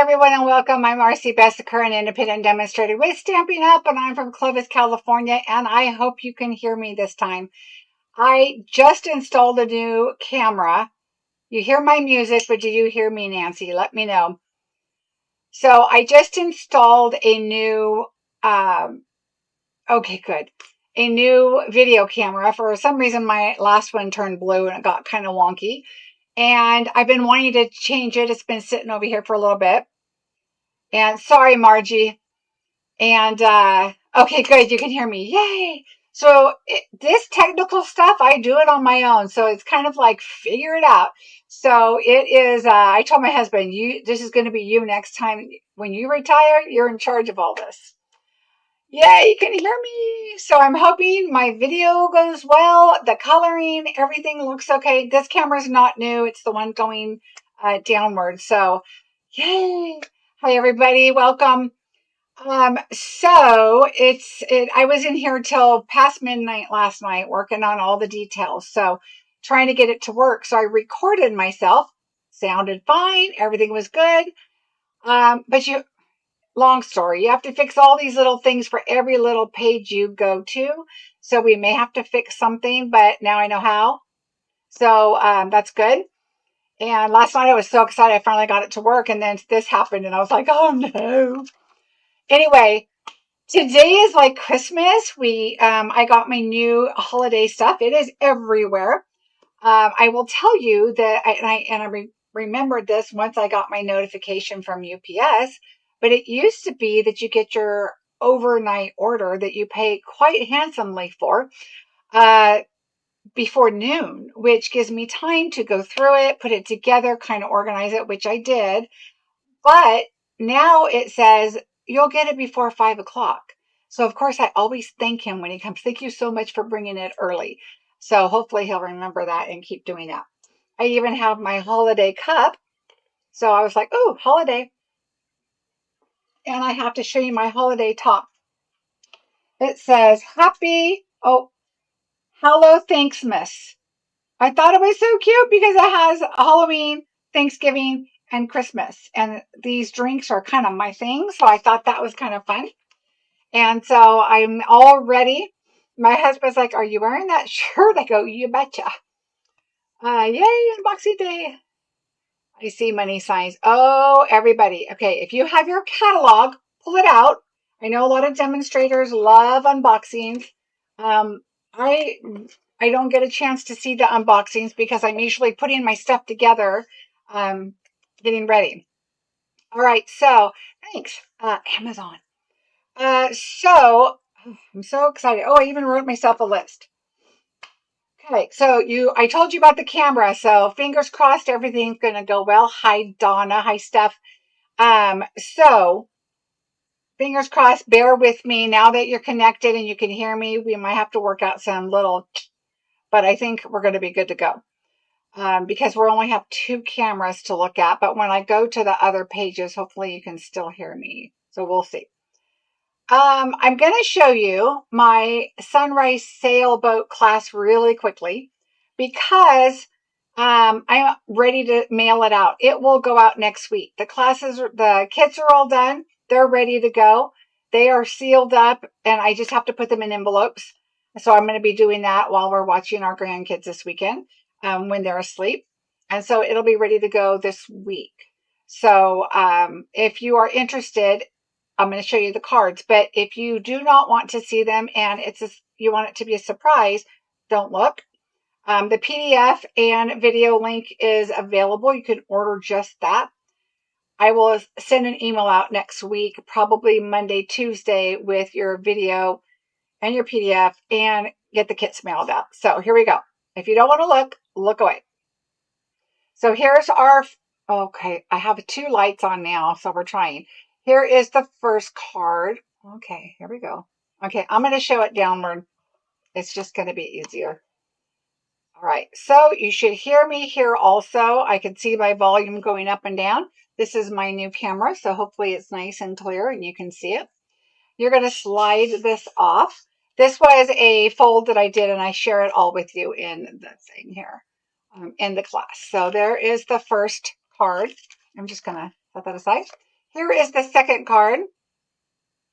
everyone, and welcome. I'm Marcie Besecker, an independent demonstrator with Stampin' Up, and I'm from Clovis, California, and I hope you can hear me this time. I just installed a new camera. You hear my music, but do you hear me, Nancy? Let me know. So I just installed a new, okay, good. A new video camera. For some reason, my last one turned blue and it got kind of wonky. And I've been wanting to change it. It's been sitting over here for a little bit. And sorry, Margie. And okay, good. You can hear me. Yay. So this technical stuff, I do it on my own. So it's kind of like figure it out. So it is, I told my husband, this is going to be you next time. When you retire, you're in charge of all this. Yay, you can hear me. So I'm hoping my video goes well. The coloring, everything looks okay. This camera's not new. It's the one going downward. So yay. Hi, everybody. Welcome. So I was in here till past midnight last night working on all the details. So trying to get it to work. So I recorded myself, sounded fine. Everything was good. But long story, you have to fix all these little things for every little page you go to. So we may have to fix something, but now I know how. So, that's good. And last night I was so excited. I finally got it to work. And then this happened and I was like, oh no. Anyway, today is like Christmas. I got my new holiday stuff. It is everywhere. I will tell you that I remembered this once I got my notification from UPS, but it used to be that you get your overnight order that you pay quite handsomely for, before noon, which gives me time to go through it, put it together, kind of organize it, which I did. But now it says you'll get it before 5 o'clock. So of course I always thank him when he comes. Thank you so much for bringing it early. So hopefully he'll remember that and keep doing that. I even have my holiday cup. So I was like, oh, holiday. And I have to show you my holiday top. It says hello, Thanksmas. I thought it was so cute because it has Halloween, Thanksgiving, and Christmas. And these drinks are kind of my thing. So I thought that was kind of fun. And so I'm all ready. My husband's like, are you wearing that shirt? I go, you betcha. Yay, unboxing day. I see money signs. Oh, everybody. Okay, if you have your catalog, pull it out. I know a lot of demonstrators love unboxings. I don't get a chance to see the unboxings because I'm usually putting my stuff together, getting ready. All right, so thanks, Amazon. So I'm so excited. Oh, I even wrote myself a list. Okay, so I told you about the camera, so fingers crossed everything's going to go well. Hi, Donna. Hi, Steph. So fingers crossed, bear with me. Now that you're connected and you can hear me, we might have to work out some little, but I think we're going to be good to go. Because we only have 2 cameras to look at, but when I go to the other pages, hopefully you can still hear me. So we'll see. I'm going to show you my sunrise sailboat class really quickly because I'm ready to mail it out. It will go out next week. The kits are all done. They're ready to go. They are sealed up and I just have to put them in envelopes. So I'm going to be doing that while we're watching our grandkids this weekend, when they're asleep. And so it'll be ready to go this week. So, if you are interested, I'm going to show you the cards, but if you do not want to see them and you want it to be a surprise, don't look. The PDF and video link is available. You can order just that. I will send an email out next week, probably Monday, Tuesday, with your video and your PDF and get the kits mailed out. So here we go. If you don't want to look away. So here's okay, I have 2 lights on now, so we're trying. Here is the first card. Okay, here we go. Okay, I'm going to show it downward. It's just going to be easier. All right, so you should hear me here also. I can see my volume going up and down. This is my new camera, so hopefully it's nice and clear and you can see it. You're going to slide this off. This was a fold that I did, and I share it all with you in the thing here, in the class. So there is the first card. I'm just going to set that aside. Here is the second card.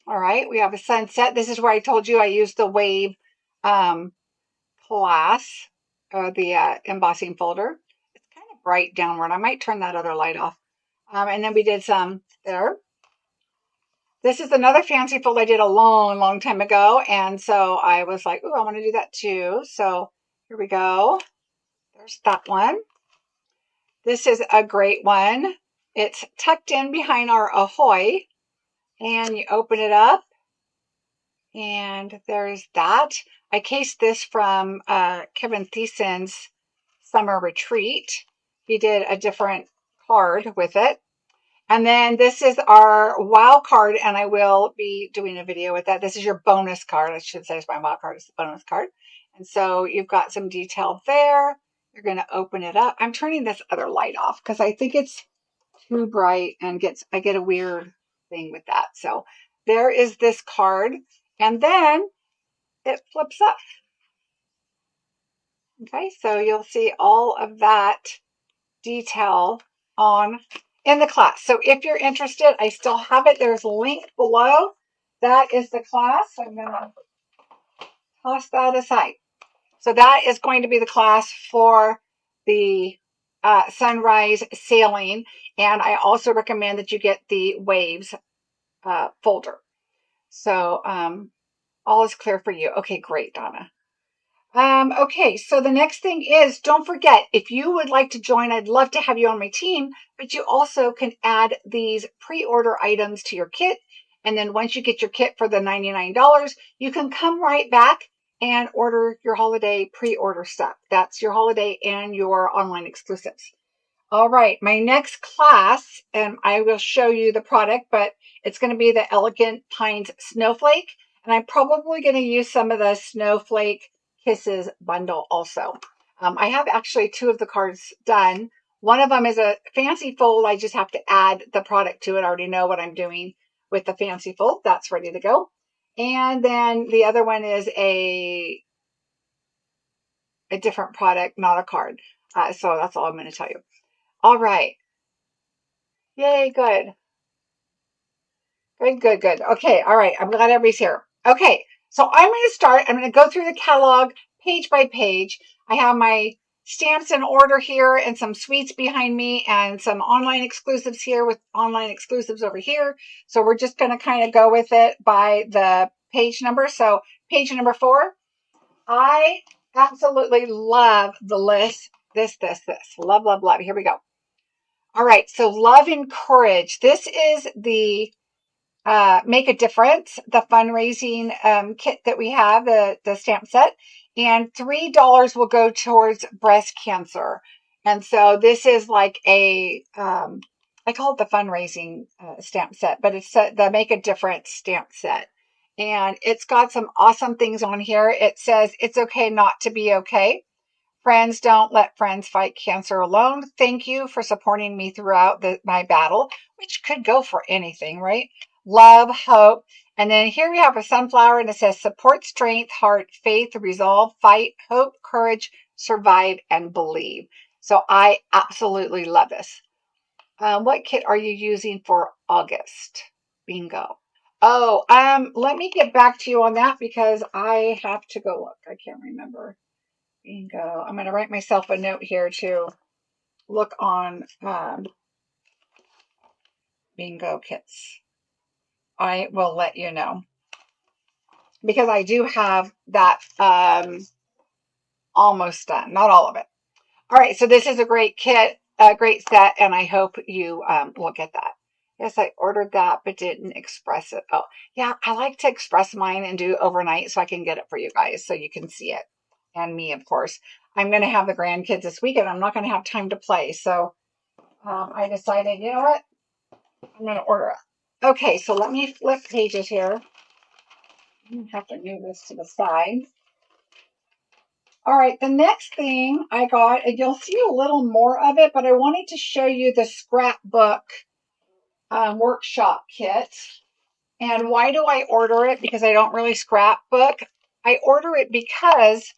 All right, we have a sunset. This is where I told you I used the wave class, the embossing folder. It's kind of bright downward. I might turn that other light off. And then we did some there. This is another fancy fold I did a long time ago. And so I was like, oh, I want to do that too. So here we go. There's that one. This is a great one. It's tucked in behind our Ahoy. And you open it up. And there's that. I cased this from Kevin Thiessen's Summer Retreat. He did a different card with it. And then this is our wow card, and I will be doing a video with that. This is your bonus card. I should say it's my wow card. It's the bonus card. And so you've got some detail there. You're going to open it up. I'm turning this other light off because I think it's too bright and I get a weird thing with that. So there is this card. And then it flips up. Okay, so you'll see all of that detail in the class. So if you're interested, I still have it. There's a link below. That is the class. So I'm going to toss that aside. So that is going to be the class for the sunrise sailing. And I also recommend that you get the waves folder. So all is clear for you. Okay, great, Donna. Okay, so the next thing is, don't forget, if you would like to join, I'd love to have you on my team, but you also can add these pre-order items to your kit. And then once you get your kit for the $99, you can come right back and order your holiday pre-order stuff. That's your holiday and your online exclusives. All right, my next class, and I will show you the product, but it's going to be the Elegant Pines Snowflake. And I'm probably going to use some of the Snowflake Kisses bundle also. I have actually 2 of the cards done. One of them is a fancy fold. I just have to add the product to it. I already know what I'm doing with the fancy fold. That's ready to go. And then the other one is a different product, not a card. So that's all I'm going to tell you. All right. Yay, good. Good. Okay, all right. I'm glad everybody's here. Okay, so I'm going to start. I'm going to go through the catalog page by page. I have my stamps in order here and some sweets behind me and some online exclusives here with online exclusives over here. So we're just going to kind of go with it by the page number. So page number 4. I absolutely love the list. This. Love. Here we go. All right, so love and courage. This is the Make a Difference, the fundraising kit that we have, the stamp set, and $3 will go towards breast cancer. And so this is like I call it the fundraising stamp set, but it's the Make a Difference stamp set. And it's got some awesome things on here. It says, it's okay not to be okay. Friends, don't let friends fight cancer alone. Thank you for supporting me throughout my battle, which could go for anything, right? Love, hope. And then here we have a sunflower and it says support, strength, heart, faith, resolve, fight, hope, courage, survive, and believe. So I absolutely love this. What kit are you using for August? Bingo. Oh, let me get back to you on that because I have to go look. I can't remember. Bingo. I'm going to write myself a note here to look on bingo kits. I will let you know because I do have that almost done. Not all of it. All right. So this is a great kit, a great set, and I hope you will get that. Yes, I ordered that, but didn't express it. Oh, yeah. I like to express mine and do overnight so I can get it for you guys so you can see it. And me, of course. I'm going to have the grandkids this weekend. I'm not going to have time to play. So I decided, you know what? I'm going to order it. Okay, so let me flip pages here. I'm going to have to move this to the side. All right, the next thing I got, and you'll see a little more of it, but I wanted to show you the Scrapbook workshop kit. And why do I order it? Because I don't really scrapbook. I order it because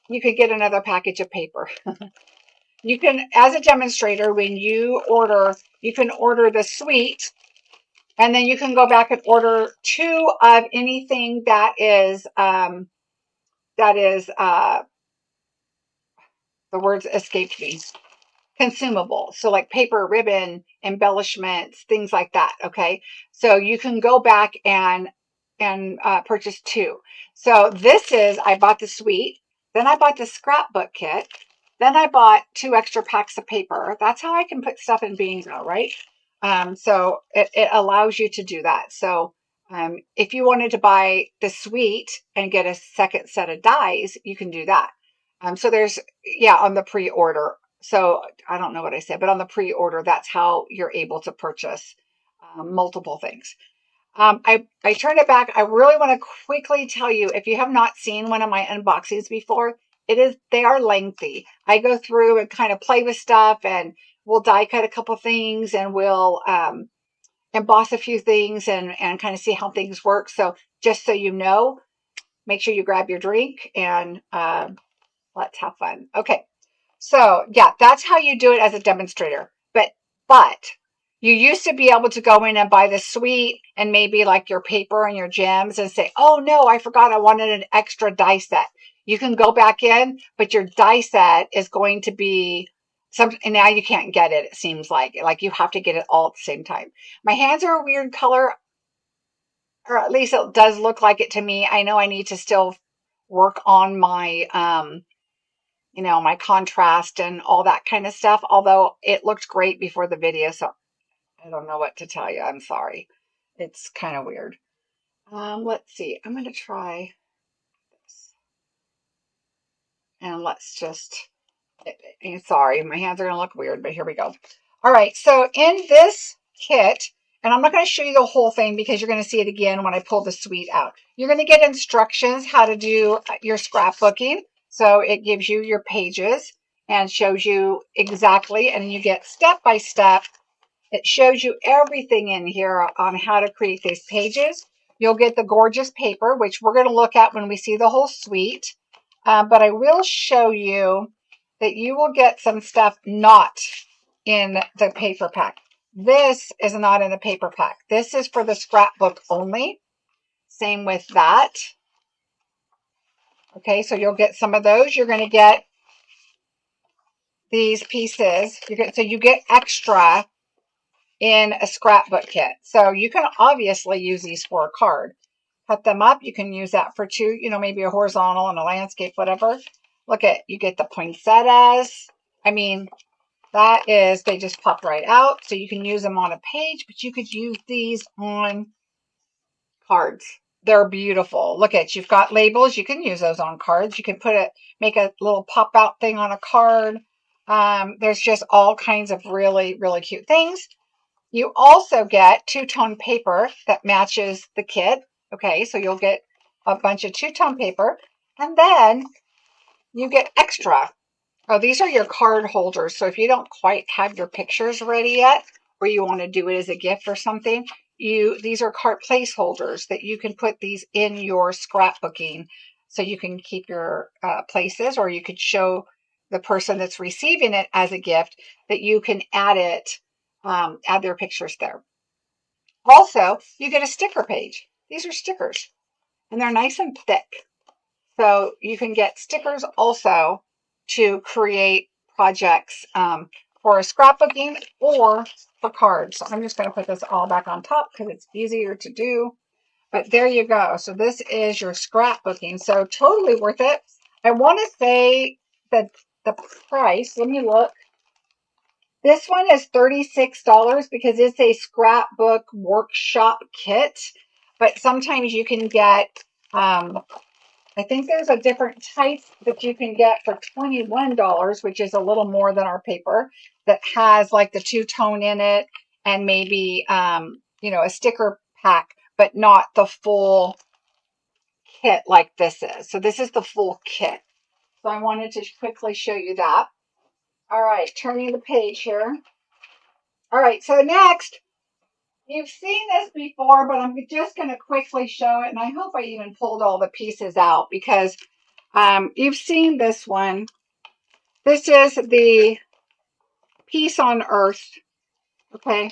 you could get another package of paper. You can, as a demonstrator, when you order, you can order the suite And then you can go back and order 2 of anything that is, the words escaped me, consumable. So like paper, ribbon, embellishments, things like that. Okay. So you can go back and purchase 2. So this is, I bought the suite, then I bought the scrapbook kit, then I bought 2 extra packs of paper. That's how I can put stuff in bingo, right? So it allows you to do that. So if you wanted to buy the suite and get a second set of dies, you can do that. So there's, yeah, on the pre-order. So I don't know what I said, but on the pre-order, that's how you're able to purchase multiple things. I turned it back. I really want to quickly tell you, if you have not seen one of my unboxings before, they are lengthy. I go through and kind of play with stuff, and we'll die cut a couple things, and we'll emboss a few things and kind of see how things work. So just so you know, make sure you grab your drink and let's have fun. Okay. So yeah, that's how you do it as a demonstrator. But you used to be able to go in and buy the suite and maybe like your paper and your gems and say, oh no, I forgot I wanted an extra die set. You can go back in, but your die set is going to be something, and now you can't get it. It seems like you have to get it all at the same time. My hands are a weird color, or at least it does look like it to me. I know I need to still work on my, my contrast and all that kind of stuff, although it looked great before the video. So I don't know what to tell you. I'm sorry. It's kind of weird. Let's see. I'm going to try this. And let's just, sorry, my hands are going to look weird, but here we go. All right. So in this kit, and I'm not going to show you the whole thing because you're going to see it again when I pull the suite out. You're going to get instructions how to do your scrapbooking. So it gives you your pages and shows you exactly, and you get step by step. It shows you everything in here on how to create these pages. You'll get the gorgeous paper, which we're going to look at when we see the whole suite. But I will show you that you will get some stuff not in the paper pack. This is not in the paper pack. This is for the scrapbook only. Same with that. Okay, so you'll get some of those. You're going to get these pieces. So you get extra in a scrapbook kit. So you can obviously use these for a card. Cut them up. You can use that for 2, maybe a horizontal and a landscape, whatever. Look at, you get the poinsettias. I mean, they just pop right out. So you can use them on a page, but you could use these on cards. They're beautiful. Look at, you've got labels. You can use those on cards. You can make a little pop out thing on a card. There's just all kinds of really, really cute things. You also get 2-tone paper that matches the kit. Okay, so you'll get a bunch of 2-tone paper, and then you get extra. Oh, these are your card holders. So if you don't quite have your pictures ready yet, or you want to do it as a gift or something, these are card placeholders that you can put these in your scrapbooking, so you can keep your places, or you could show the person that's receiving it as a gift that you can add their pictures there. Also, you get a sticker page. These are stickers, and they're nice and thick. So you can get stickers also to create projects for scrapbooking or for cards. So I'm just going to put this all back on top because it's easier to do. But there you go. So this is your scrapbooking. So totally worth it. I want to say that the price, let me look. This one is $36 because it's a scrapbook workshop kit. But sometimes you can get, I think there's a different type that you can get for $21, which is a little more than our paper, that has like the 2-tone in it and maybe, a sticker pack, but not the full kit like this is. So this is the full kit. So I wanted to quickly show you that. All right, turning the page here. All right, so next, you've seen this before, but I'm just going to quickly show it. And I hope I even pulled all the pieces out because you've seen this one. This is the Peace on Earth. Okay.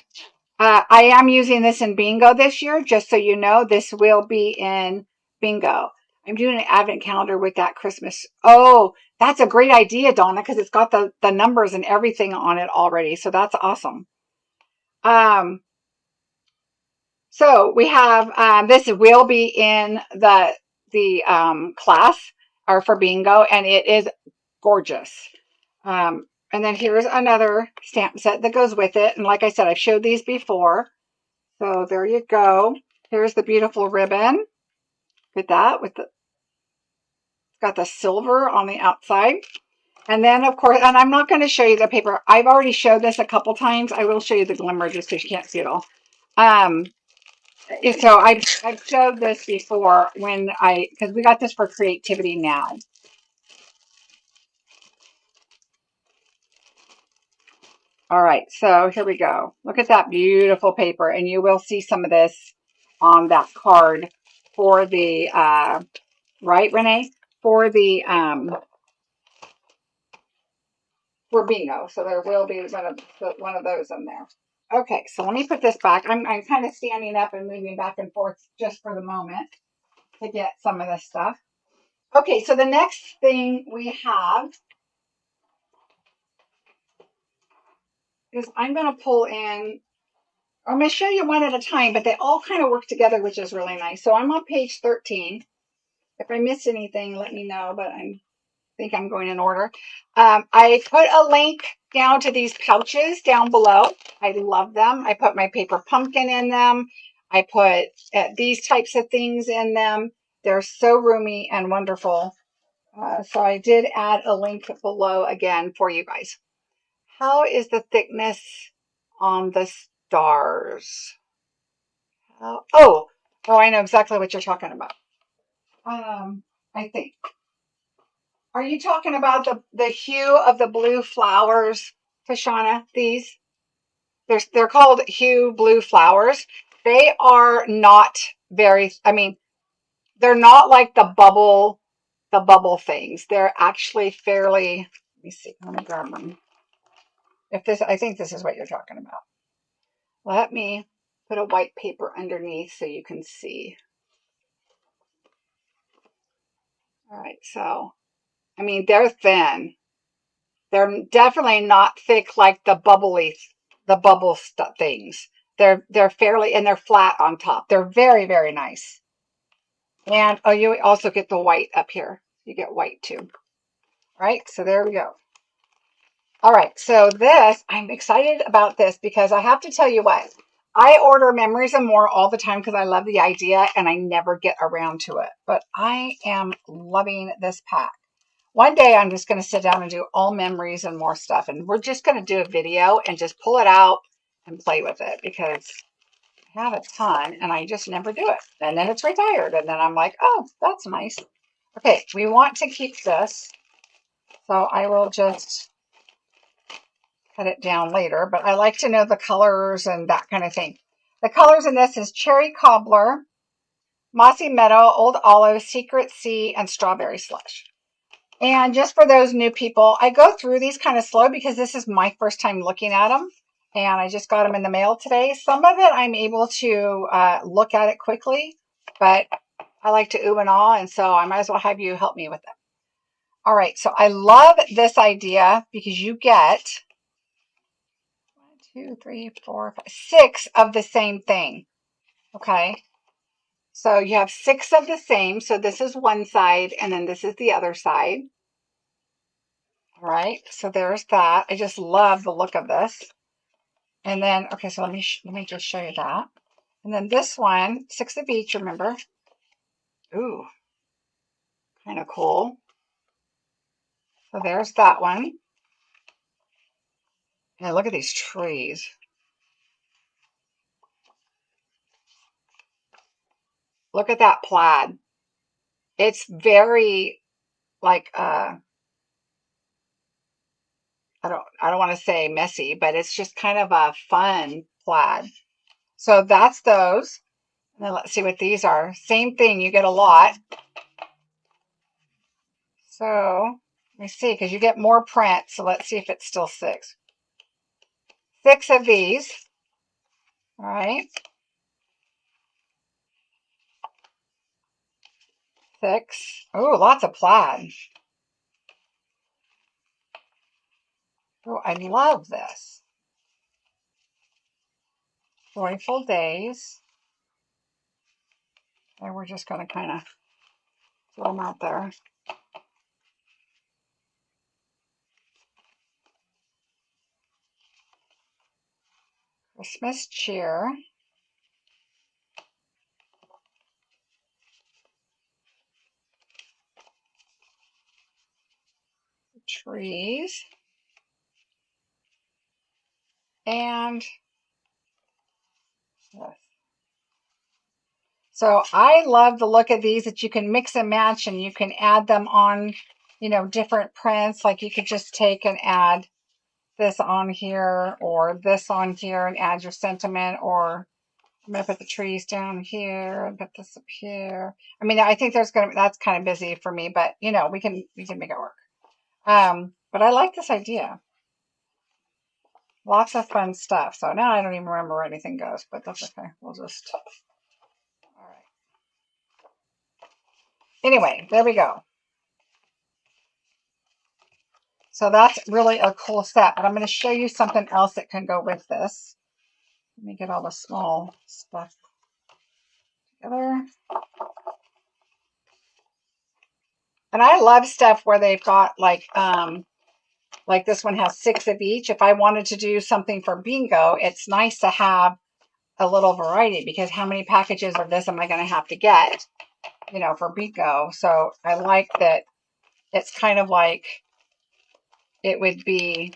I am using this in Bingo this year, just so you know. This will be in Bingo. I'm doing an advent calendar with that Christmas. Oh, that's a great idea, Donna, because it's got the numbers and everything on it already. So that's awesome. So we have, this will be in the class or for Bingo, and it is gorgeous. And then here's another stamp set that goes with it. And like I said, I've showed these before. So there you go. Here's the beautiful ribbon. With that, it's got the silver on the outside. And then, of course, and I'm not going to show you the paper. I've already showed this a couple times. I will show you the glimmer just so you can't see it all. So I've showed this before because we got this for Creativity Now. All right, so here we go. Look at that beautiful paper, and you will see some of this on that card for the, right, Renee? For the, for Bingo. So there will be one of those in there. Okay, so let me put this back. I'm kind of standing up and moving back and forth just for the moment to get some of this stuff. Okay, so the next thing we have is I'm going to pull in, I'm going to show you one at a time, but they all kind of work together, which is really nice. So I'm on page 13. If I miss anything, let me know, but I think I'm going in order. I put a link down to these pouches down below. I love them. I put my paper pumpkin in them. I put these types of things in them. They're so roomy and wonderful. So I did add a link below again for you guys. How is the thickness on the stars? Oh, I know exactly what you're talking about. I think. Are you talking about the hue of the blue flowers, Tashana? These? They're called hue blue flowers. They are not very, I mean, they're not like the bubble things. They're actually fairly, let me see, let me grab them. I think this is what you're talking about. Let me put a white paper underneath so you can see. All right, so, I mean, they're thin. They're definitely not thick like the bubble things. They're fairly, and they're flat on top. They're very, very nice. And oh, you also get the white up here. You get white too. All right, so there we go. All right, so I'm excited about this because I have to tell you what. I order Memories and More all the time because I love the idea and I never get around to it. But I am loving this pack. One day I'm just going to sit down and do all Memories and More stuff. And we're just going to do a video and just pull it out and play with it because I have a ton and I just never do it. And then it's retired. And then I'm like, oh, that's nice. Okay, we want to keep this. So I will just cut it down later. But I like to know the colors and that kind of thing. The colors in this is Cherry Cobbler, Mossy Meadow, Old Olive, Secret Sea, and Strawberry Slush. And just for those new people, I go through these kind of slow because this is my first time looking at them. And I just got them in the mail today. Some of it I'm able to look at it quickly, but I like to ooh and ah, and so I might as well have you help me with it. All right, so I love this idea because you get 1, 2, 3, 4, 5, 6 of the same thing. Okay, so you have 6 of the same. So this is one side, and then this is the other side. All right, so there's that. I just love the look of this. And then, okay, so let me just show you that. And then this one, 6 of each, remember? Ooh, kind of cool. So there's that one. And look at these trees. Look at that plaid. It's very like I don't want to say messy, but it's just kind of a fun plaid. So that's those. And then let's see what these are. Same thing, you get a lot. So let me see, because you get more print. So let's see if it's still 6. 6 of these. All right. 6. Oh, lots of plaid. Oh, I love this. Joyful Days. And we're just going to kind of throw them out there. Christmas Cheer. Trees. And this. So I love the look of these, that you can mix and match and you can add them on, you know, different prints. Like you could just take and add this on here or this on here and add your sentiment, or I'm going to put the trees down here and put this up here. I mean, I think that's kind of busy for me, but you know, we can make it work. But I like this idea. Lots of fun stuff. So now I don't even remember where anything goes, but that's okay. We'll just, all right. Anyway, there we go. So that's really a cool set, but I'm going to show you something else that can go with this. Let me get all the small stuff together. And I love stuff where they've got like this one has 6 of each. If I wanted to do something for bingo, it's nice to have a little variety, because how many packages of this am I going to have to get, you know, for bingo? So I like that it's kind of like it would be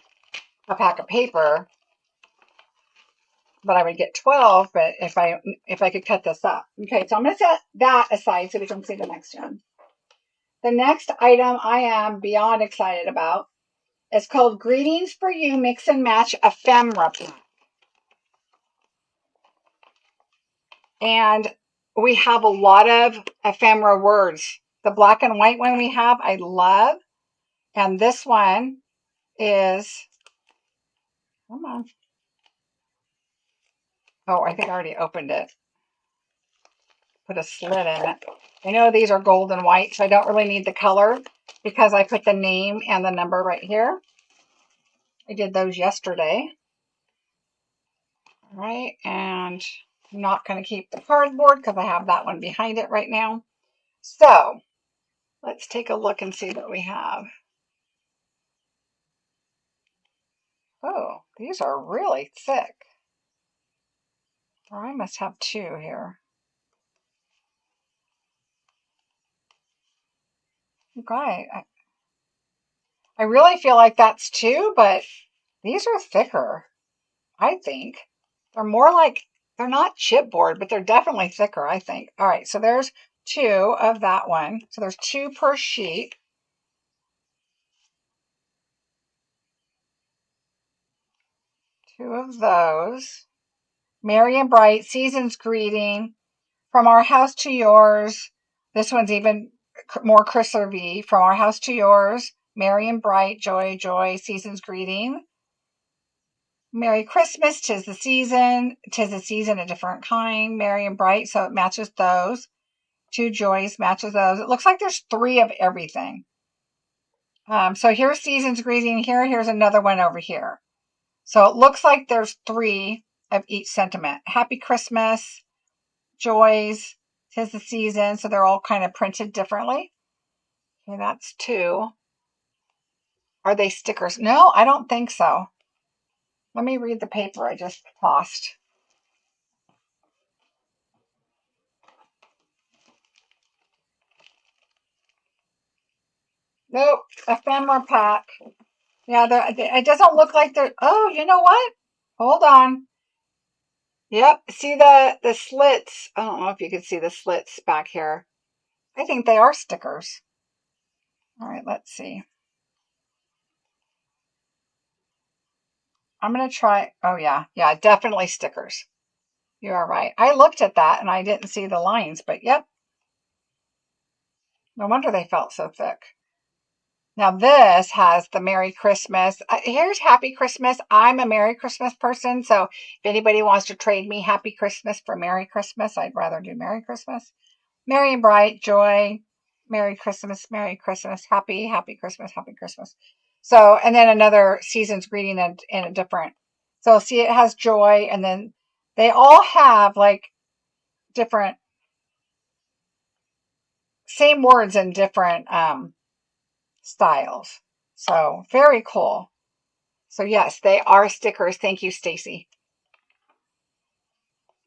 a pack of paper, but I would get 12, but if I could cut this up. Okay, so I'm going to set that aside so we can see the next one. The next item I am beyond excited about is called Greetings for You Mix and Match Ephemera Pack. And we have a lot of ephemera words. The black and white one we have, I love. And this one is, come on. Oh, I think I already opened it. Put a slit in it. I know these are gold and white, so I don't really need the color because I put the name and the number right here. I did those yesterday. All right, and I'm not going to keep the cardboard because I have that one behind it right now. So let's take a look and see what we have. Oh, these are really thick. Or I must have 2 here. Okay, I really feel like that's 2, but these are thicker, I think. They're more like, they're not chipboard, but they're definitely thicker, I think. All right, so there's 2 of that one. So there's 2 per sheet. Two of those. Merry and Bright, Season's Greeting, From Our House to Yours. This one's even more crisper V. From Our House to Yours, Merry and Bright, Joy, Joy, Season's Greeting. Merry Christmas, 'Tis the Season, 'Tis the Season, a different kind. Merry and Bright, so it matches those. 2 Joys matches those. It looks like there's 3 of everything. So here's Season's Greeting here. Here's another one over here. So it looks like there's 3 of each sentiment. Happy Christmas, Joys, 'Tis the Season. So they're all kind of printed differently. Okay, that's 2. Are they stickers? No, I don't think so. Let me read the paper I just tossed. Nope, ephemera pack. Yeah, it doesn't look like they're, oh, you know what? Hold on. Yep, see the slits. I don't know if you can see the slits back here. I think they are stickers. All right, let's see. I'm going to try, oh yeah, definitely stickers. You are right. I looked at that and I didn't see the lines, but yep. No wonder they felt so thick. Now this has the Merry Christmas. Here's Happy Christmas. I'm a Merry Christmas person, so if anybody wants to trade me Happy Christmas for Merry Christmas, I'd rather do Merry Christmas. Merry and bright, joy, Merry Christmas, Happy, Happy Christmas, Happy Christmas. So, and then another season's greeting in a different. So see, it has joy, and then they all have like different, same words in different styles. So very cool. So yes, they are stickers. Thank you, Stacy.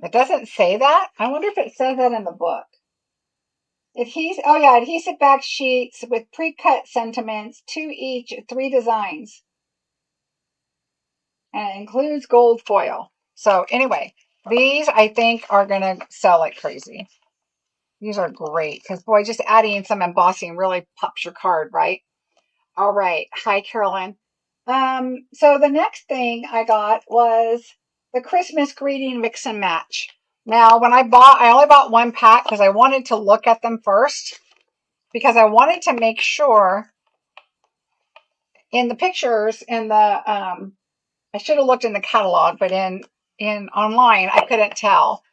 It doesn't say that. I wonder if it says that in the book. Adhesive back sheets with pre-cut sentiments, 2 each, 3 designs. And it includes gold foil. So anyway, these I think are going to sell like crazy. These are great because, boy, just adding some embossing really pops your card, right? All right. Hi, Carolyn. So the next thing I got was the Christmas greeting mix and match. Now, when I only bought 1 pack because I wanted to look at them first, because I wanted to make sure in the pictures in the I should have looked in the catalog, but in online I couldn't tell.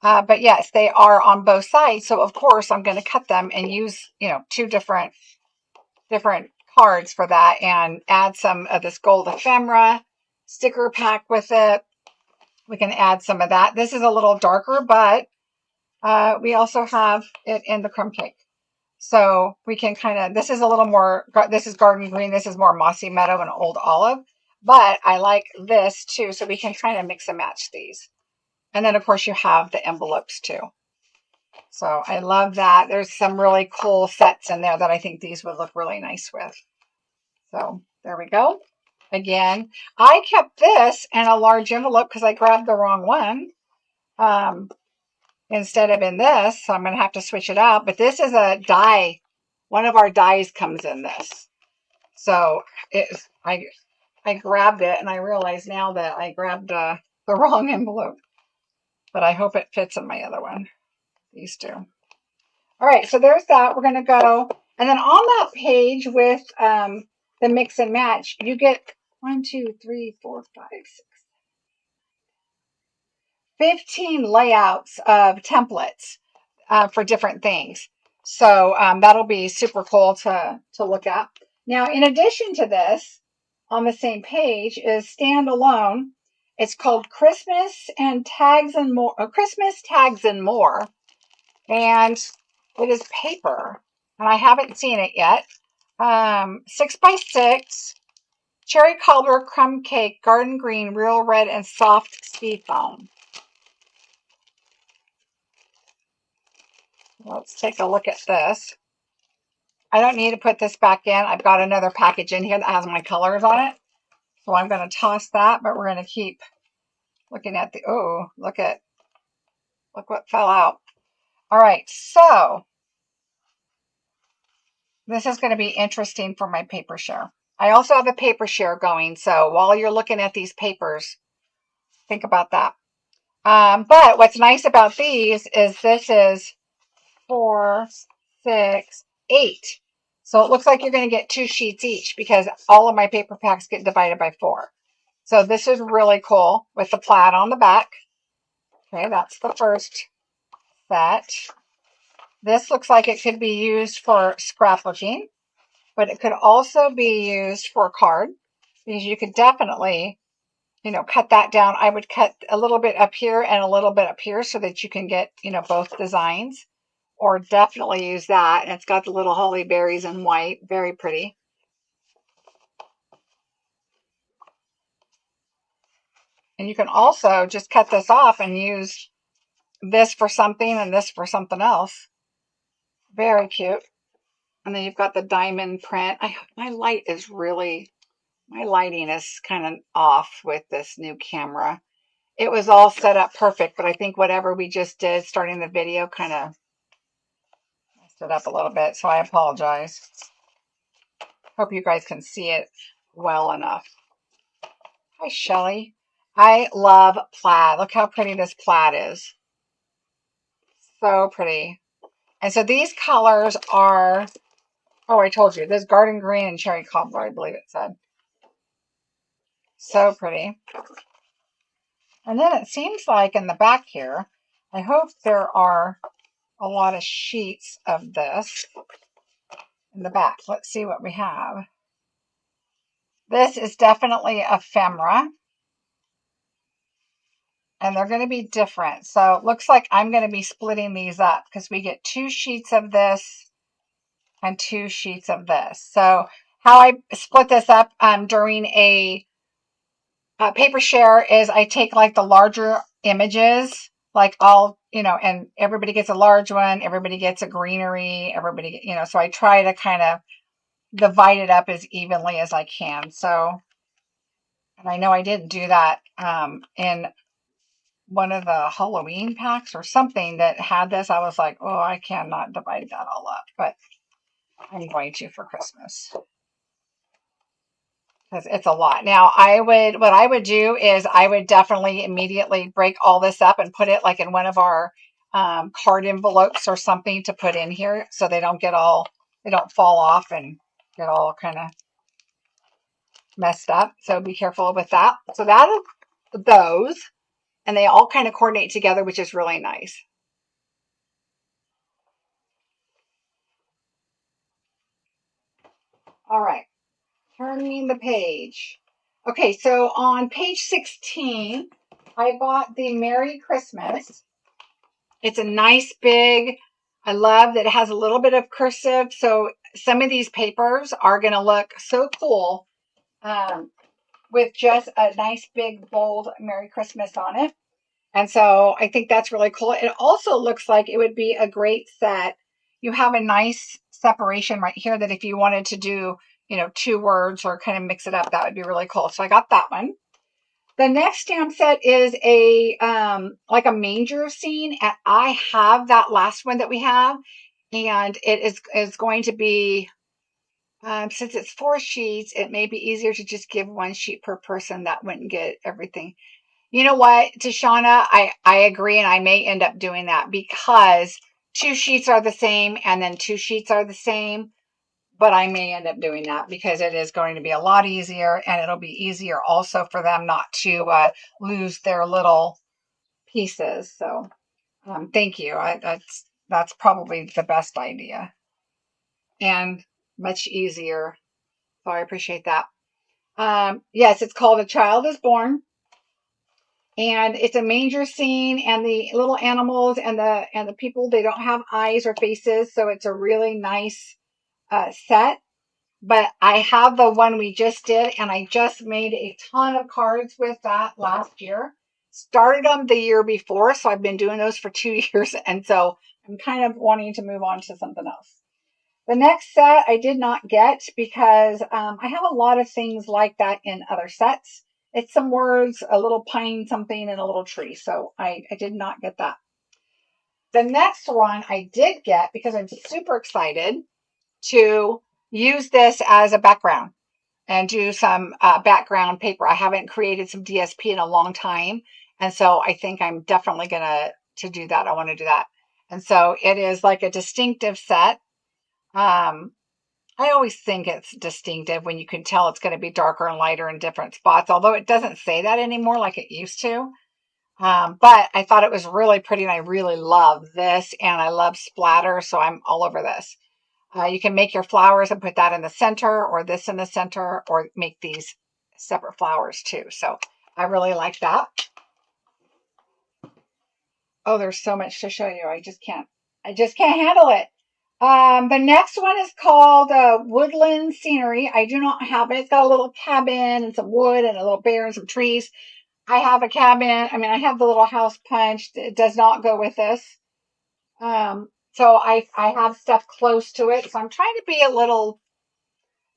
But yes, they are on both sides. So of course I'm going to cut them and use 2 different cards for that, and add some of this gold ephemera sticker pack with it. We can add some of that. This is a little darker, but we also have it in the crumb cake. So we can this is a little more, this is garden green. This is more mossy meadow and old olive. But I like this too. So we can kind of mix and match these. And then of course you have the envelopes too. So I love that. There's some really cool sets in there that I think these would look really nice with. So there we go. Again, I kept this in a large envelope because I grabbed the wrong one instead of in this. So I'm going to have to switch it out. But this is a die. One of our dies comes in this. So I grabbed it, and I realize now that I grabbed the wrong envelope. But I hope it fits in my other one. These two. All right, so there's that. We're going to go. And then on that page with the mix and match, you get 1, 2, 3, 4, 5, 6, 15 layouts of templates for different things. So that'll be super cool to look at. Now, in addition to this, on the same page is standalone. It's called Christmas Tags and More. Christmas Tags and More. And it is paper. And I haven't seen it yet. 6x6, cherry cobbler, crumb cake, garden green, real red, and soft seafoam. Let's take a look at this. I don't need to put this back in. I've got another package in here that has my colors on it. So I'm going to toss that, but we're going to keep looking at the, look what fell out. All right, so this is going to be interesting for my paper share. I also have a paper share going, so while you're looking at these papers, think about that. But what's nice about these is this is 4, 6, 8. So it looks like you're going to get 2 sheets each because all of my paper packs get divided by 4. So this is really cool with the plaid on the back. Okay, that's the first set. This looks like it could be used for scrapbooking, but it could also be used for a card because you could definitely, cut that down. I would cut a little bit up here and a little bit up here so that you can get, both designs, or definitely use that. And it's got the little holly berries in white. Very pretty. And you can also just cut this off and use this for something and this for something else. Very cute. And then you've got the diamond print. My lighting is kind of off with this new camera. It was all set up perfect, but I think whatever we just did starting the video kind of messed it up a little bit, so I apologize. Hope you guys can see it well enough. Hi, Shelly. I love plaid. Look how pretty this plaid is. So pretty. And so these colors are Oh, I told you. This garden green and cherry cobbler, I believe it said. So pretty. And then it seems like in the back here, I hope there are a lot of sheets of this in the back. Let's see what we have. This is definitely ephemera. And they're going to be different. So it looks like I'm going to be splitting these up because we get 2 sheets of this and 2 sheets of this. So how I split this up during a paper share is I take like the larger images, like all, and everybody gets a large one, everybody gets a greenery, everybody, so I try to kind of divide it up as evenly as I can. So, and I know I didn't do that in one of the Halloween packs or something that had this. I was like, oh, I cannot divide that all up, but I'm going to for Christmas because it's a lot. Now, what I would do is I would definitely immediately break all this up and put it like in one of our card envelopes or something to put in here so they don't fall off and get all kind of messed up. So be careful with that. So that those, and they all kind of coordinate together, which is really nice. All right. Turning the page. Okay, so on page 16, I bought the Merry Christmas. It's a nice big, I love that it has a little bit of cursive. So some of these papers are going to look so cool with just a nice big bold Merry Christmas on it. And so I think that's really cool. It also looks like it would be a great set. You have a nice separation right here that if you wanted to do, 2 words or kind of mix it up, that would be really cool. So I got that one. The next stamp set is a like a manger scene, and I have that last one that we have, and it is going to be since it's 4 sheets, it may be easier to just give 1 sheet per person. That wouldn't get everything. You know what, Tashana, I agree, and I may end up doing that because 2 sheets are the same and then 2 sheets are the same. But I may end up doing that because it is going to be a lot easier, and it'll be easier also for them not to lose their little pieces. So thank you. That's probably the best idea and much easier. So I appreciate that. Yes, it's called A Child is Born. And it's a manger scene, and the little animals and the people, they don't have eyes or faces. So it's a really nice set. But I have the one we just did, and I just made a ton of cards with that last year. Started them the year before, so I've been doing those for 2 years, and so I'm kind of wanting to move on to something else. The next set I did not get because I have a lot of things like that in other sets. It's some words, a little pine something, and a little tree, so I did not get that. The next one I did get because I'm super excited to use this as a background and do some background paper. I haven't created some DSP in a long time, and so I think I'm definitely gonna to do that. I want to do that, and so it is like a distinctive set. I always think it's distinctive when you can tell it's going to be darker and lighter in different spots, although it doesn't say that anymore like it used to. But I thought it was really pretty, and I really love this, and I love splatter, so I'm all over this. You can make your flowers and put that in the center, or this in the center, or make these separate flowers too. So I really like that. Oh, there's so much to show you. I just can't handle it. The next one is called Woodland Scenery. I do not have it. It's got a little cabin and some wood and a little bear and some trees. I have a cabin. I mean, I have the little house punched. It does not go with this. So I have stuff close to it. So I'm trying to be a little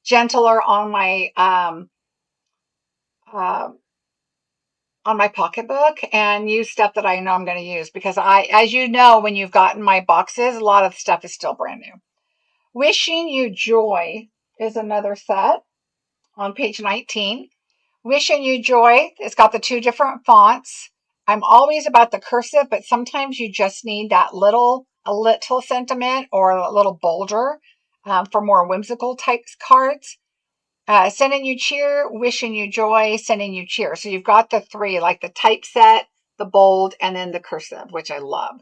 gentler on my pocketbook and use stuff that I know I'm going to use, because as you know, when you've gotten my boxes, a lot of stuff is still brand new. Wishing You Joy is another set on page 19. Wishing You Joy, it's got the 2 different fonts. I'm always about the cursive, but sometimes you just need that a little sentiment or a little bolder. for more whimsical types cards. Sending you cheer, wishing you joy, sending you cheer. So you've got the three, like the typeset, the bold, and then the cursive, which I love.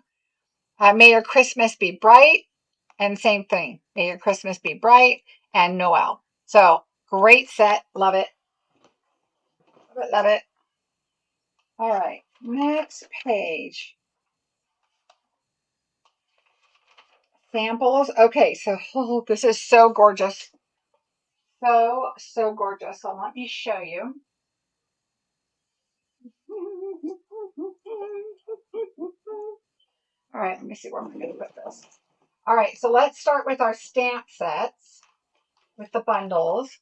May your Christmas be bright, and same thing. May your Christmas be bright, and Noel. So great set. Love it. Love it, love it. All right, next page. Samples. Okay, so this is so gorgeous. So gorgeous. So let me show you. All right, let me see where I'm going to put this. All right, so let's start with our stamp sets with the bundles.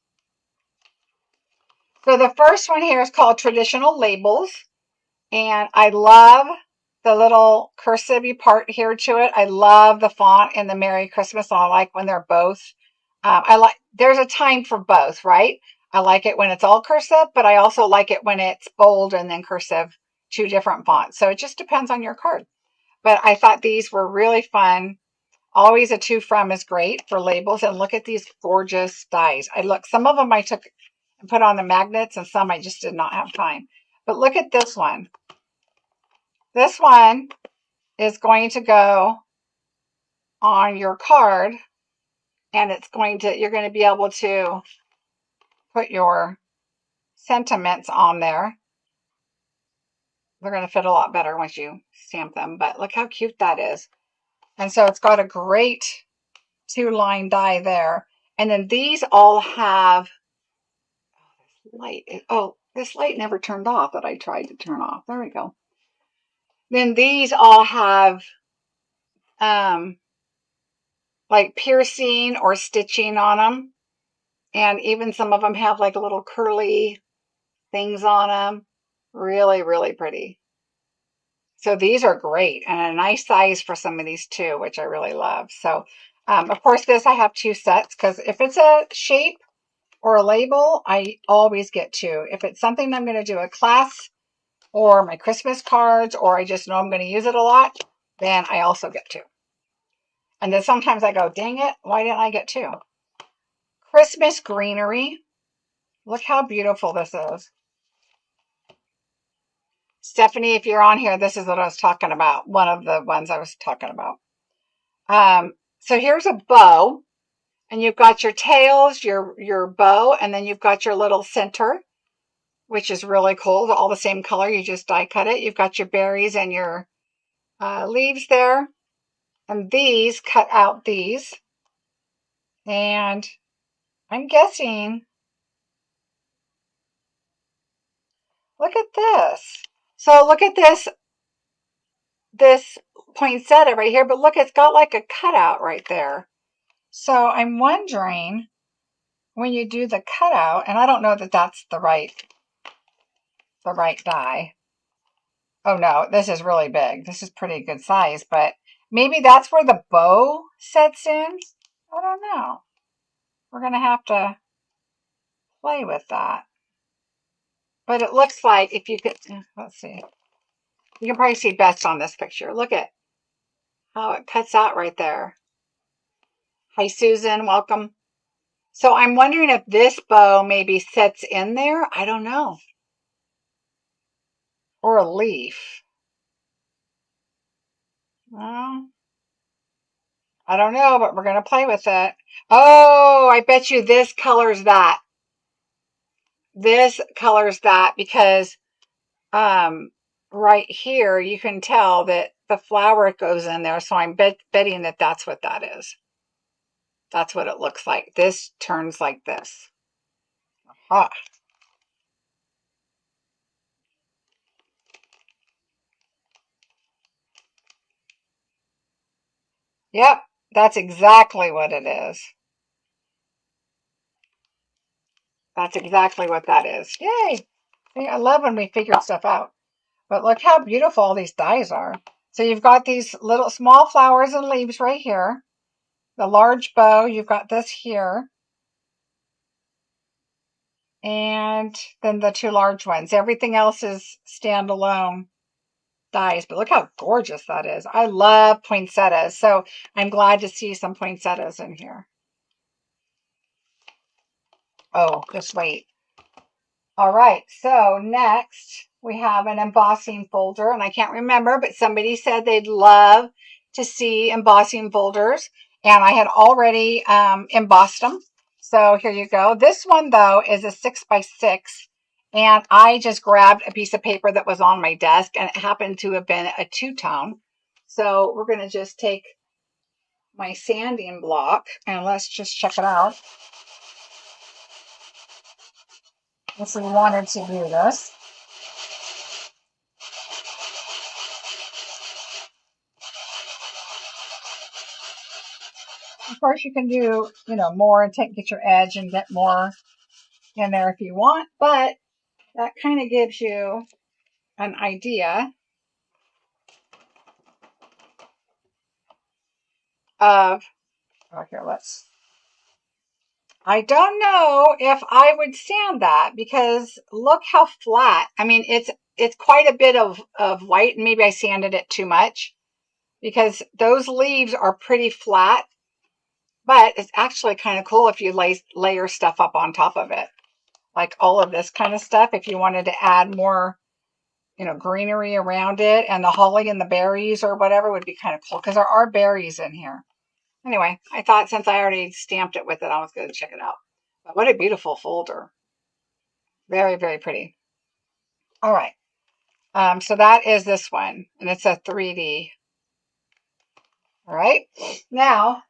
So the first one here is called Traditional Labels. And I love the little cursive part here to it. I love the font and the Merry Christmas. I like when they're both. There's a time for both, right? I like it when it's all cursive, but I also like it when it's bold and then cursive, two different fonts. So it just depends on your card. But I thought these were really fun. Always a to from is great for labels. And look at these gorgeous dies. Some of them I took and put on the magnets, and some I just did not have time. But look at this one. This one is going to go on your card, and you're going to be able to put your sentiments on there. They're going to fit a lot better once you stamp them, but look how cute that is. And so it's got a great 2-line die there. And then these all have light. Oh, this light never turned off that I tried to turn off. There we go. Then these all have like piercing or stitching on them. And even some of them have like little curly things on them. Really, really pretty. So these are great, and a nice size for some of these too, which I really love. So, of course, this I have 2 sets because if it's a shape or a label, I always get 2. If it's something I'm going to do a class or my Christmas cards, or I just know I'm going to use it a lot, then I also get 2. And then sometimes I go, dang it, why didn't I get 2? Christmas greenery. Look how beautiful this is. Stephanie, if you're on here, this is what I was talking about. One of the ones I was talking about. So here's a bow, and you've got your tails, your bow, and then you've got your little center, which is really cool. All the same color. You just die cut it. You've got your berries and your leaves there, and these cut out these. And I'm guessing. Look at this. So look at this poinsettia right here, but look, it's got like a cutout right there. So I'm wondering when you do the cutout, and I don't know that that's the right die. Oh no, this is really big. This is pretty good size, but maybe that's where the bow sets in. I don't know. We're going to have to play with that. But it looks like if you could, let's see. You can probably see best on this picture. Look at how it cuts out right there. Hi, Susan. Welcome. So I'm wondering if this bow maybe sets in there. I don't know. Or a leaf. Well, I don't know, but we're going to play with it. Oh, I bet you this colors that. This colors that because right here you can tell that the flower goes in there. So I'm betting that that's what that is. That's what it looks like. This turns like this. Aha. Yep, that's exactly what it is. That's exactly what that is. Yay! See, I love when we figure stuff out. But look how beautiful all these dies are. So you've got these little small flowers and leaves right here. The large bow, you've got this here. And then the 2 large ones. Everything else is standalone dies. But look how gorgeous that is. I love poinsettias. So I'm glad to see some poinsettias in here. Oh, just wait. All right, so next we have an embossing folder, and I can't remember, but somebody said they'd love to see embossing folders, and I had already embossed them. So here you go. This one, though, is a 6x6, and I just grabbed a piece of paper that was on my desk, and it happened to have been a two-tone. So we're going to just take my sanding block, and let's just check it out. If we wanted to do this. Of course, you can do, more and get your edge and get more in there if you want, but that kind of gives you an idea of, I don't know if I would sand that because look how flat. I mean, it's quite a bit of white, and maybe I sanded it too much because those leaves are pretty flat, but it's actually kind of cool if you layer stuff up on top of it. Like all of this kind of stuff, if you wanted to add more, greenery around it, and the holly and the berries or whatever would be kind of cool because there are berries in here. Anyway, I thought since I already stamped it with it, I was going to check it out. But what a beautiful folder. Very, very pretty. All right. So that is this one, and it's a 3D. All right. Now,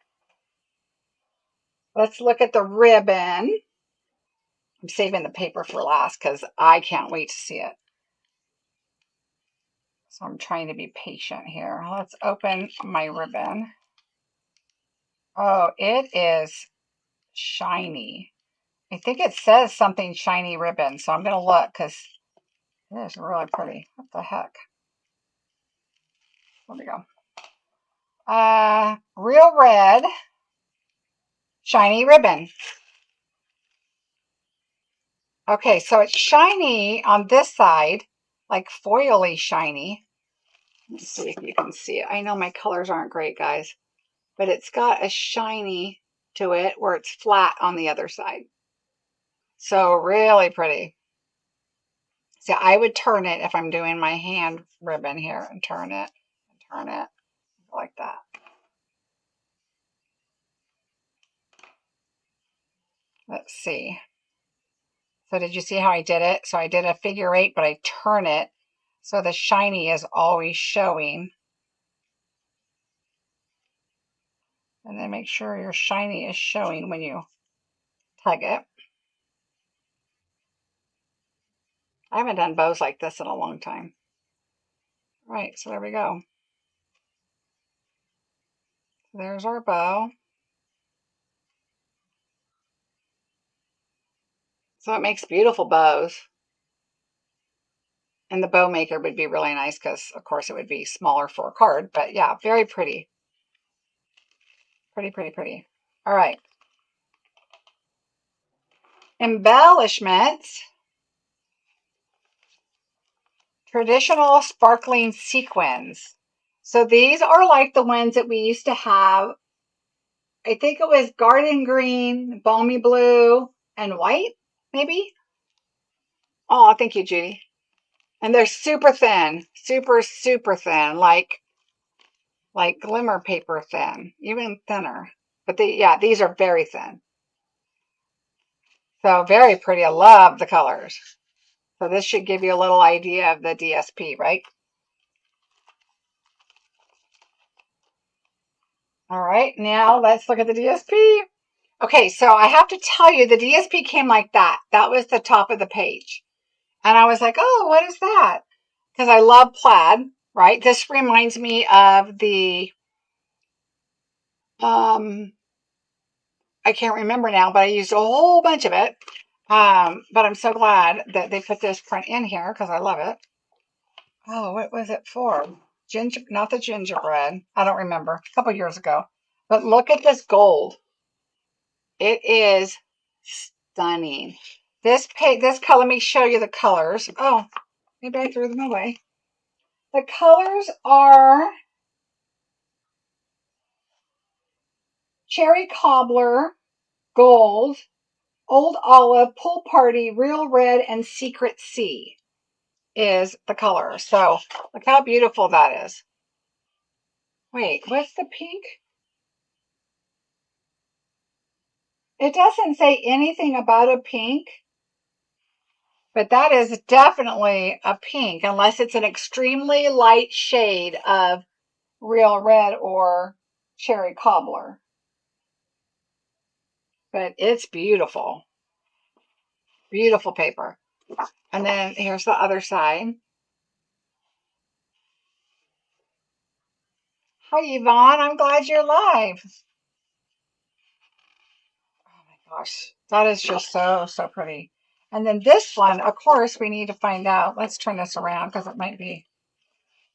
let's look at the ribbon. I'm saving the paper for last because I can't wait to see it. So I'm trying to be patient here. Let's open my ribbon. Oh, it is shiny. I think it says something shiny ribbon, so I'm going to look because it is really pretty. What the heck? There we go. Real red shiny ribbon. Okay, so it's shiny on this side, like foily shiny. Let's see if you can see it. I know my colors aren't great, guys, but it's got a shiny to it where it's flat on the other side. So really pretty. So I would turn it if I'm doing my hand ribbon here and turn it like that. Let's see. So did you see how I did it? So I did a figure 8, but I turn it so the shiny is always showing. And then make sure your shiny is showing when you tug it. I haven't done bows like this in a long time. Right, so there we go. There's our bow. So it makes beautiful bows. And the bow maker would be really nice because, of course, it would be smaller for a card. But yeah, very pretty. Pretty, pretty, pretty. All right. Embellishments. Traditional sparkling sequins. So these are like the ones that we used to have. I think it was garden green, balmy blue, and white, maybe. Oh, thank you, Judy. And they're super thin, super, super thin, like glimmer paper thin, even thinner. But these are very thin. So very pretty. I love the colors. So this should give you a little idea of the DSP, right? All right, now let's look at the DSP. Okay, so I have to tell you, the DSP came like that. That was the top of the page. And I was like, oh, what is that? Because I love plaid, right? This reminds me of the, I can't remember now, but I used a whole bunch of it. But I'm so glad that they put this print in here because I love it. Oh, what was it for? Not the gingerbread. I don't remember. A couple years ago. But look at this gold. It is stunning. This color, let me show you the colors. Oh, maybe I threw them away. The colors are cherry cobbler, gold, Old Olive, Pool Party, Real Red, and Secret Sea is the color. So look how beautiful that is. Wait, what's the pink? It doesn't say anything about a pink, but that is definitely a pink, unless it's an extremely light shade of Real Red or Cherry Cobbler. But it's beautiful. Beautiful paper. And then here's the other side. Hi, Yvonne. I'm glad you're live. Oh my gosh. That is just so, so pretty. And then this one, of course, we need to find out. Let's turn this around because it might be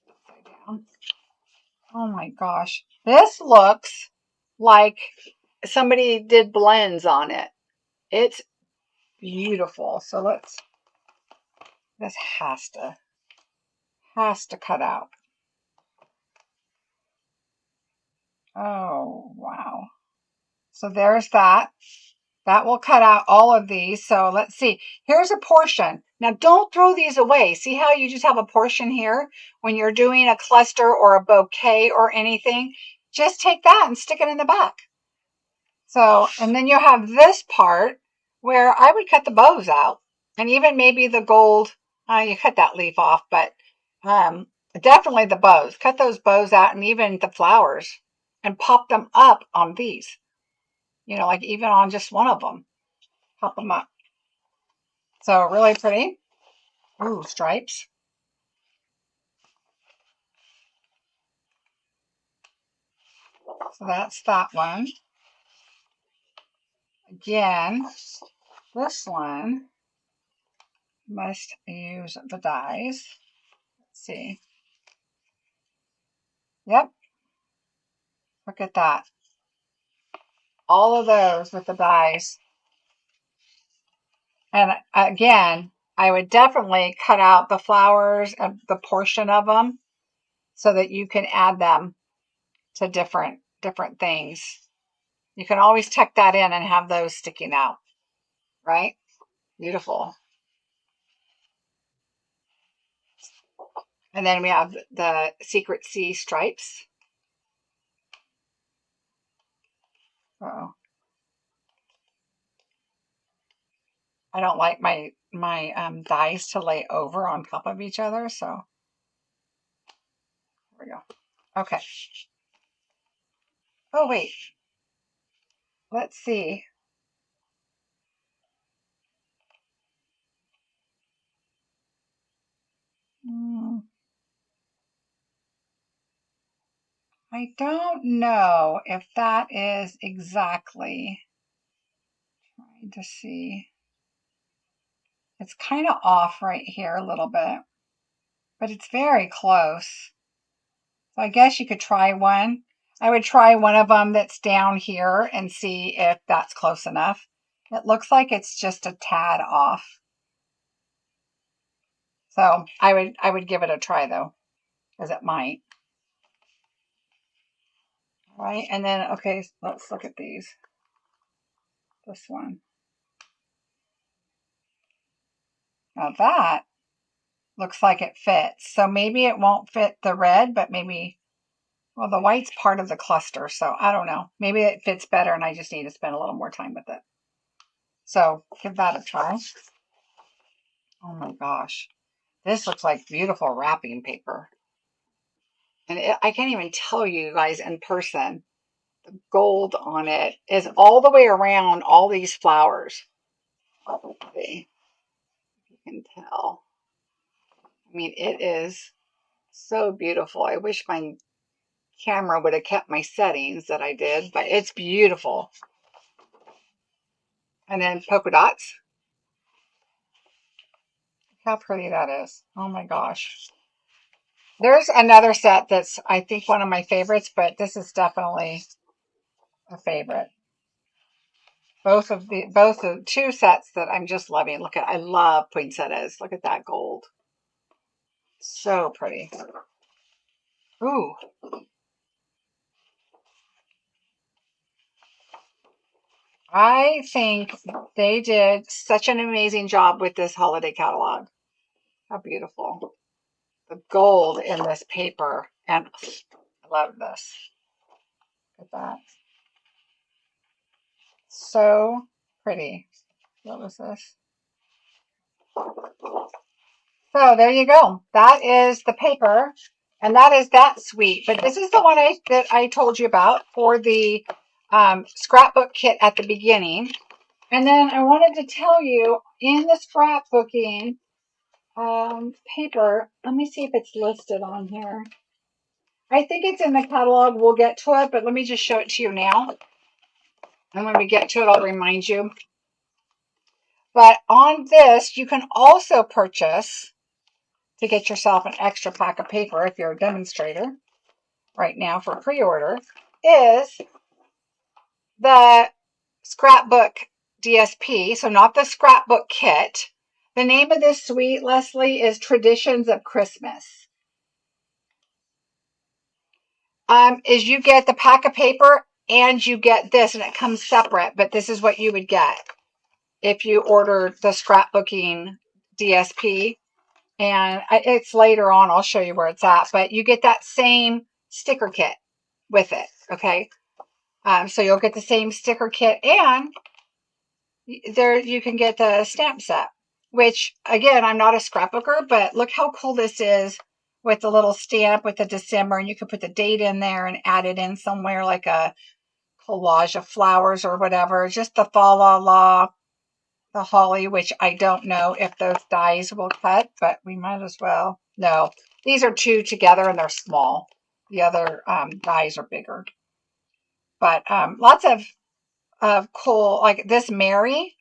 upside down. Oh my gosh. This looks like somebody did blends on it. It's beautiful. So this has to cut out. Oh, wow. So there's that. That will cut out all of these. So let's see. Here's a portion. Now don't throw these away. See how you just have a portion here? When you're doing a cluster or a bouquet or anything, just take that and stick it in the back. So, and then you have this part where I would cut the bows out. And even maybe the gold, you cut that leaf off, but definitely the bows. Cut those bows out and even the flowers and pop them up on these. You know, like even on just one of them. Pop them up. So really pretty. Ooh, stripes. So that's that one. Again, this one must use the dies. Let's see. Yep. Look at that. All of those with the dies. And again, I would definitely cut out the flowers and the portion of them so that you can add them to different things. You can always tuck that in and have those sticking out, right? Beautiful. And then we have the Secret Sea stripes. Oh, I don't like my dies to lay over on top of each other, so there we go. Okay. Oh wait, let's see. I don't know if that is exactly. Trying to see. It's kind of off right here a little bit, but it's very close. So I guess you could try one. I would try one of them that's down here and see if that's close enough. It looks like it's just a tad off. So I would give it a try though, because it might. All right, and then okay, let's look at these. This one. Now that looks like it fits. So maybe it won't fit the red, but maybe, well, the white's part of the cluster, so I don't know. Maybe it fits better and I just need to spend a little more time with it. So give that a try. Oh my gosh. This looks like beautiful wrapping paper. And I can't even tell you guys in person. The gold on it is all the way around all these flowers. Let's see if you can tell. I mean, it is so beautiful. I wish my camera would have kept my settings that I did, but it's beautiful. And then polka dots. How pretty that is. Oh my gosh. There's another set that's, I think, one of my favorites, but this is definitely a favorite. Both the two sets that I'm just loving. Look at, I love poinsettias. Look at that gold. So pretty. Ooh. I think they did such an amazing job with this holiday catalog. How beautiful. The gold in this paper. And I love this. Look at that. So pretty. What was this? So there you go. That is the paper. And that is that suite. But this is the one that I told you about for the scrapbook kit at the beginning. And then I wanted to tell you in the scrapbooking paper, let me see if it's listed on here. I think it's in the catalog. We'll get to it, but let me just show it to you now. And when we get to it, I'll remind you. But on this, you can also purchase, to get yourself an extra pack of paper if you're a demonstrator right now for pre-order, is the scrapbook DSP. So not the scrapbook kit. The name of this suite, Leslie, is Traditions of Christmas. Is you get the pack of paper and you get this, and it comes separate, but this is what you would get if you order the scrapbooking DSP. And it's later on, I'll show you where it's at, but you get that same sticker kit with it, okay? So you'll get the same sticker kit, and there you can get the stamp set, which, again, I'm not a scrapbooker, but look how cool this is with the little stamp with the December, and you can put the date in there and add it in somewhere like a collage of flowers or whatever. Just the fa la la, the holly, which I don't know if those dies will cut, but we might as well. No, these are two together and they're small. The other dies are bigger. But lots of cool, like this Mary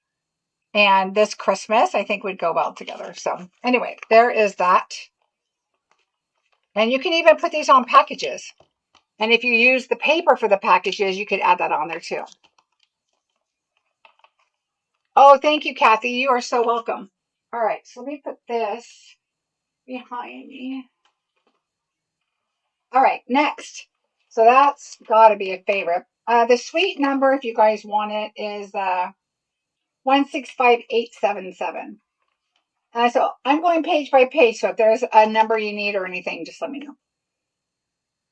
and this Christmas, I think would go well together. So anyway, there is that. And you can even put these on packages. And if you use the paper for the packages, you could add that on there too. Oh, thank you, Kathy. You are so welcome. All right, so let me put this behind me. All right, next. So that's got to be a favorite. The suite number, if you guys want it, is 165877. So I'm going page by page, so if there's a number you need or anything, just let me know.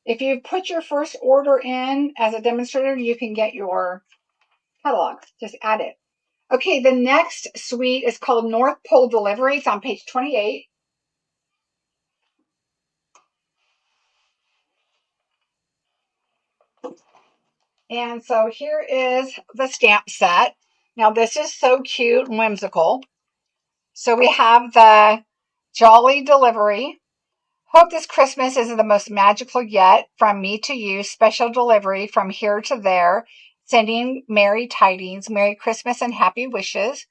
If you put your first order in as a demonstrator, you can get your catalog. Just add it. Okay, the next suite is called North Pole Delivery. It's on page 28. And so here is the stamp set. Now this is so cute and whimsical. So we have the Jolly Delivery. Hope this Christmas is the most magical yet. From me to you, special delivery from here to there. Sending merry tidings, Merry Christmas and happy wishes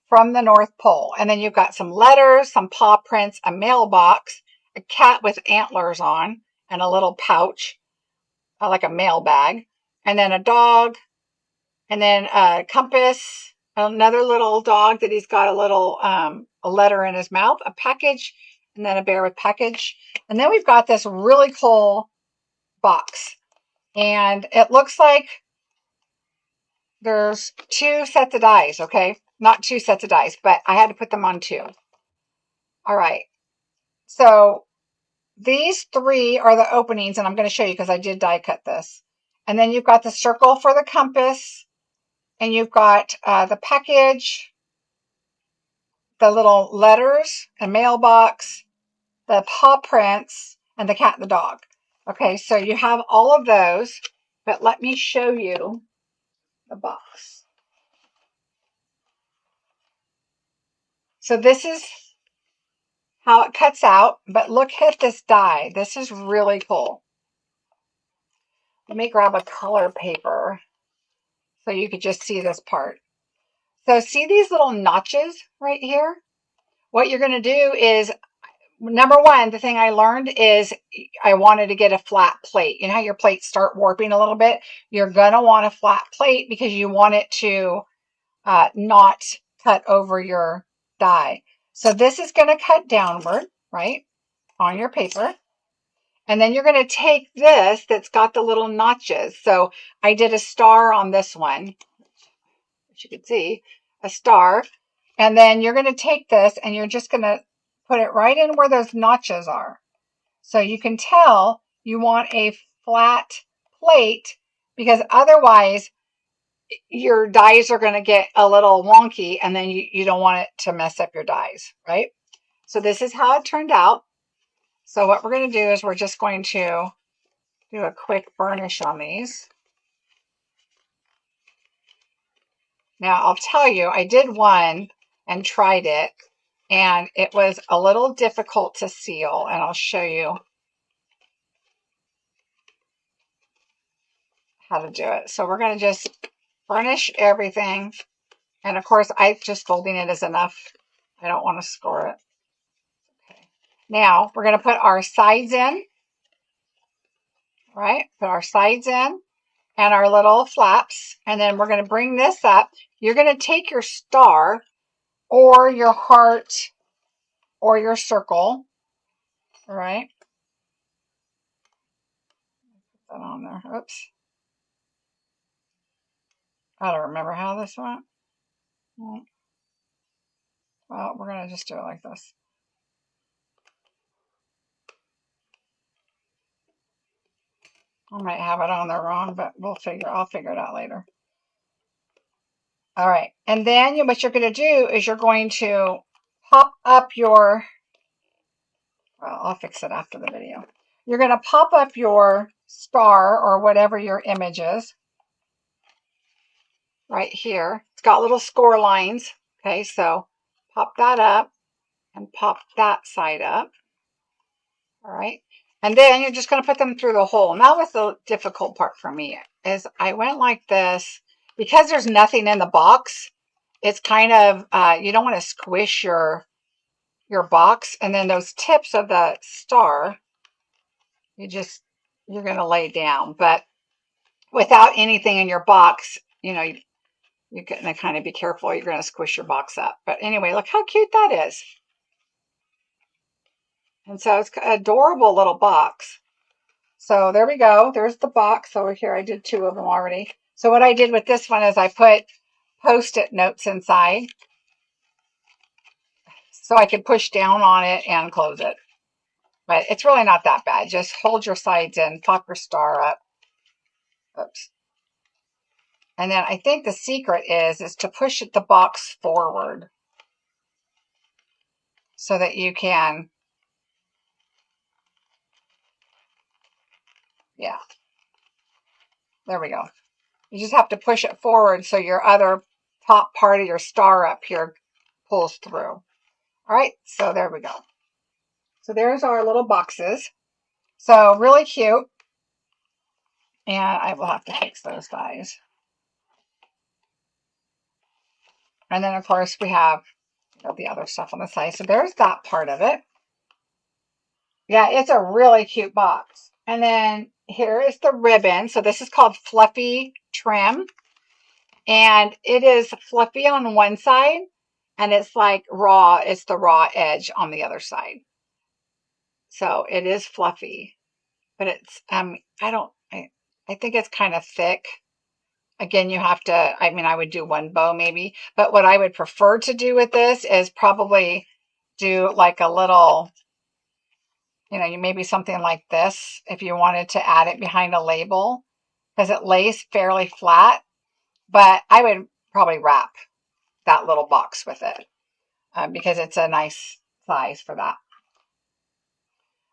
from the North Pole. And then you've got some letters, some paw prints, a mailbox, a cat with antlers on, and a little pouch, like a mail bag, and then a dog, and then a compass, another little dog that he's got a little a letter in his mouth, a package, and then a bear with package. And then we've got this really cool box. And it looks like there's two sets of dies, okay? Not two sets of dies, but I had to put them on two. All right. So these three are the openings, and I'm going to show you because I did die cut this. And then you've got the circle for the compass, and you've got the package, the little letters, a mailbox, the paw prints, and the cat and the dog. Okay, so you have all of those, but let me show you the box. So this is how it cuts out, but look at this die. This is really cool. Let me grab a color paper so you could just see this part. So see these little notches right here? What you're going to do is, number one, the thing I learned is I wanted to get a flat plate. You know how your plates start warping a little bit? You're going to want a flat plate because you want it to not cut over your die. So this is going to cut downward, right, on your paper. And then you're going to take this that's got the little notches. So I did a star on this one. as you can see, a star. And then you're going to take this and you're just going to put it right in where those notches are. So you can tell you want a flat plate because otherwise your dies are going to get a little wonky and then you don't want it to mess up your dies, right? So this is how it turned out. So what we're going to do is we're just going to do a quick burnish on these. Now I'll tell you, I did one and tried it and it was a little difficult to seal, and I'll show you how to do it. So we're going to just burnish everything. And of course, just folding it is enough. I don't want to score it. Okay. Now we're going to put our sides in. Right? Put our sides in and our little flaps. And then we're going to bring this up. You're going to take your star or your heart or your circle. All right? Put that on there. Oops. I don't remember how this went. Well, we're going to just do it like this. I might have it on there wrong, but I'll figure it out later. All right. And then what you're going to do is you're going to pop up your, well, I'll fix it after the video. You're going to pop up your star or whatever your image is right here. It's got little score lines. Okay, so pop that up and pop that side up. All right. And then you're just going to put them through the hole. And that was the difficult part for me is I went like this because there's nothing in the box. It's kind of, you don't want to squish your box. And then those tips of the star, you're going to lay down. But without anything in your box, you're going to kind of be careful. You're going to squish your box up. But anyway, look how cute that is. And so it's an adorable little box. So there we go. There's the box over here. I did 2 of them already. So what I did with this one is I put Post-it notes inside so I could push down on it and close it. But it's really not that bad. Just hold your sides in, pop your star up. Oops. And then I think the secret is to push the box forward so that you can, yeah. There we go. You just have to push it forward so your other top part of your star up here pulls through. All right, so there we go. So there's our little boxes. So really cute. And I will have to fix those dies. And then, of course, we have the other stuff on the side. So there's that part of it. Yeah, it's a really cute box. And then here is the ribbon. So this is called Fluffy Trim. And it is fluffy on one side. And it's like raw. It's the raw edge on the other side. So it is fluffy. But it's, I think it's kind of thick. Again, you have to, I would do one bow maybe. But what I would prefer to do with this is probably do like a little, maybe something like this if you wanted to add it behind a label. Because it lays fairly flat. But I would probably wrap that little box with it. Because it's a nice size for that.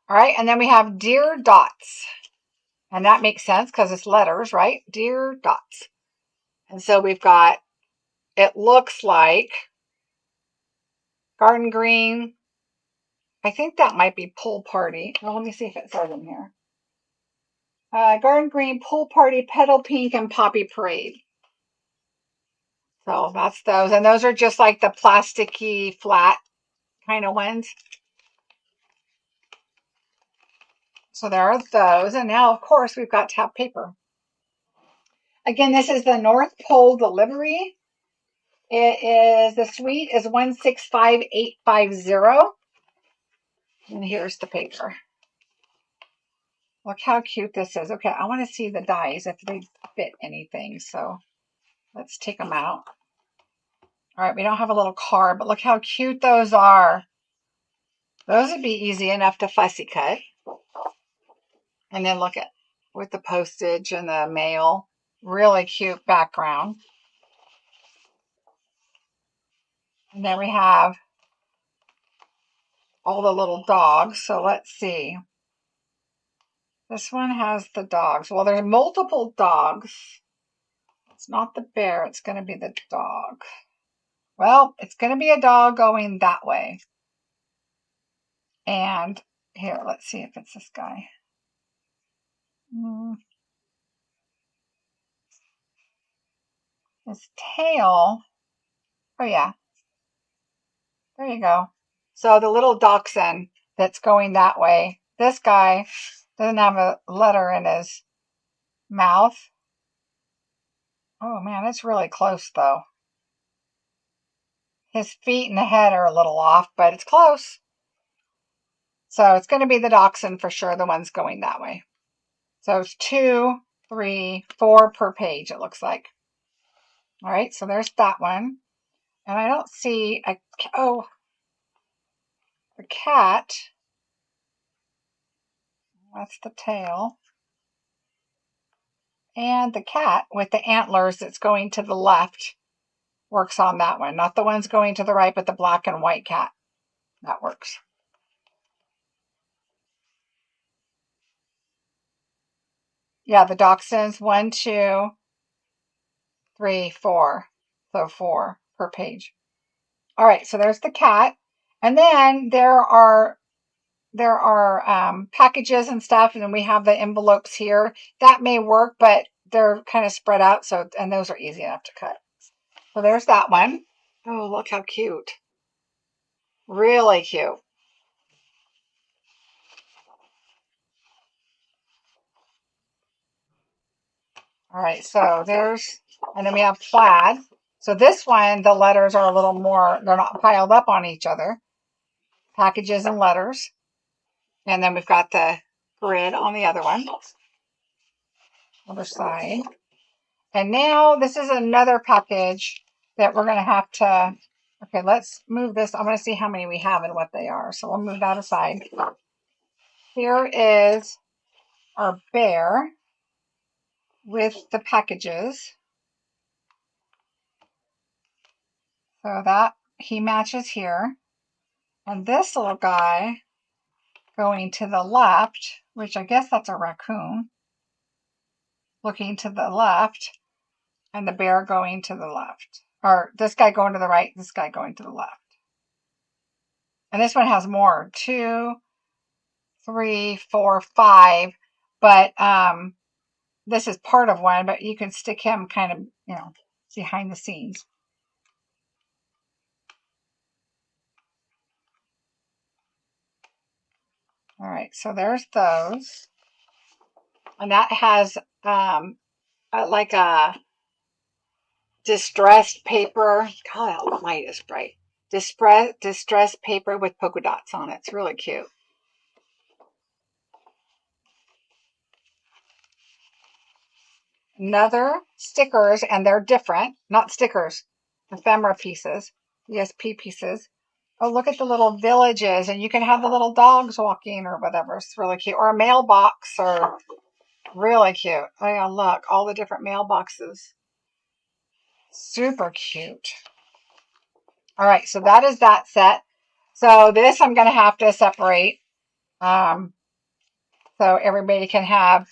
All right, and then we have Dear Dots. And that makes sense because it's letters, right? Dear Dots. And so we've got, it looks like garden green. I think that might be pool party. Well, let me see if it says in here. Garden green, pool party, petal pink, and poppy parade. So that's those. And those are just like the plasticky, flat kind of ones. So there are those. And now, of course, we've got tap paper. Again, this is the North Pole delivery. The suite is 165850. And here's the paper. Look how cute this is. Okay, I want to see the dies if they fit anything. So let's take them out. All right, we don't have a little card, but look how cute those are. Those would be easy enough to fussy cut. And then look at with the postage and the mail. Really cute background. And then we have all the little dogs. So let's see. This one has the dogs. Well, there's multiple dogs. It's not the bear. It's going to be the dog. Well, it's going to be a dog going that way. And here, let's see if it's this guy. His tail. Oh, yeah. There you go. So the little dachshund that's going that way. This guy doesn't have a letter in his mouth. Oh, man, it's really close, though. His feet and the head are a little off, but it's close. So it's going to be the dachshund for sure, the one's going that way. So it's 2, 3, 4 per page, it looks like. All right, so there's that one. And I don't see a, oh, the cat. That's the tail. And the cat with the antlers that's going to the left works on that one. Not the ones going to the right, but the black and white cat. That works. Yeah, the dachshunds, 1, 2, 3, 4. So 4 per page. All right, so there's the cat. And then there are packages and stuff, and then we have the envelopes here. That may work, but they're kind of spread out, so and those are easy enough to cut. So there's that one. Oh, look how cute. Really cute. All right, so there's, and then we have plaid. So this one, the letters are a little more, they're not piled up on each other. Packages and letters. And then we've got the grid on the other one. Other side. And now this is another package that we're going to have to, okay, let's move this. I'm going to see how many we have and what they are. So we'll move that aside. Here is our bear with the packages. So that he matches here. And this little guy going to the left, which I guess that's a raccoon, looking to the left, and the bear going to the left. Or this guy going to the right, this guy going to the left. And this one has more, 2, 3, 4, 5. But this is part of one, but you can stick him kind of, you know, behind the scenes. All right, so there's those. And that has like a distressed paper. God, that light is bright. Distressed paper with polka dots on it. It's really cute. Another stickers, and they're different. Not stickers. Ephemera pieces. ESP pieces. Oh, look at the little villages, and you can have the little dogs walking or whatever. It's really cute. Or a mailbox, or really cute. Oh yeah, look, all the different mailboxes. Super cute. All right, so that is that set. So this I'm going to have to separate so everybody can have,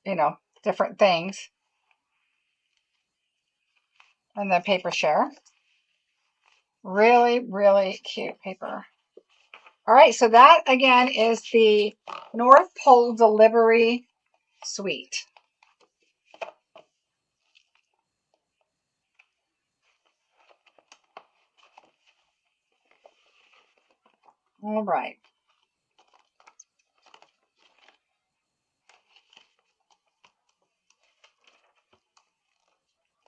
you know, different things. And the paper share. Really, really cute paper. All right, so that again is the North Pole Delivery Suite. All right.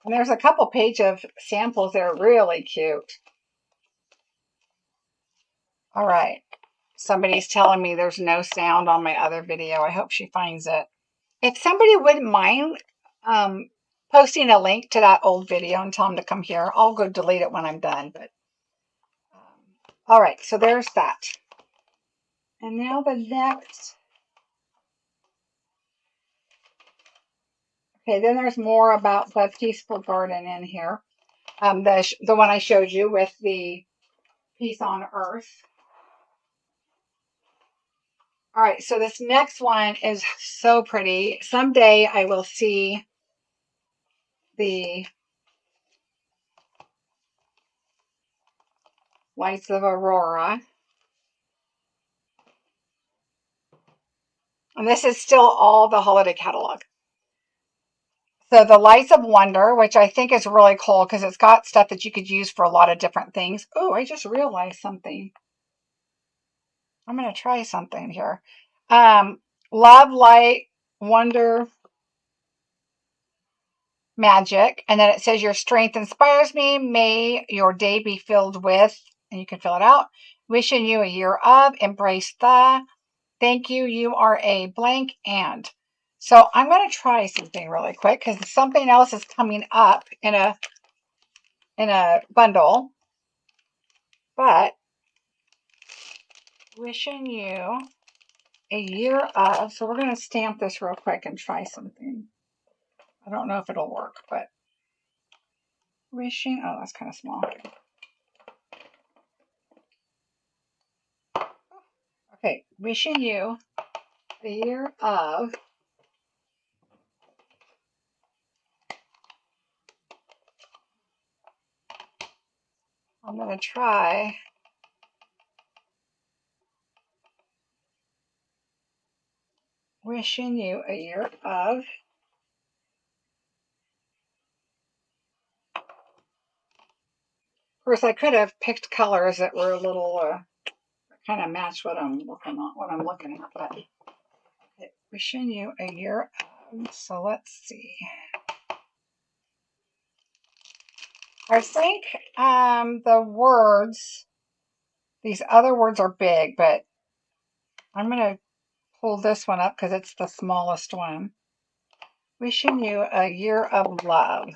And there's a couple pages of samples that are really cute. All right. Somebody's telling me there's no sound on my other video. I hope she finds it. If somebody wouldn't mind posting a link to that old video and tell them to come here. I'll go delete it when I'm done. But all right, so there's that. And now the next. Okay, then there's more about the Peaceful Garden in here. The one I showed you with the Peace on Earth. All right, so this next one is so pretty. Someday I will see the Lights of Aurora. And this is still all the holiday catalog. So the Lights of Wonder, which I think is really cool because it's got stuff that you could use for a lot of different things. Oh, I just realized something. I'm going to try something here. Love, Light, Wonder, Magic. And then it says your strength inspires me. May your day be filled with, and you can fill it out. Wishing you a year of, embrace the, thank you, you are a blank, and. So I'm going to try something really quick because something else is coming up in a bundle. But wishing you a year of, so we're going to stamp this real quick and try something. I don't know if it'll work, but wishing, oh, that's kind of small. Okay, wishing you a year of I'm going to try wishing you a year of course, I could have picked colors that were a little kind of match what I'm looking at. But wishing you a year of. So let's see. I think the words, these other words are big, but I'm going to pull this one up because it's the smallest one. Wishing you a year of love.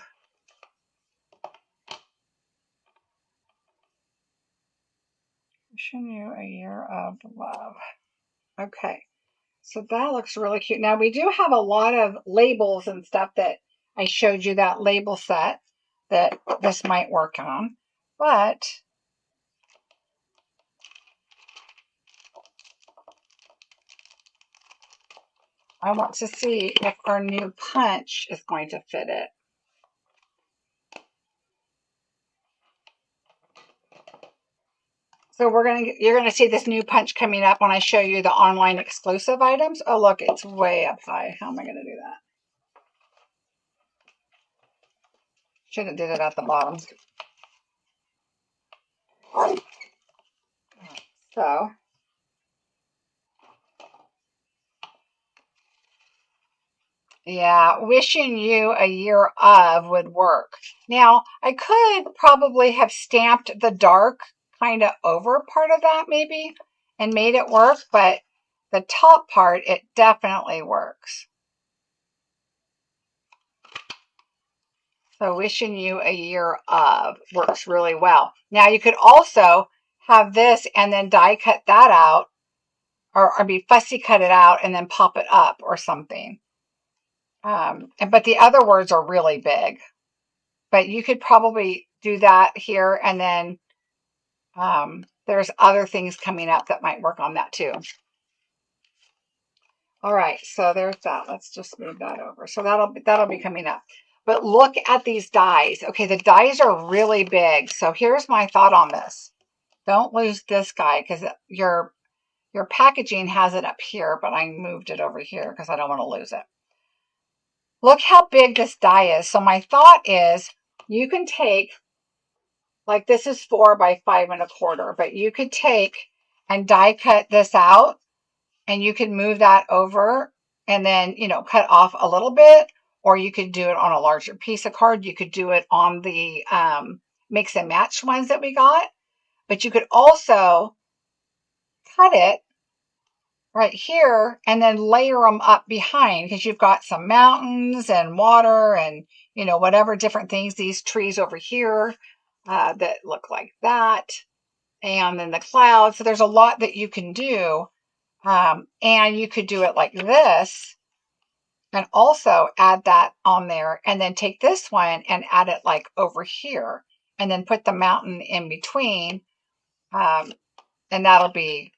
Wishing you a year of love. Okay, so that looks really cute. Now, we do have a lot of labels and stuff that I showed you, that label set that this might work on. But I want to see if our new punch is going to fit it. So you're gonna see this new punch coming up when I show you the online exclusive items. Oh, look, it's way up high. How am I gonna do that? Should have did it at the bottom. So yeah, wishing you a year of would work. Now, I could probably have stamped the dark kind of over part of that maybe and made it work, but the top part, it definitely works. So wishing you a year of works really well. Now you could also have this and then die cut that out or be fussy cut it out and then pop it up or something. But the other words are really big. But you could probably do that here and then there's other things coming up that might work on that too. All right, so there's that. Let's just move that over. So that'll be coming up. But look at these dies. Okay, the dies are really big. So here's my thought on this. Don't lose this guy because your packaging has it up here, but I moved it over here because I don't want to lose it. Look how big this die is. So my thought is you can take, like this is 4 by 5 1/4, but you could take and die cut this out and you could move that over and then, cut off a little bit, or you could do it on a larger piece of card. You could do it on the mix and match ones that we got, but you could also cut it right here and then layer them up behind, because you've got some mountains and water and, you know, whatever different things, these trees over here that look like that, and then the clouds. So there's a lot that you can do. And you could do it like this and also add that on there, and then take this one and add it like over here, and then put the mountain in between. And that'll be,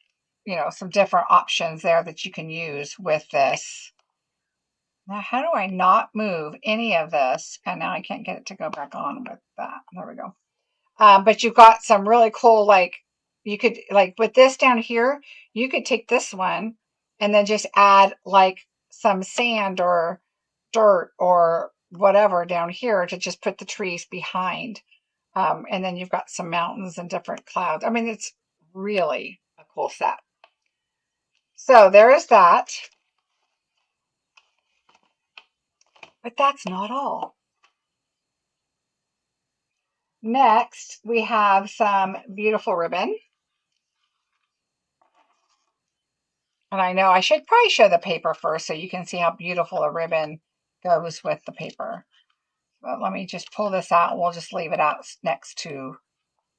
you know, some different options there that you can use with this. Now, how do I not move any of this? And now I can't get it to go back on with that. There we go. But you've got some really cool, like, you could, like with this down here, you could take this one and then just add like some sand or dirt or whatever down here to just put the trees behind. And then you've got some mountains and different clouds. I mean, it's really a cool set. So there is that. But that's not all. Next, we have some beautiful ribbon. And I know I should probably show the paper first so you can see how beautiful a ribbon goes with the paper. But let me just pull this out and we'll just leave it out next to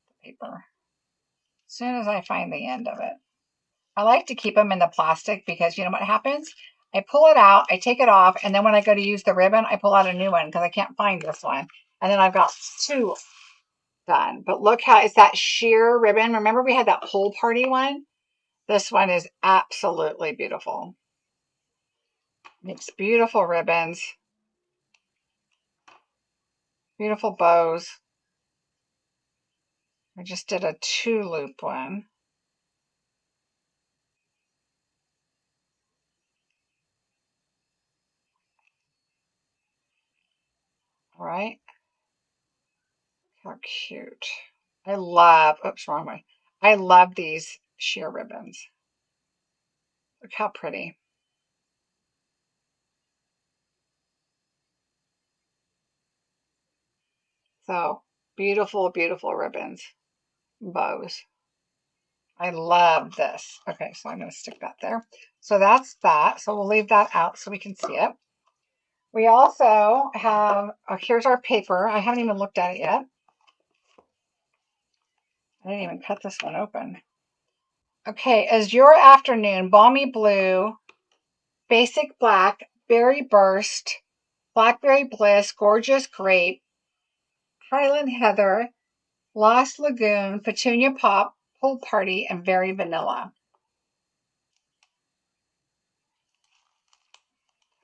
the paper. As soon as I find the end of it. I like to keep them in the plastic because you know what happens? I pull it out, I take it off, and then when I go to use the ribbon, I pull out a new one because I can't find this one. And then I've got two done. But look how it's that sheer ribbon. Remember we had that whole party one? This one is absolutely beautiful. Makes beautiful ribbons. Beautiful bows. I just did a 2-loop one. All right. How cute. I love, oops, wrong way. I love these sheer ribbons. Look how pretty. So beautiful, beautiful ribbons, bows. I love this. Okay, so I'm going to stick that there. So that's that. So we'll leave that out so we can see it. We also have, here's our paper. I haven't even looked at it yet. I didn't even cut this one open. Okay, Azure Afternoon, Balmy Blue, Basic Black, Berry Burst, Blackberry Bliss, Gorgeous Grape, Highland Heather, Lost Lagoon, Petunia Pop, Pool Party, and Very Vanilla.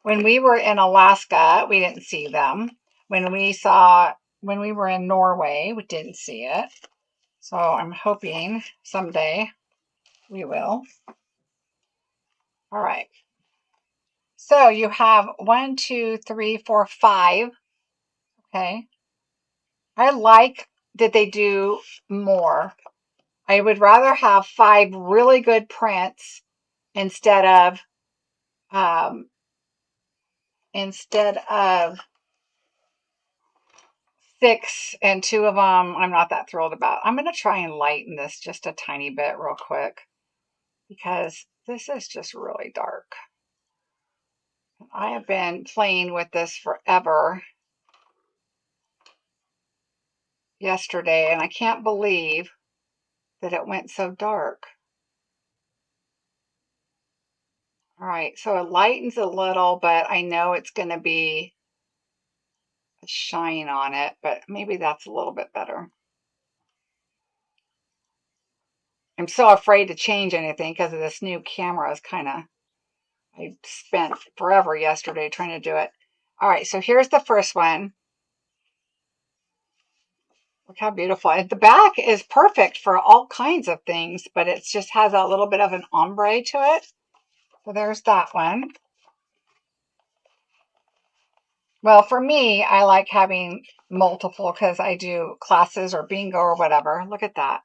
When we were in Alaska, we didn't see them. When we were in Norway, we didn't see it. So I'm hoping someday we will. All right. So you have 1, 2, 3, 4, 5. Okay. I like that they do more. I would rather have 5 really good prints instead of 6, and 2 of them I'm not that thrilled about. I'm going to try and lighten this just a tiny bit real quick because this is just really dark. I have been playing with this forever yesterday, and I can't believe that it went so dark. All right, so it lightens a little, but I know it's going to be a shine on it, but maybe that's a little bit better. I'm so afraid to change anything because of this new camera. Is kind of, I spent forever yesterday trying to do it. All right, so here's the first one. Look how beautiful. The back is perfect for all kinds of things, but it just has a little bit of an ombre to it. So there's that one. Well, for me, I like having multiple because I do classes or bingo or whatever. Look at that.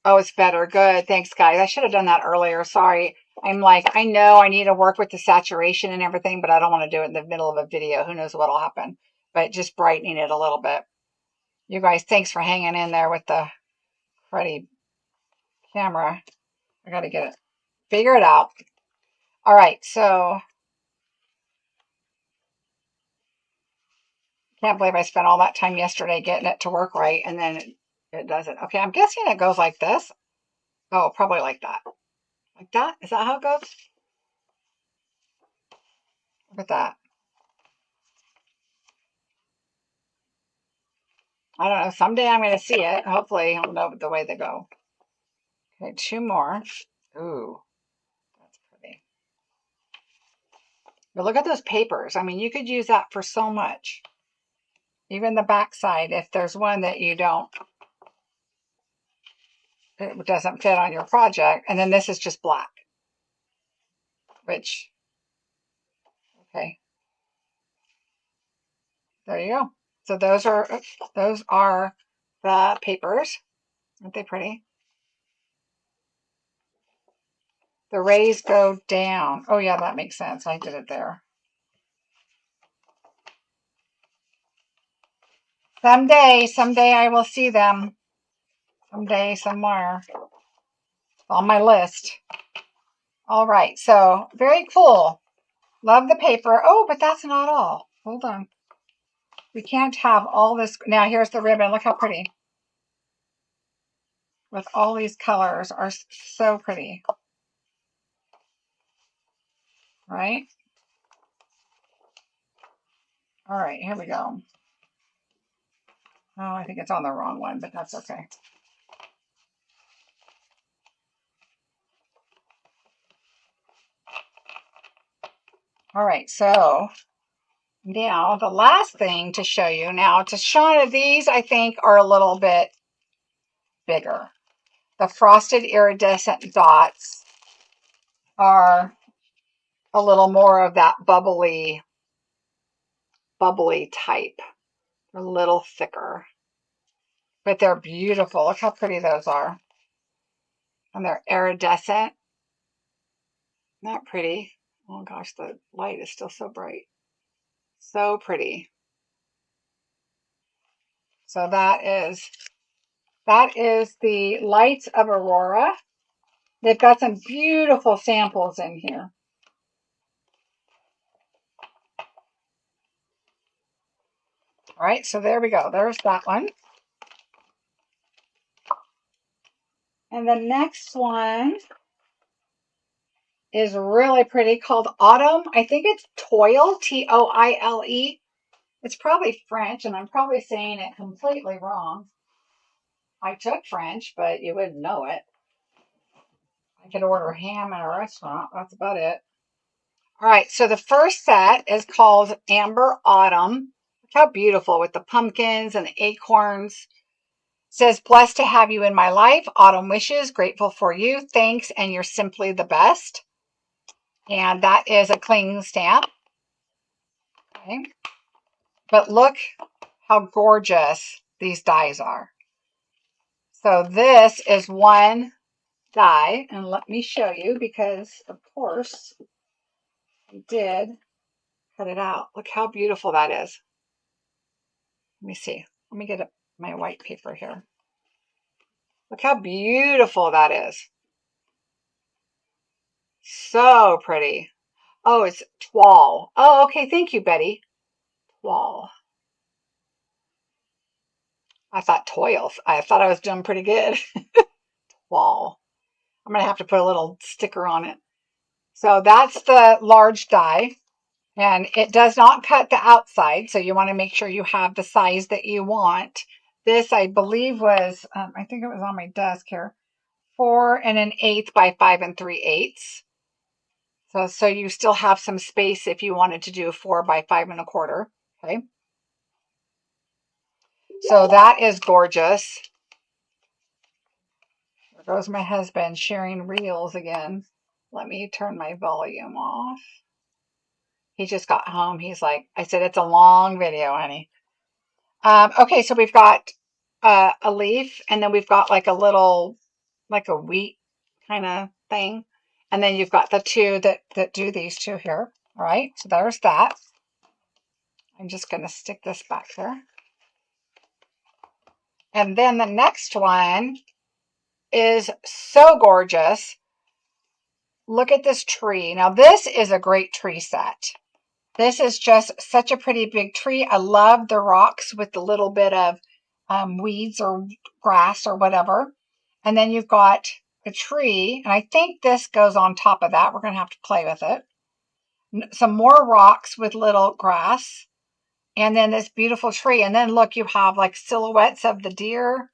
Oh, it's better. Good. Thanks, guys. I should have done that earlier. Sorry. I'm like, I know I need to work with the saturation and everything, but I don't want to do it in the middle of a video. Who knows what'll happen. But just brightening it a little bit. You guys, thanks for hanging in there with the cruddy camera. I got to get it. Figure it out. All right, so can't believe I spent all that time yesterday getting it to work right, and then it doesn't. Okay, I'm guessing it goes like this. Oh, probably like that. Like that? Is that how it goes? Look at that. I don't know. Someday I'm going to see it. Hopefully I'll know the way they go. Okay, 2 more. Ooh, that's pretty. But look at those papers. I mean, you could use that for so much. Even the back side, if there's one that you don't, it doesn't fit on your project. And then this is just black, which, okay. There you go. So those are the papers. Aren't they pretty? The rays go down. Oh yeah, that makes sense. I did it there. Someday I will see them. Someday, somewhere. On my list. All right, so very cool. Love the paper. Oh, but that's not all. Hold on. We can't have all this. Now here's the ribbon. Look how pretty. With all these colors are so pretty. Right? All right, here we go. Oh, I think it's on the wrong one, but that's okay. All right, so now the last thing to show you. Now, to Shauna, these I think are a little bit bigger. The frosted iridescent dots are a little more of that bubbly type. They're a little thicker, but they're beautiful. Look how pretty those are. And they're iridescent. Not pretty. Oh gosh, the light is still so bright. So pretty. So that is the Lights of Aurora. They've got some beautiful samples in here. All right, so there we go. There's that one. And the next one is really pretty, called Autumn. I think it's Toile, Toile. It's probably French, and I'm probably saying it completely wrong. I took French, but you wouldn't know it. I could order ham at a restaurant. That's about it. All right, so the first set is called Amber Autumn. Look how beautiful with the pumpkins and the acorns. It says, blessed to have you in my life. Autumn wishes, grateful for you. Thanks, and you're simply the best. And that is a cling stamp. Okay. But look how gorgeous these dies are. So this is one die, and let me show you because, of course, I did cut it out. Look how beautiful that is. Let me see. Let me get my white paper here. Look how beautiful that is. So pretty. Oh, it's toile. Oh, okay. Thank you, Betty. Toile. I thought toils. I thought I was doing pretty good. Toile. I'm going to have to put a little sticker on it. So that's the large die. And it does not cut the outside. So you want to make sure you have the size that you want. This, I believe, was, I think it was on my desk here, 4 1/8 by 5 3/8. So you still have some space if you wanted to do 4 by 5 1/4. Okay. So that is gorgeous. There goes my husband sharing reels again. Let me turn my volume off. He just got home. He's like, I said, it's a long video, honey. Okay, so we've got a leaf, and then we've got like a little, like a wheat kind of thing. And then you've got the two that do these two here. All right, so there's that. I'm just going to stick this back there. And then the next one is so gorgeous. Look at this tree. Now this is a great tree set. This is just such a pretty big tree. I love the rocks with the little bit of weeds or grass or whatever. And then you've got a tree, and I think this goes on top of that. We're going to have to play with it. Some more rocks with little grass, and then this beautiful tree. And then look, you have like silhouettes of the deer.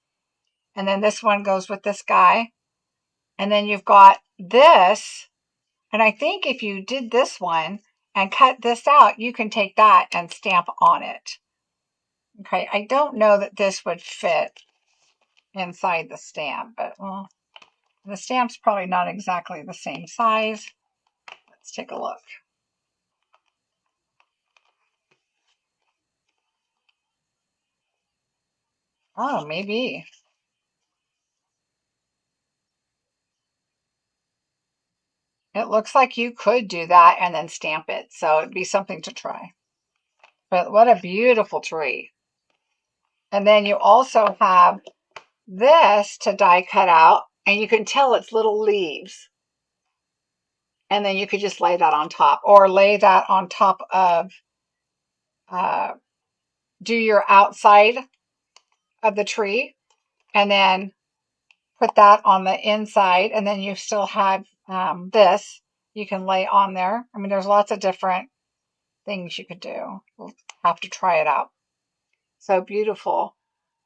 And then this one goes with this guy. And then you've got this. And I think if you did this one and cut this out, you can take that and stamp on it. Okay, I don't know that this would fit inside the stamp, but well, the stamp's probably not exactly the same size. Let's take a look. Oh, maybe. It looks like you could do that and then stamp it, so it'd be something to try. But what a beautiful tree. And then you also have this to die cut out, and you can tell it's little leaves. And then you could just lay that on top, or lay that on top of, do your outside of the tree, and then put that on the inside, and then you still have this you can lay on there. I mean, there's lots of different things you could do. We'll have to try it out. So beautiful.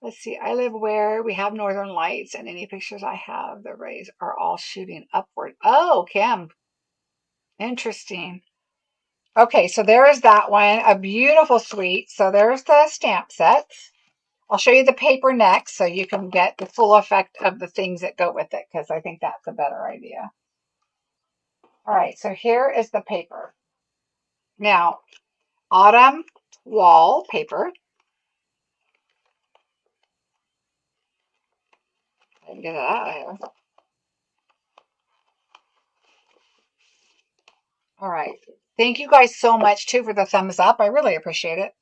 Let's see, I live where we have northern lights, and any pictures I have, the rays are all shooting upward. Oh, Kim. Interesting. Okay, so there is that one, a beautiful suite. So there's the stamp sets. I'll show you the paper next so you can get the full effect of the things that go with it, because I think that's a better idea. All right, so here is the paper. Now, autumn wall paper. I can get it out of here. All right. Thank you guys so much, too, for the thumbs up. I really appreciate it.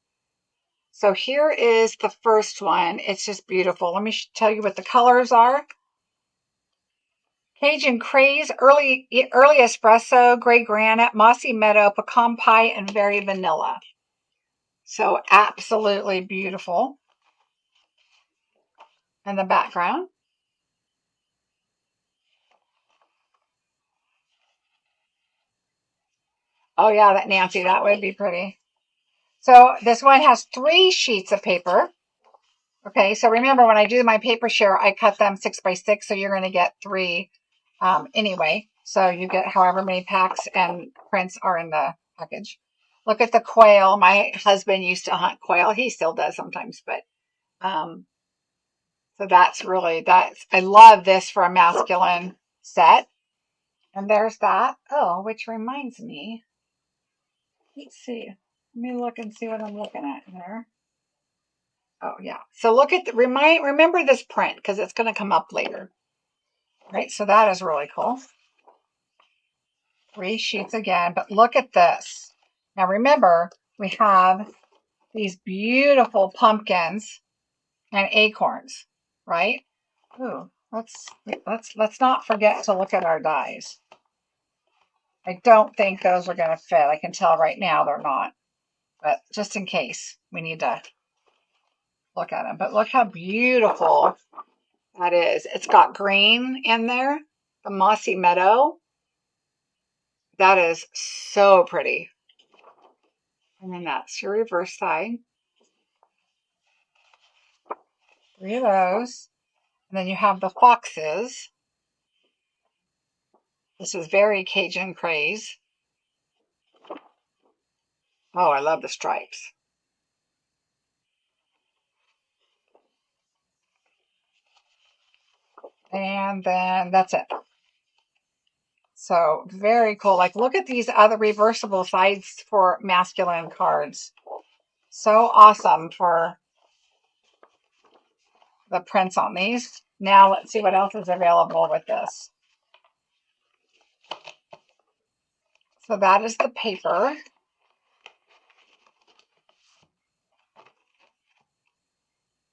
So here is the first one. It's just beautiful. Let me tell you what the colors are. Cajun Craze, early espresso, gray granite, mossy meadow, pecan pie, and very vanilla. So absolutely beautiful. And the background. Oh yeah, that Nancy, that would be pretty. So this one has 3 sheets of paper. Okay, so remember when I do my paper share, I cut them 6 by 6, so you're going to get 3 anyway. So you get however many packs and prints are in the package. Look at the quail. My husband used to hunt quail. He still does sometimes, but so that's I love this for a masculine set. And there's that. Oh, which reminds me. Let's see. Let me look and see what I'm looking at here. Oh yeah. So look at remember this print because it's going to come up later. Right. So that is really cool. 3 sheets again, but look at this. Now remember, we have these beautiful pumpkins and acorns, right? Ooh, let's not forget to look at our dies. I don't think those are going to fit. I can tell right now they're not. But just in case, we need to look at them. But look how beautiful that is. It's got green in there, the mossy meadow. That is so pretty. And then that's your reverse side. 3 of those. And then you have the foxes. This is very Cajun Craze. Oh, I love the stripes. And then that's it. So very cool. Like, look at these other reversible sides for masculine cards. So awesome for the prints on these. Now let's see what else is available with this. So that is the paper.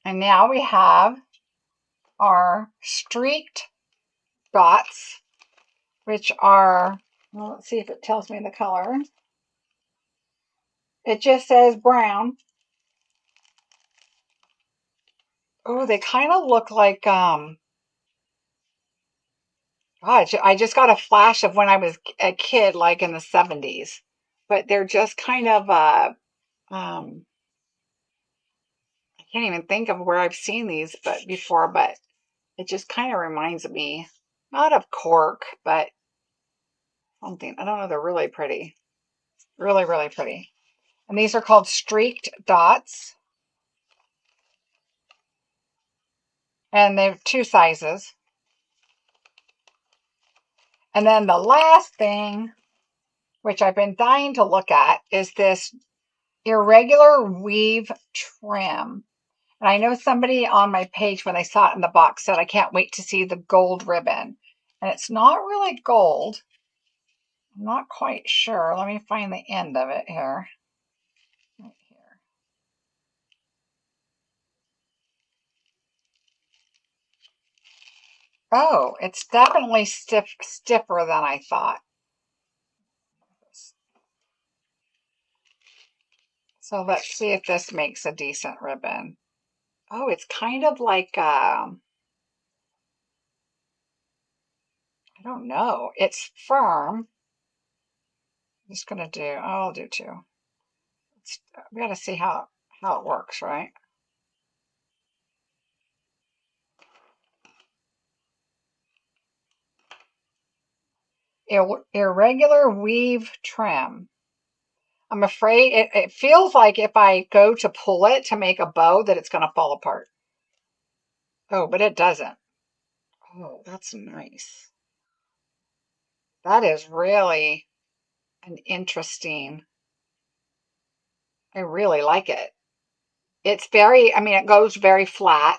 And now we have our streaked dots, which are, well, let's see if it tells me the color. It just says brown. Oh, they kind of look like, God, I just got a flash of when I was a kid, like in the 70s. But they're just kind of, I can't even think of where I've seen these before, but it just kind of reminds me, not of cork, but something. I don't know. They're really pretty. Really, really pretty. And these are called streaked dots. And they have 2 sizes. And then the last thing, which I've been dying to look at, is this irregular weave trim. And I know somebody on my page, when they saw it in the box, said, I can't wait to see the gold ribbon. And it's not really gold. I'm not quite sure. Let me find the end of it here. Right here. Oh, it's definitely stiffer than I thought. So let's see if this makes a decent ribbon. Oh, it's kind of like, I don't know. It's firm. I'm just going to do, I'll do 2. We got to see how it works, right? Irregular weave trim. I'm afraid it feels like if I go to pull it to make a bow that it's going to fall apart. Oh, but it doesn't. Oh, that's nice. That is really an interesting, I really like it. It's very, I mean, it goes very flat,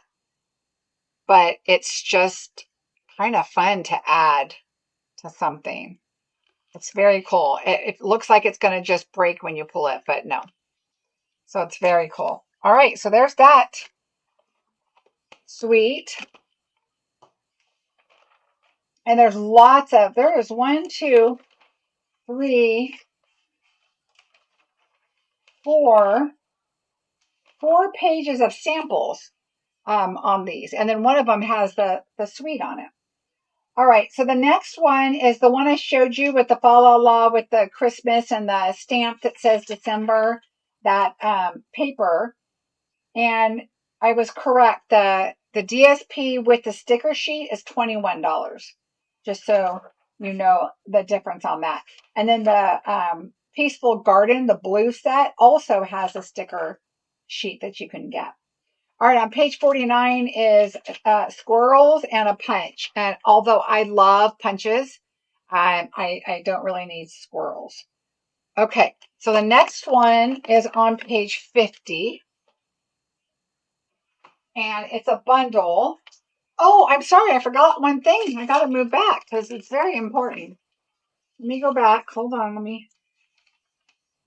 but it's just kind of fun to add to something. It's very cool. It looks like it's going to just break when you pull it, but no. So it's very cool. All right, so there's that. Sweet. And there's lots of, there is 1, 2, 3, 4 pages of samples on these. And then one of them has the suite on it. All right, so the next one is the one I showed you with the fa la la with the Christmas and the stamp that says December, that paper. And I was correct. The DSP with the sticker sheet is $21. Just so you know the difference on that. And then the Peaceful Garden, the blue set, also has a sticker sheet that you can get. All right, on page 49 is squirrels and a punch. And although I love punches, I don't really need squirrels. Okay, so the next one is on page 50. And it's a bundle. Oh, I'm sorry, I forgot one thing. I got to move back because it's very important. Let me go back. Hold on, oh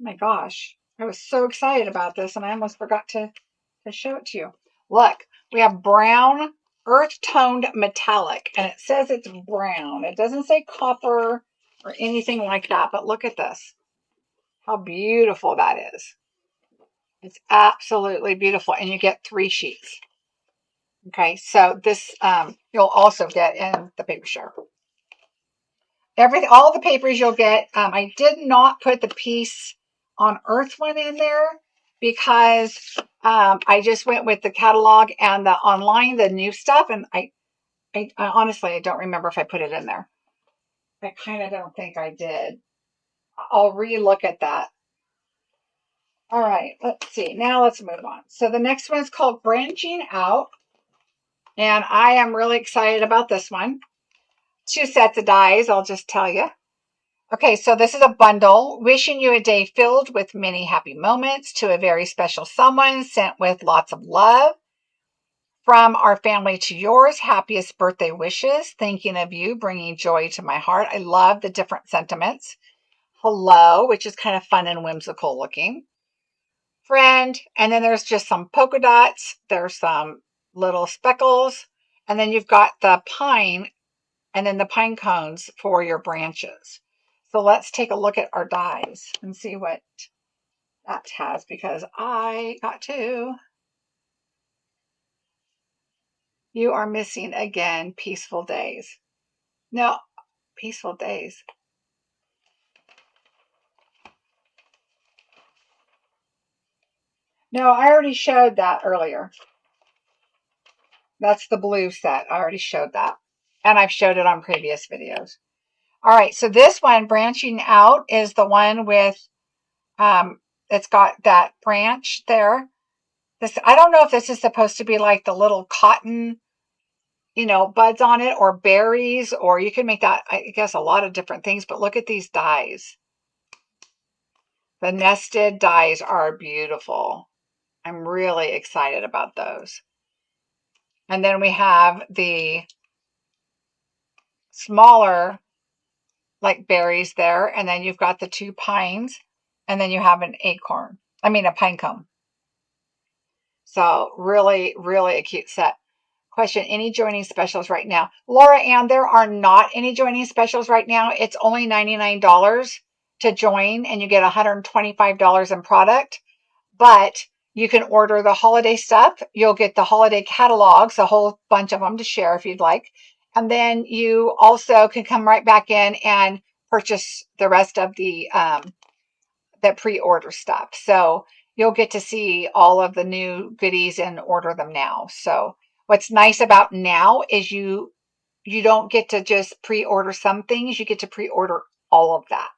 my gosh. I was so excited about this and I almost forgot to show it to you. Look, we have brown earth-toned metallic, and it says it's brown. It doesn't say copper or anything like that, but look at this. How beautiful that is. It's absolutely beautiful, and you get 3 sheets. Okay, so this you'll also get in the paper share. All the papers you'll get. I did not put the Peace on Earth one in there because I just went with the catalog and the online, the new stuff, and I honestly, I don't remember if I put it in there. I kind of don't think I did. I'll re-look at that. All right, let's see. Now let's move on. So the next one is called Branching Out, and I am really excited about this one. 2 sets of dies, I'll just tell you. Okay, so this is a bundle. Wishing you a day filled with many happy moments to a very special someone, sent with lots of love. From our family to yours, happiest birthday wishes. Thinking of you, bringing joy to my heart. I love the different sentiments. Hello, which is kind of fun and whimsical looking. Friend, and then there's just some polka dots. There's some little speckles. And then you've got the pine and then the pine cones for your branches. So let's take a look at our dies and see what that has, because I got to. You are missing again, peaceful days. No, peaceful days. No, I already showed that earlier. That's the blue set. I already showed that. And I've showed it on previous videos. All right, so this one, branching out, is the one with, it's got that branch there. This, I don't know if this is supposed to be like the little cotton, buds on it, or berries, or you can make that, I guess, a lot of different things. But look at these dies. The nested dies are beautiful. I'm really excited about those. And then we have the smaller, like, berries there. And then you've got the 2 pines. And then you have an acorn. I mean, a pine cone. So really, really a cute set. Question, any joining specials right now? Laura Ann, there are not any joining specials right now. It's only $99 to join, and you get $125 in product. But you can order the holiday stuff. You'll get the holiday catalogs, a whole bunch of them to share if you'd like. And then you also can come right back in and purchase the rest of the pre-order stuff. So you'll get to see all of the new goodies and order them now. So what's nice about now is you don't get to just pre-order some things. You get to pre-order all of that.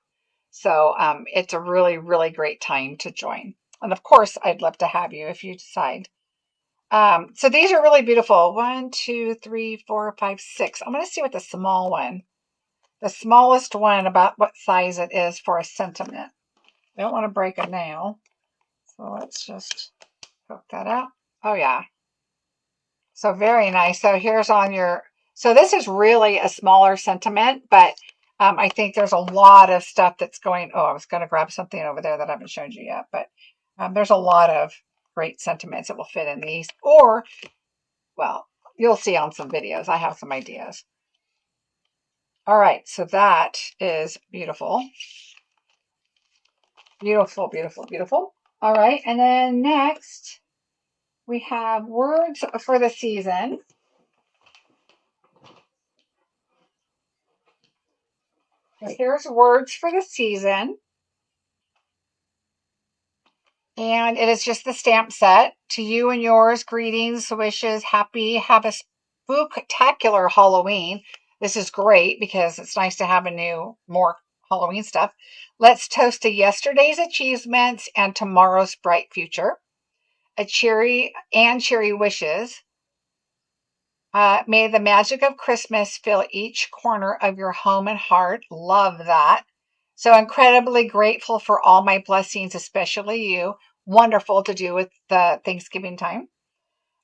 So it's a really, really great time to join. And of course, I'd love to have you if you decide. So these are really beautiful. 1, 2, 3, 4, 5, 6. I'm going to see what the small one, the smallest one, about what size it is for a sentiment. I don't want to break a nail. So let's just poke that out. Oh, yeah. So very nice. So here's on your, so this is really a smaller sentiment, but I think there's a lot of stuff that's going, oh, I was going to grab something over there that I haven't shown you yet, but there's a lot of great sentiments that will fit in these, or, well, you'll see on some videos. I have some ideas. All right, so that is beautiful. Beautiful, beautiful, beautiful. All right, and then next we have words for the season. Here's words for the season. And it is just the stamp set. To you and yours, greetings, wishes, happy, have a spooktacular Halloween. This is great because it's nice to have more Halloween stuff. Let's toast to yesterday's achievements and tomorrow's bright future. A cheery wishes. May the magic of Christmas fill each corner of your home and heart. Love that. So incredibly grateful for all my blessings, especially you. Wonderful to do with the Thanksgiving time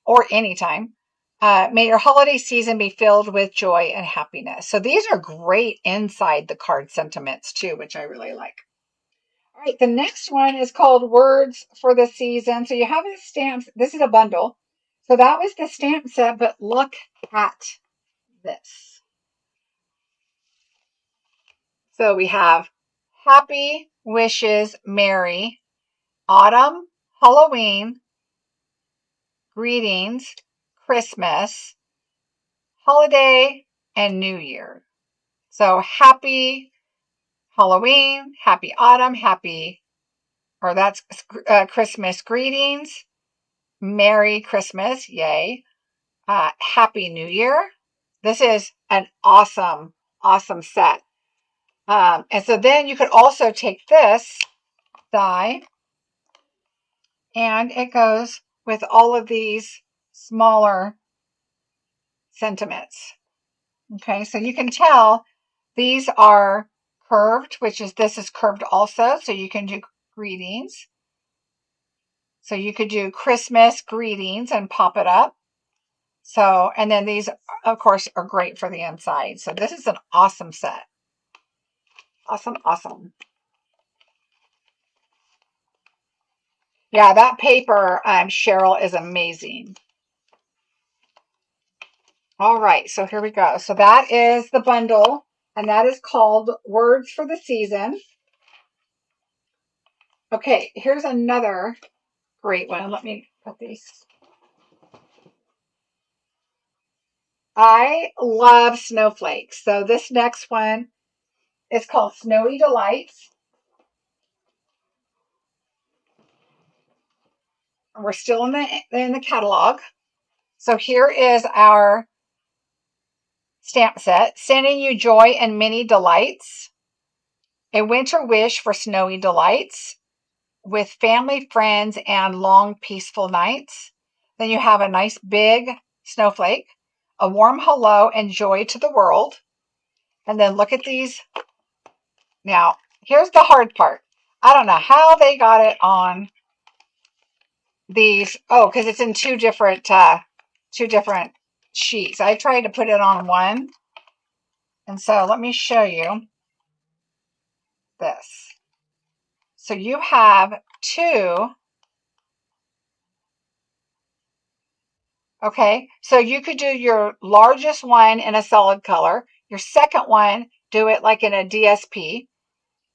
or any time. May your holiday season be filled with joy and happiness. So these are great inside the card sentiments too, which I really like. All right, the next one is called Words for the Season. So you have the stamps. This is a bundle. So that was the stamp set, but look at this. So we have Happy Wishes, Merry Autumn, Halloween, Greetings, Christmas, Holiday, and New Year. So happy Halloween, happy autumn, that's Christmas greetings, Merry Christmas, yay, Happy New Year. This is an awesome, awesome set. And so then you could also take this die, and it goes with all of these smaller sentiments. Okay, so you can tell these are curved, this is curved also. So you can do greetings. So you could do Christmas greetings and pop it up. So, and then these, of course, are great for the inside. So this is an awesome set. Awesome, awesome. Yeah, that paper, Cheryl, is amazing. All right, so here we go. So that is the bundle, and that is called Words for the Season. Okay, here's another great one. Let me put these. I love snowflakes. So this next one is called Snowy Delights. We're still in the catalog. So here is our stamp set. Sending you joy and many delights. A winter wish for snowy delights with family, friends, and long peaceful nights. Then you have a nice big snowflake, a warm hello and joy to the world. And then look at these. Now, here's the hard part. I don't know how they got it on these. Oh, because it's in two different sheets. I tried to put it on one. And so let me show you this. So you have two. Okay, so you could do your largest one in a solid color, your second one, do it like in a DSP,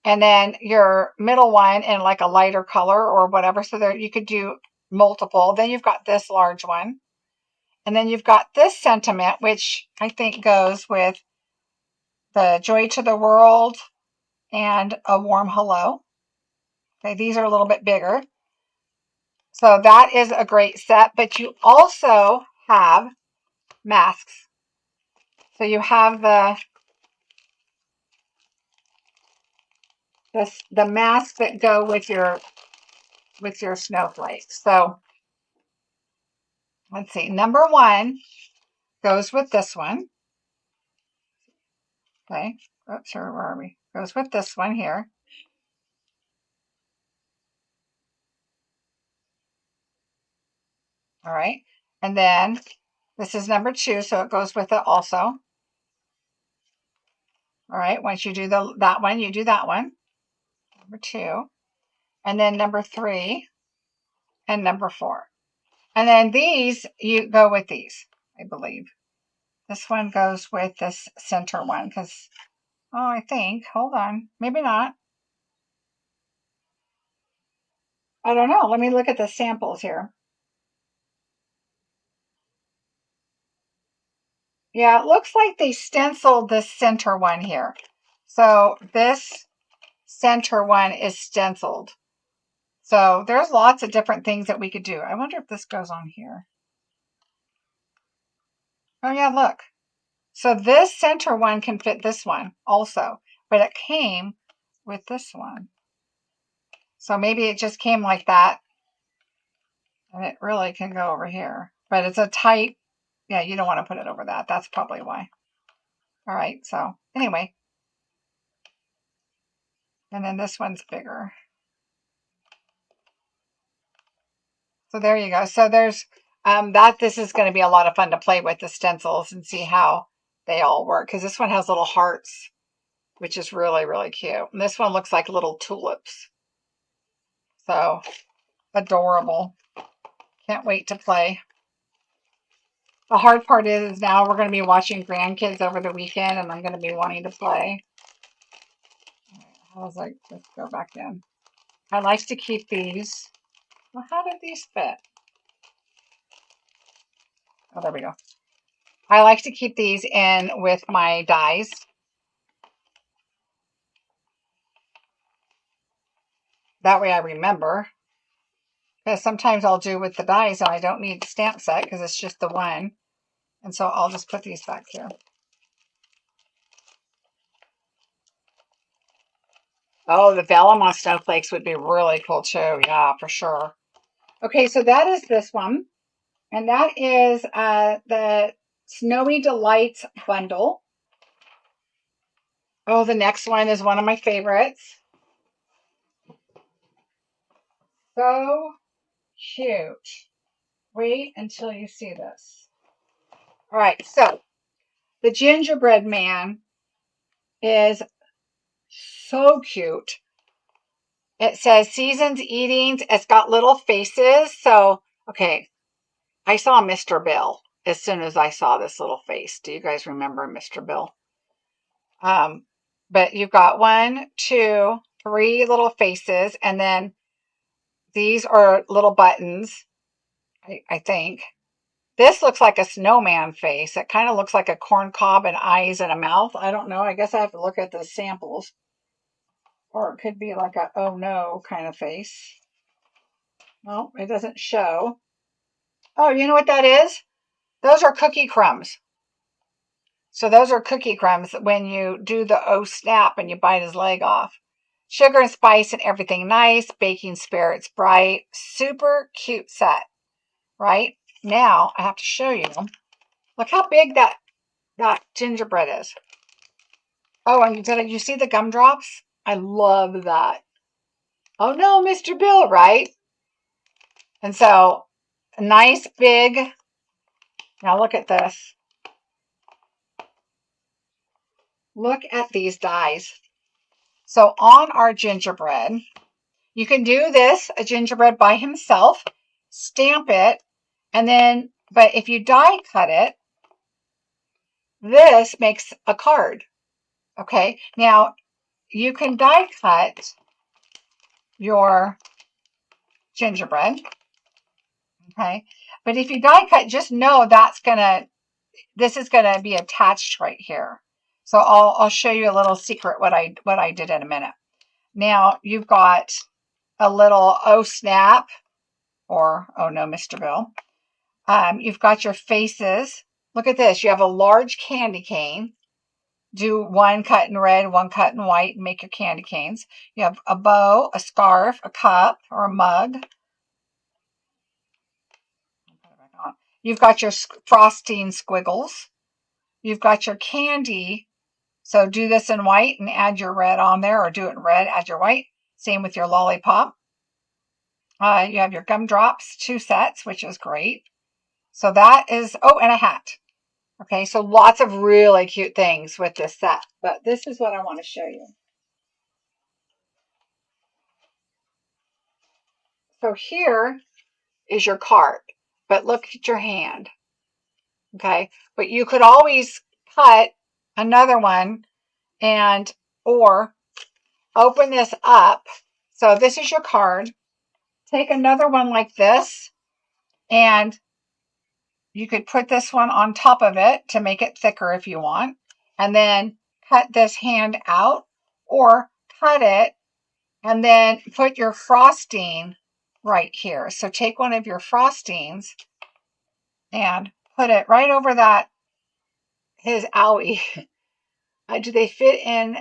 and then your middle one in like a lighter color or whatever. So there you could do multiple. Then you've got this large one. And then you've got this sentiment, which I think goes with the joy to the world and a warm hello. Okay, these are a little bit bigger. So that is a great set, but you also have masks. So you have the masks that go with your snowflakes. So let's see. Number one goes with this one. Okay. Oops, where are we? Goes with this one here. All right. And then this is number two, so it goes with it also. All right. Once you do that one, you do that one. Number two. And then number three and number four. And then these, you go with these, I believe. This one goes with this center one because, oh, I think, hold on, maybe not. I don't know. Let me look at the samples here. Yeah, it looks like they stenciled this center one here. So this center one is stenciled. So there's lots of different things that we could do. I wonder if this goes on here. Oh yeah, look. So this center one can fit this one also, but it came with this one. So maybe it just came like that. And it really can go over here. But it's a tight, yeah, you don't want to put it over that. That's probably why. All right, so anyway. And then this one's bigger. So there you go. So there's this is going to be a lot of fun to play with the stencils and see how they all work. Because this one has little hearts, which is really, really cute. And this one looks like little tulips. So adorable. Can't wait to play. The hard part is now we're going to be watching grandkids over the weekend and I'm going to be wanting to play. I was like, let's go back in. I like to keep these. Well, how did these fit? Oh, there we go. I like to keep these in with my dies. That way I remember. Because sometimes I'll do with the dies and I don't need the stamp set because it's just the one. And so I'll just put these back here. Oh, the vellum on snowflakes would be really cool too. Yeah, for sure. Okay, so that is this one. And that is the Snowy Delights bundle. Oh, the next one is one of my favorites. So cute. Wait until you see this. All right, so the gingerbread man is so cute. It says seasons eatings. It's got little faces. So, okay, I saw Mr. Bill. as soon as I saw this little face. Do you guys remember Mr. Bill? But you've got 1, 2, 3 little faces, and then these are little buttons, I think. This looks like a snowman face. It kind of looks like a corn cob and eyes and a mouth. I don't know. I guess I have to look at the samples. Or it could be like a oh no kind of face. Well, it doesn't show. Oh, you know what that is? Those are cookie crumbs. So those are cookie crumbs when you do the oh snap and you bite his leg off. Sugar and spice and everything nice. Baking spirits bright. Super cute set. Right? Now I have to show you. Look how big that gingerbread is. Oh, and did you see the gumdrops? I love that. Oh no, Mr. Bill, right? And so a nice big, now look at this. Look at these dies. So on our gingerbread, you can do this, a gingerbread by himself, stamp it, and then, but if you die cut it, this makes a card. Okay, now you can die cut your gingerbread. Okay, but if you die cut, just know this is gonna be attached right here. So I'll show you a little secret what I did in a minute. Now you've got a little oh snap or oh no, Mr. Bill. You've got your faces. Look at this. You have a large candy cane. Do 1 cut in red, 1 cut in white, and make your candy canes. You have a bow, a scarf, a cup, or a mug. You've got your frosting squiggles. You've got your candy. So do this in white and add your red on there, or do it in red, add your white. Same with your lollipop. You have your gumdrops, 2 sets, which is great. So that is, oh, and a hat. Okay, so lots of really cute things with this set. But this is what I want to show you. So here is your card, but look at your hand. Okay, but you could always cut another one or open this up. So this is your card. Take another one like this, and you could put this one on top of it to make it thicker if you want, and then cut this hand out, or cut it and then put your frosting right here. So take one of your frostings and put it right over that, his owie. Do they fit in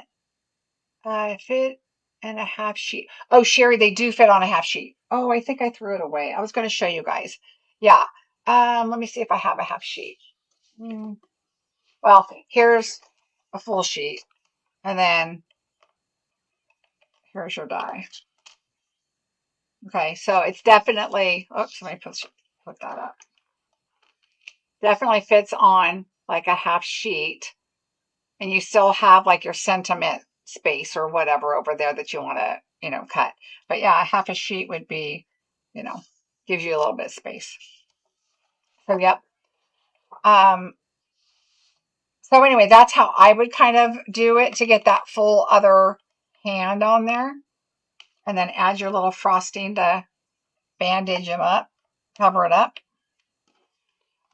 a half sheet? Oh, Sherry, they do fit on a half sheet. Oh, I think I threw it away. I was going to show you guys. Yeah. Let me see if I have a half sheet. Well, here's a full sheet. And then here's your die. Okay, so it's definitely, oops, let me put that up. Definitely fits on like a half sheet. And you still have like your sentiment space or whatever over there that you want to, cut. But yeah, a half a sheet would be, gives you a little bit of space. So, yep. So anyway, that's how I would kind of do it to get that full other hand on there. And then add your little frosting to bandage him up, cover it up.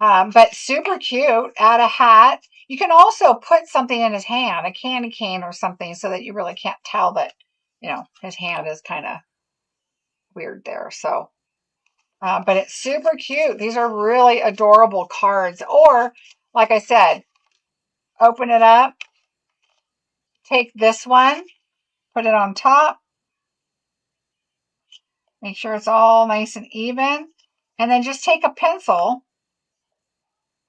But super cute. Add a hat. You can also put something in his hand, a candy cane or something, so that you really can't tell that, his hand is kind of weird there. So, but it's super cute. These are really adorable cards. Or, like I said, open it up. Take this one. Put it on top. Make sure it's all nice and even. And then just take a pencil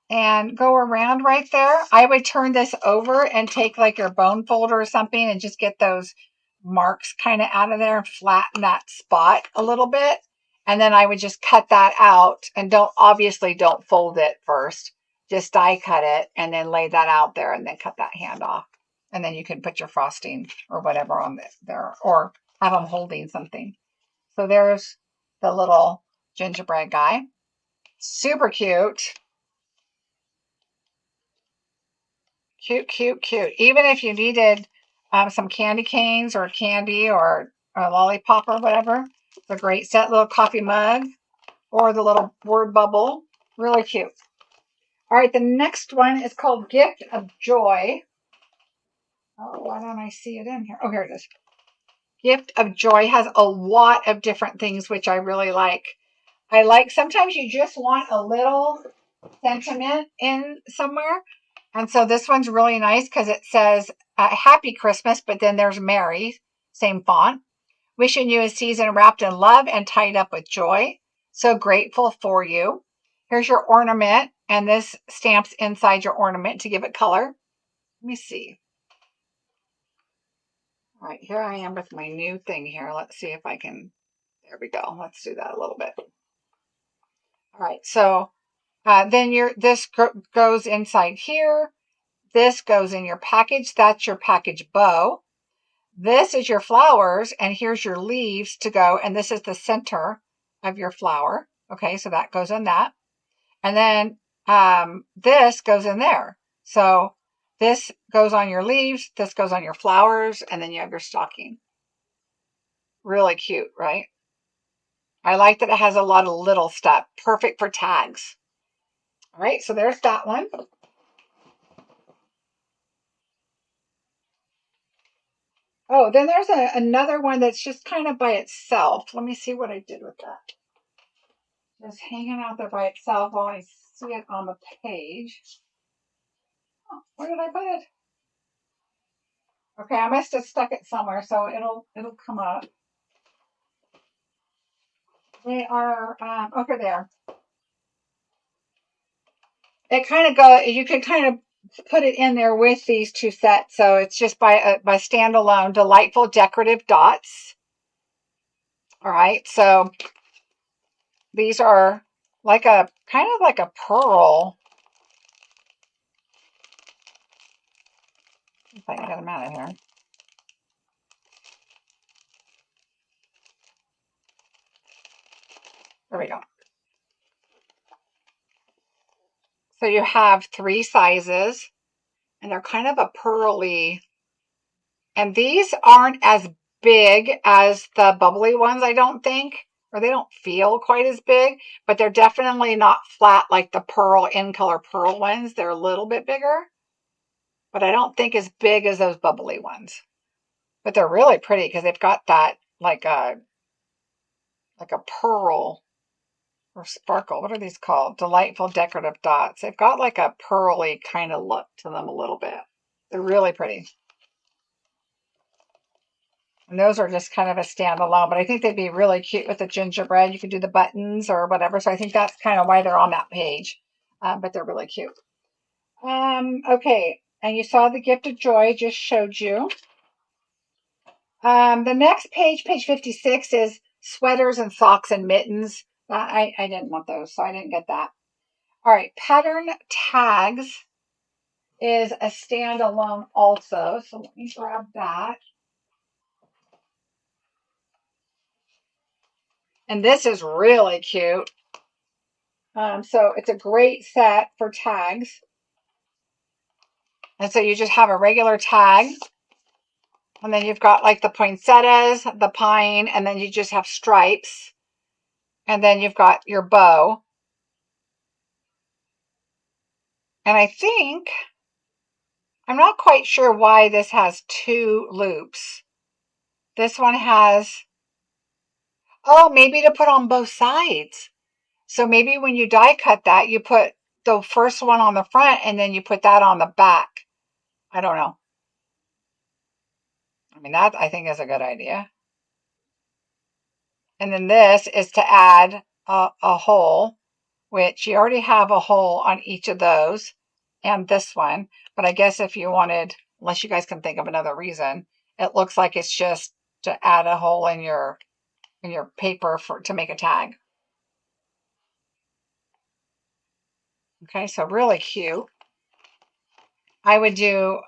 and go around right there. I would turn this over and take like your bone folder or something and just get those marks kind of out of there and flatten that spot a little bit. And then I would just cut that out, and obviously don't fold it first. Just die cut it and then lay that out there and then cut that hand off. And then you can put your frosting or whatever on there, or have them holding something. So there's the little gingerbread guy. Super cute. Cute, cute, cute. Even if you needed some candy canes or candy or a lollipop or whatever, it's a great set. Little coffee mug or the little word bubble. Really cute. All right, the next one is called Gift of Joy. Oh, why don't I see it in here? Oh, here it is. Gift of Joy has a lot of different things, which I really like. I like sometimes you just want a little sentiment in somewhere. And so this one's really nice because it says Happy Christmas, but then there's Mary, same font. Wishing you a season wrapped in love and tied up with joy. So grateful for you. Here's your ornament, and this stamps inside your ornament to give it color. Let me see. All right, here I am with my new thing here. Let's see if I can, there we go. Let's do that a little bit. All right, so then this goes inside here. This goes in your package. That's your package bow. This is your flowers, and here's your leaves to go, and this is the center of your flower. Okay, so that goes in that. And then this goes in there. So this goes on your leaves, this goes on your flowers, and then you have your stocking. Really cute, right? I like that it has a lot of little stuff. Perfect for tags. All right, so there's that one. Oh, then there's another one that's just kind of by itself. Let me see what I did with that. Just hanging out there by itself while I see it on the page. Oh, where did I put it? Okay, I must have stuck it somewhere, so it'll come up. They are over there. It kind of go. You can kind of put it in there with these two sets. So it's just by standalone. Delightful decorative dots. All right, so these are like a kind of like a pearl. If I can get them out of here. There we go. So you have 3 sizes, and they're kind of a pearly. And these aren't as big as the bubbly ones, I don't think, or they don't feel quite as big, but they're definitely not flat like the pearl in color pearl ones. They're a little bit bigger, but I don't think as big as those bubbly ones. But they're really pretty because they've got that like a pearl or sparkle. What are these called? Delightful decorative dots. They've got like a pearly kind of look to them a little bit. They're really pretty. And those are just kind of a standalone, but I think they'd be really cute with the gingerbread. You could do the buttons or whatever. So I think that's kind of why they're on that page. But they're really cute. Okay. And you saw the gift of joy, just showed you. The next page, page 56, is sweaters and socks and mittens. I didn't want those, so I didn't get that. All right. Pattern tags is a standalone also. So let me grab that. And this is really cute. So it's a great set for tags. And so you just have a regular tag. And then you've got like the poinsettias, the pine, and then you just have stripes. And then you've got your bow. And I think, I'm not quite sure why this has 2 loops. This one has, oh, maybe to put on both sides. So maybe when you die cut that, you put the first one on the front and then you put that on the back. I don't know. I mean, that I think is a good idea. And then this is to add a hole, which you already have a hole on each of those and this one. But I guess if you wanted, unless you guys can think of another reason, it looks like it's just to add a hole in your paper to make a tag. Okay, so really cute. I would do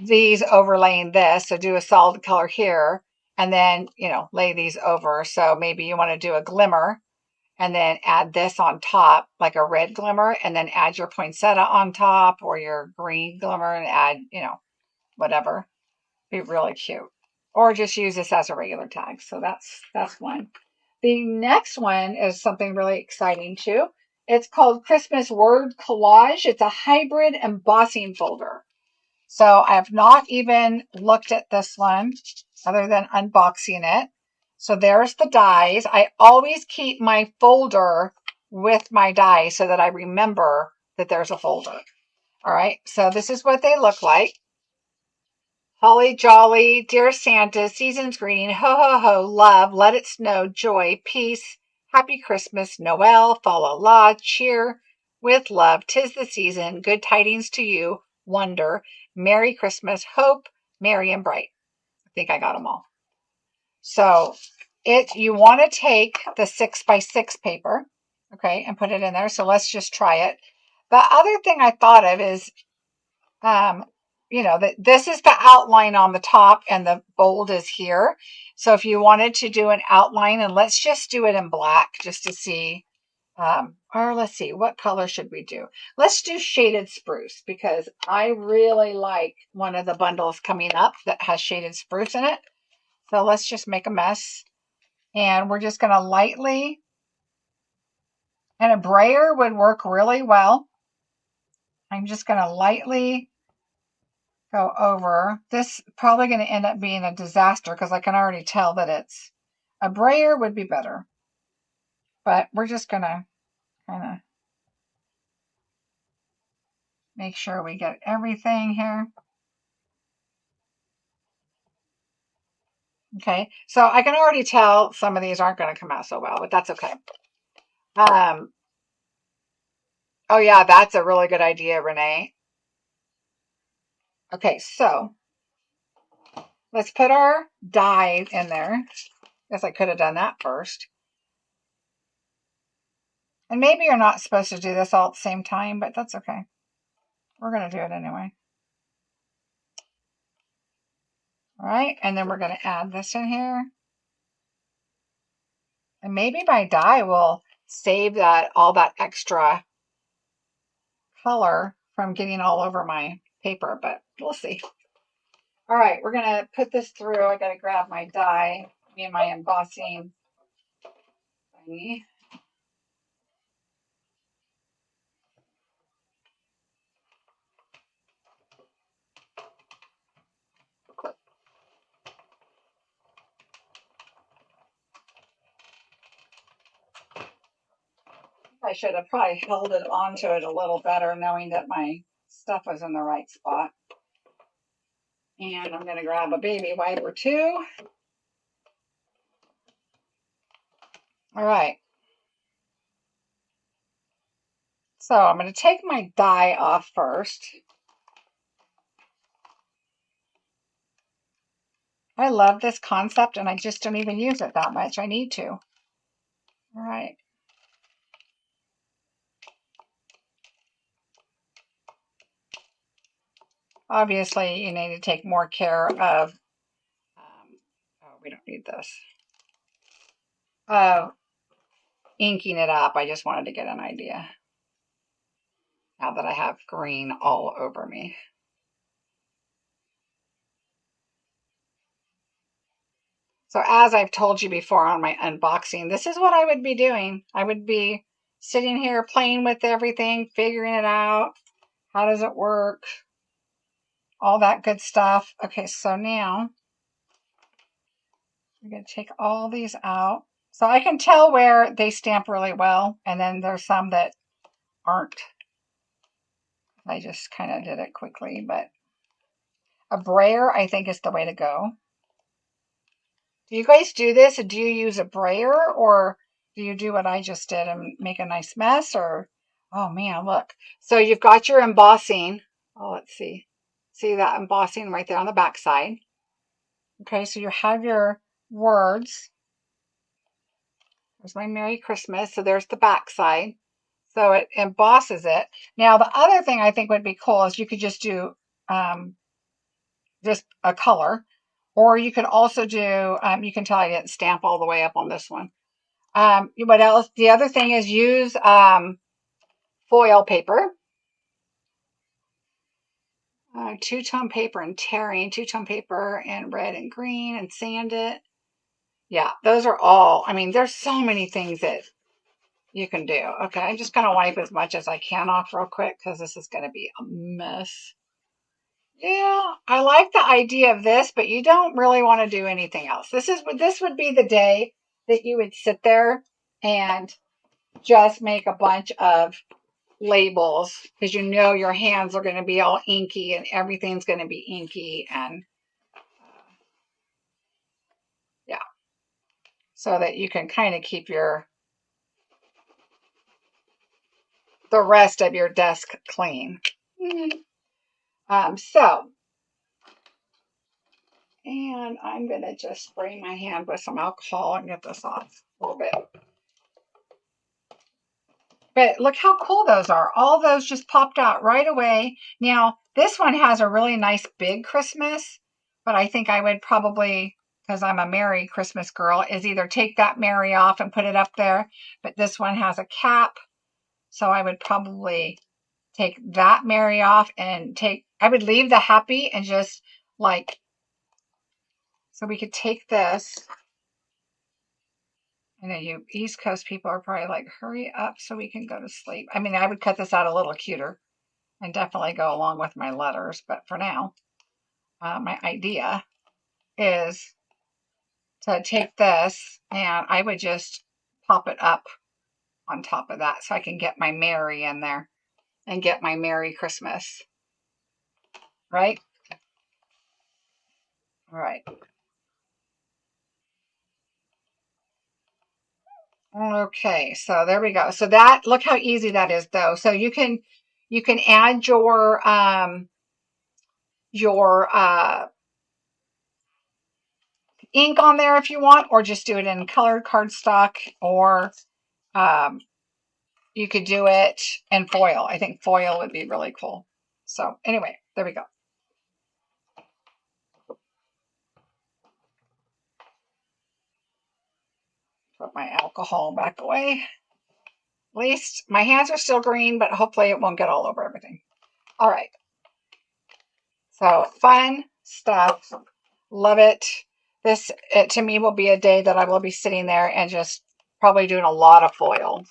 these overlaying this, so do a solid color here, and then, lay these over. So maybe you want to do a glimmer, and then add this on top, like a red glimmer, and then add your poinsettia on top or your green glimmer and add, you know, whatever. Be really cute. Or just use this as a regular tag. So that's one. The next one is something really exciting too. It's called Christmas Word Collage. It's a hybrid embossing folder. So I have not even looked at this one other than unboxing it. So there's the dies. I always keep my folder with my dies so that I remember that there's a folder. All right, so this is what they look like. Holly jolly, dear Santa, season's greeting, ho ho ho, love, let it snow, joy, peace, happy Christmas, Noel, fa la la, cheer, with love, 'tis the season, good tidings to you, wonder, Merry Christmas, hope, merry and bright. I think I got them all. So you want to take the 6x6 paper, okay, and put it in there. So let's just try it. The other thing I thought of is, you know, that this is the outline on the top and the bold is here. So if you wanted to do an outline, and let's just do it in black just to see, or let's see, what color should we do? Let's do shaded spruce because I really like one of the bundles coming up that has shaded spruce in it. So let's just make a mess. And we're just going to lightly, and a brayer would work really well. I'm just going to lightly go over. This probably going to end up being a disaster because I can already tell that it's a brayer would be better. But we're just going to kind of make sure we get everything here. Okay, so I can already tell some of these aren't going to come out so well, but that's okay. Oh yeah, that's a really good idea, Renee. Okay, so let's put our die in there. Guess I could have done that first. And maybe you're not supposed to do this all at the same time, but that's okay. We're going to do it anyway. All right, and then we're going to add this in here. And maybe my die will save all that extra color from getting all over my paper, but we'll see. All right, we're going to put this through. I got to grab my die, my embossing thingy. I should have probably held it onto it a little better, knowing that my stuff was in the right spot. And I'm going to grab a baby wipe or two. All right. So I'm going to take my die off first. I love this concept and I just don't even use it that much. I need to. All right. Obviously, you need to take more care of, oh, we don't need this, inking it up. I just wanted to get an idea now that I have green all over me. So as I've told you before on my unboxing, this is what I would be doing. I would be sitting here playing with everything, figuring it out. How does it work? All that good stuff. Okay, so now I'm going to take all these out. So I can tell where they stamp really well, and then there's some that aren't. I just kind of did it quickly, but a brayer I think is the way to go. Do you guys do this? Do you use a brayer, or do you do what I just did and make a nice mess? Or, oh man, look. So you've got your embossing. Oh, let's see. See that embossing right there on the back side. Okay, so you have your words. There's my Merry Christmas. So there's the back side. So it embosses it. Now, the other thing I think would be cool is you could just do just a color. Or you could also do, you can tell I didn't stamp all the way up on this one. What else? The other thing is use foil paper. Two-tone paper and tearing, two-tone paper and red and green and sand it. Yeah, those are all, I mean, there's so many things that you can do. Okay, I'm just going to wipe as much as I can off real quick because this is going to be a mess. Yeah, I like the idea of this, but you don't really want to do anything else. This would be the day that you would sit there and just make a bunch of labels because you know your hands are going to be all inky and everything's going to be inky and yeah, so that you can kind of keep the rest of your desk clean. And I'm going to just spray my hand with some alcohol and get this off a little bit. But look how cool those are. All those just popped out right away. Now, this one has a really nice big Christmas, but I think I would probably, because I'm a Merry Christmas girl, is either take that Merry off and put it up there. But this one has a cap, so I would probably take that Merry off and I would leave the Happy and just like, so we could take this. I know you East Coast people are probably like, hurry up so we can go to sleep. I mean, I would cut this out a little cuter and definitely go along with my letters. But for now, my idea is to take this and I would just pop it up on top of that so I can get my Merry in there and get my Merry Christmas. Right? All right. Okay, so there we go. So that, look how easy that is though. So you can add your ink on there if you want, or just do it in colored cardstock, or you could do it in foil. I think foil would be really cool. So anyway, there we go. Put my alcohol back away. At least my hands are still green, but hopefully it won't get all over everything. All right. So fun stuff. Love it. This, to me, will be a day that I will be sitting there and just probably doing a lot of foil.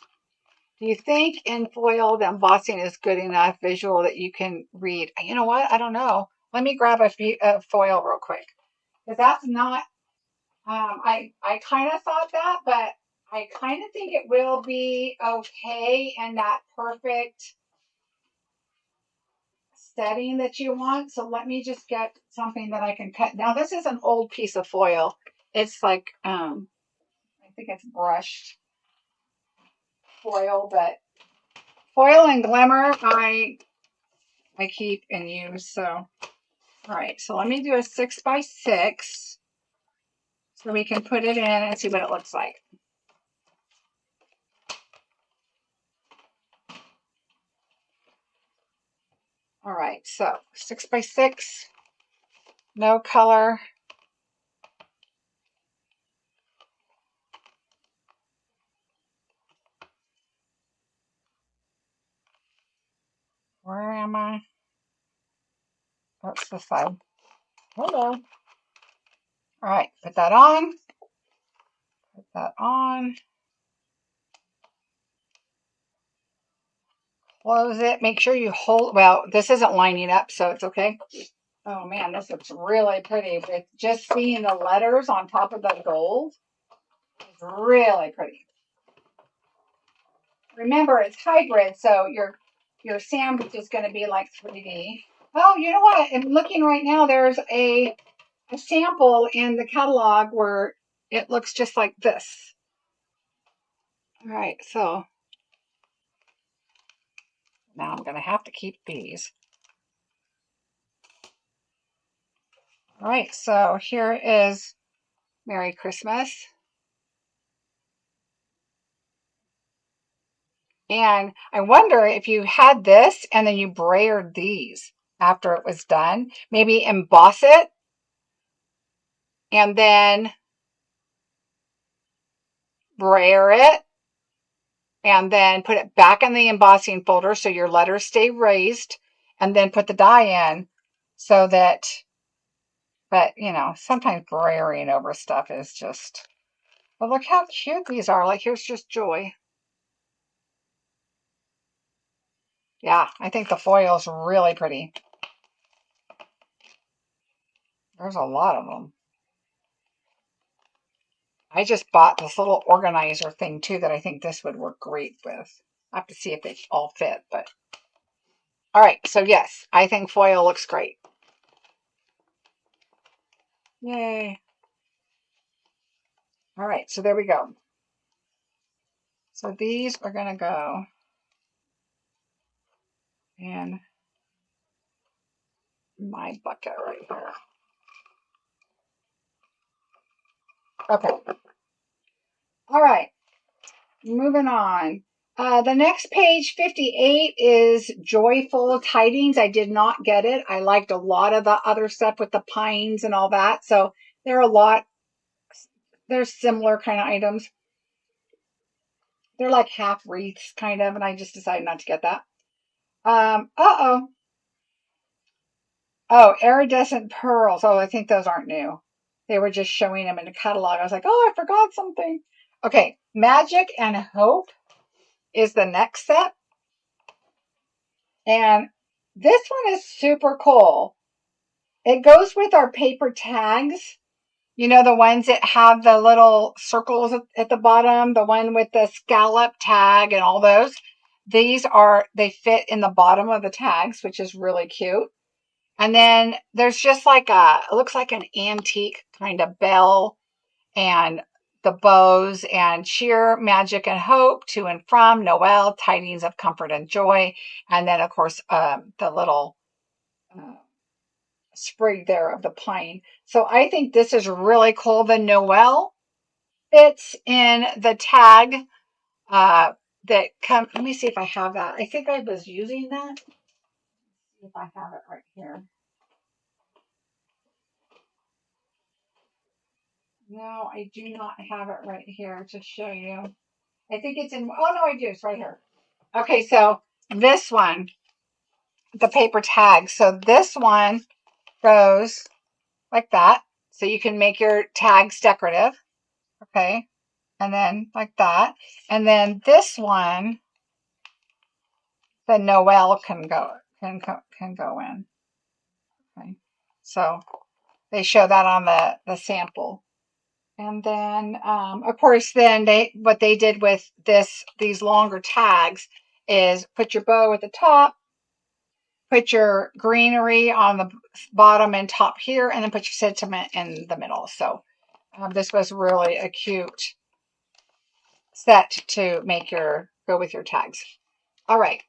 Do you think in foil the embossing is good enough visual that you can read? You know what? I don't know. Let me grab a foil real quick. Because that's not, I kind of thought that, but I kind of think it will be okay in that perfect setting that you want. So let me just get something that I can cut. Now this is an old piece of foil. It's like, I think it's brushed foil, but foil and glimmer I keep and use. So, all right. So let me do a 6x6 so we can put it in and see what it looks like. All right. So 6x6, no color. Where am I? That's the side. Hello. All right. Put that on. Put that on. Close it. Make sure you hold, well, this isn't lining up, so it's okay. Oh man, this looks really pretty with just seeing the letters on top of the gold. It's really pretty. Remember, it's hybrid, so your sandwich is going to be like 3D. Oh, you know what? I'm looking right now. There's a sample in the catalog where it looks just like this. All right, so now I'm going to have to keep these. All right, so here is Merry Christmas. And I wonder if you had this and then you brayered these after it was done, maybe emboss it and then brayer it, and then put it back in the embossing folder so your letters stay raised, and then put the die in so that, but you know, sometimes brayering over stuff is just, but look how cute these are. Like, here's just Joy. Yeah, I think the foil is really pretty. There's a lot of them. I just bought this little organizer thing too that I think this would work great with. I have to see if they all fit, but all right. So yes, I think foil looks great. Yay. All right, so there we go. So these are going to go in my bucket right here. Okay. All right. Moving on. The next page, 58, is Joyful Tidings. I did not get it. I liked a lot of the other stuff with the pines and all that. So there are there's similar kind of items. They're like half wreaths kind of, and I just decided not to get that. Uh-oh. Oh, iridescent pearls. Oh, I think those aren't new. They were just showing them in the catalog. I was like, oh, I forgot something. Okay, Magic and Hope is the next set. And this one is super cool. It goes with our paper tags. You know, the ones that have the little circles at the bottom, the one with the scallop tag and all those. They fit in the bottom of the tags, which is really cute. And then there's just like it looks like an antique kind of bell, and the bows, and cheer, magic, and hope, to and from, Noel, tidings of comfort and joy. And then, of course, the little sprig there of the pine. So I think this is really cool. The Noel fits in the tag let me see if I have that. I think I was using that. Let's see if I have it right here. No, I do not have it right here to show you. I think it's in, oh no, I do. It's right here. Okay, so this one, the paper tag. So this one goes like that. So you can make your tags decorative. Okay. And then like that. And then this one, the Noel can go in. Okay. So they show that on the sample. And then, of course, then what they did with these longer tags is put your bow at the top, put your greenery on the bottom and top here, and then put your sentiment in the middle. So this was really a cute set to go with your tags. All right.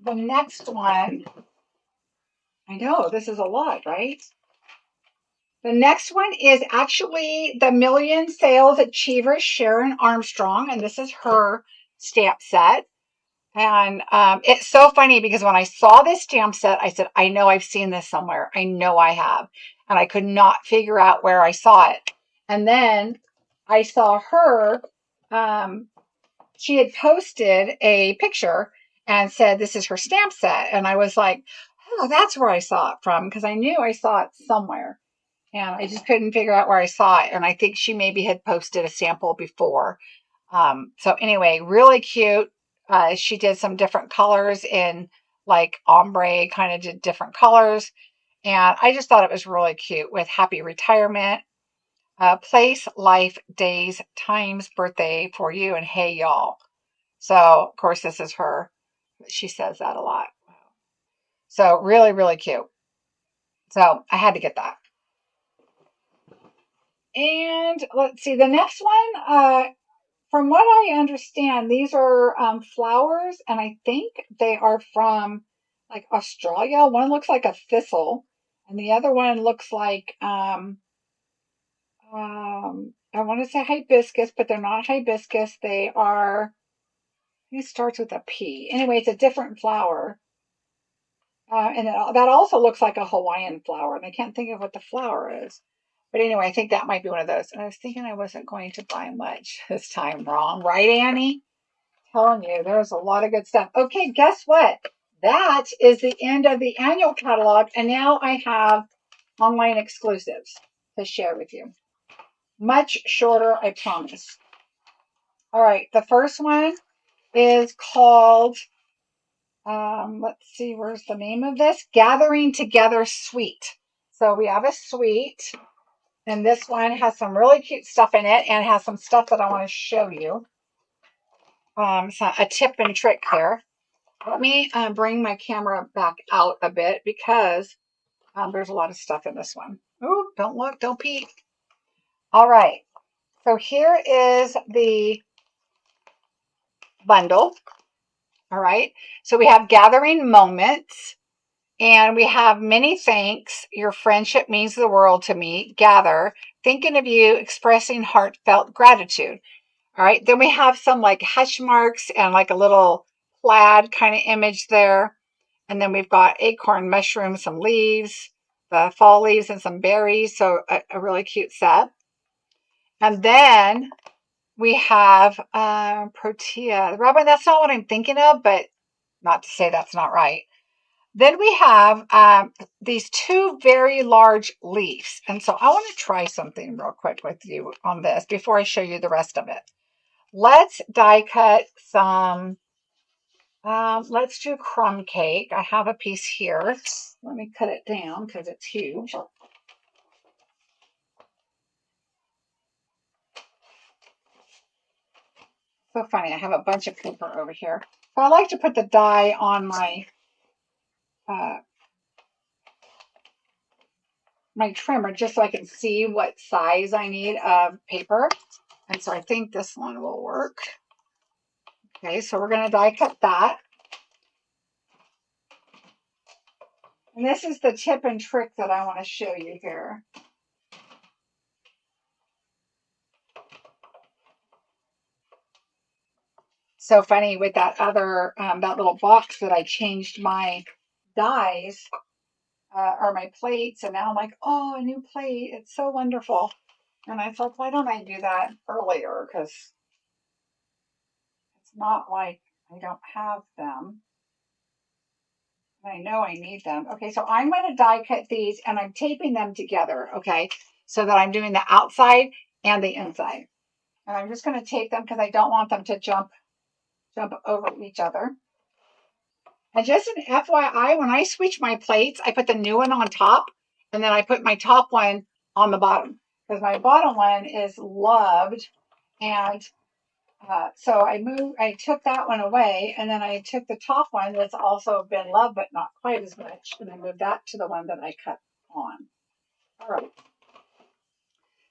The next one, I know this is a lot, right? The next one is actually the Million Sales Achiever Sharon Armstrong, and this is her stamp set. And it's so funny because when I saw this stamp set, I said, I know I've seen this somewhere. I know I have. And I could not figure out where I saw it. And then I saw her, she had posted a picture and said, this is her stamp set. And I was like, oh, that's where I saw it from, because I knew I saw it somewhere. And I just couldn't figure out where I saw it. And I think she maybe had posted a sample before. So anyway, really cute. She did some different colors in like ombre, kind of did different colors. And I just thought it was really cute with happy retirement, place, life, days, times, birthday for you, and hey, y'all. So, of course, this is her. She says that a lot. So really, really cute. So I had to get that. And let's see, the next one, from what I understand, these are flowers, and I think they are from like Australia. One looks like a thistle, and the other one looks like I want to say hibiscus, but they're not hibiscus. They are. It starts with a P. Anyway, it's a different flower, and that also looks like a Hawaiian flower, and I can't think of what the flower is. But anyway, I think that might be one of those. And I was thinking I wasn't going to buy much this time. Wrong, right, Annie? Telling you, there's a lot of good stuff. Okay, guess what? That is the end of the annual catalog. And now I have online exclusives to share with you. Much shorter, I promise. All right, the first one is called, let's see, where's the name of this? Gathering Together Suite. So we have a suite, and this one has some really cute stuff in it and has some stuff that I want to show you. So a tip and trick here. Let me bring my camera back out a bit because there's a lot of stuff in this one. Oh, don't look, don't peek. All right, so here is the bundle. All right, so we have gathering moments, and we have many thanks. Your friendship means the world to me. Gather, thinking of you, expressing heartfelt gratitude. All right, then we have some like hash marks and like a little plaid kind of image there. And then we've got acorn mushrooms, some leaves, the fall leaves, and some berries. So a really cute set. And then we have protea. Robin, that's not what I'm thinking of, but not to say that's not right. Then we have these two very large leaves. And so I want to try something real quick with you on this before I show you the rest of it. Let's die cut some, let's do crumb cake. I have a piece here. Let me cut it down because it's huge. So funny, I have a bunch of paper over here. So I like to put the die on my my trimmer just so I can see what size I need of paper. And so I think this one will work. Okay, so we're going to die cut that. And this is the tip and trick that I want to show you here. So funny with that other, that little box that I changed my dies or my plates. And now I'm like, oh, a new plate. It's so wonderful. And I thought, why don't I do that earlier? Because it's not like I don't have them. I know I need them. Okay, so I'm going to die cut these and I'm taping them together, okay, so that I'm doing the outside and the inside. And I'm just going to tape them because I don't want them to jump over each other. And just an FYI, when I switch my plates, I put the new one on top and then I put my top one on the bottom because my bottom one is loved. And so I took that one away, and then I took the top one that's also been loved, but not quite as much, and I moved that to the one that I cut on. All right.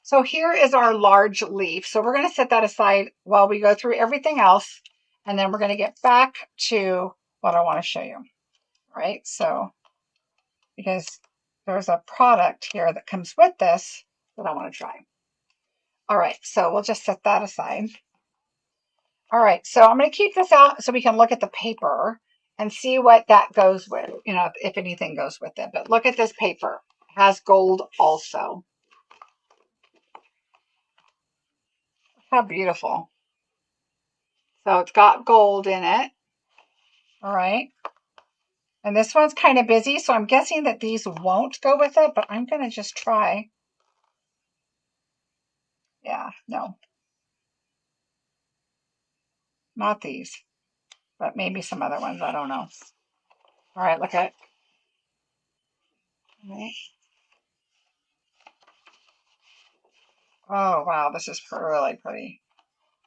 So here is our large leaf. So we're going to set that aside while we go through everything else, and then we're going to get back to what I want to show you. All right. So because there's a product here that comes with this that I want to try. All right. So we'll just set that aside. All right, so I'm going to keep this out so we can look at the paper and see what that goes with, you know, if anything goes with it. But look at this paper. It has gold also. How beautiful. So it's got gold in it. All right. And this one's kind of busy, so I'm guessing that these won't go with it, but I'm going to just try. Yeah, no. Not these, but maybe some other ones. I don't know. All right, look at it. All right. Oh, wow, this is really pretty.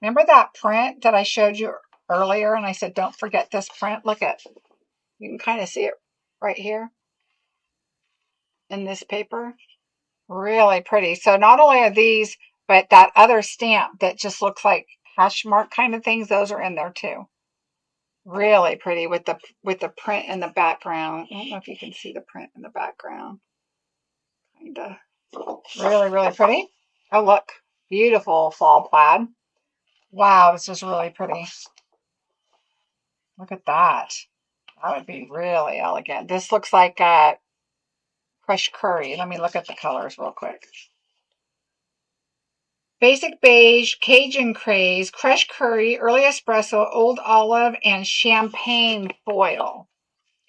Remember that print that I showed you earlier? And I said, don't forget this print. Look at, you can kind of see it right here in this paper. Really pretty. So not only are these, but that other stamp that just looks like hash mark kind of things, those are in there too. Really pretty with the print in the background. I don't know if you can see the print in the background. Kinda. Really, really pretty. Oh, look. Beautiful fall plaid. Wow, this is really pretty. Look at that. That would be really elegant. This looks like crushed curry. Let me look at the colors real quick. Basic Beige, Cajun Craze, Crushed Curry, Early Espresso, Old Olive, and Champagne Foil.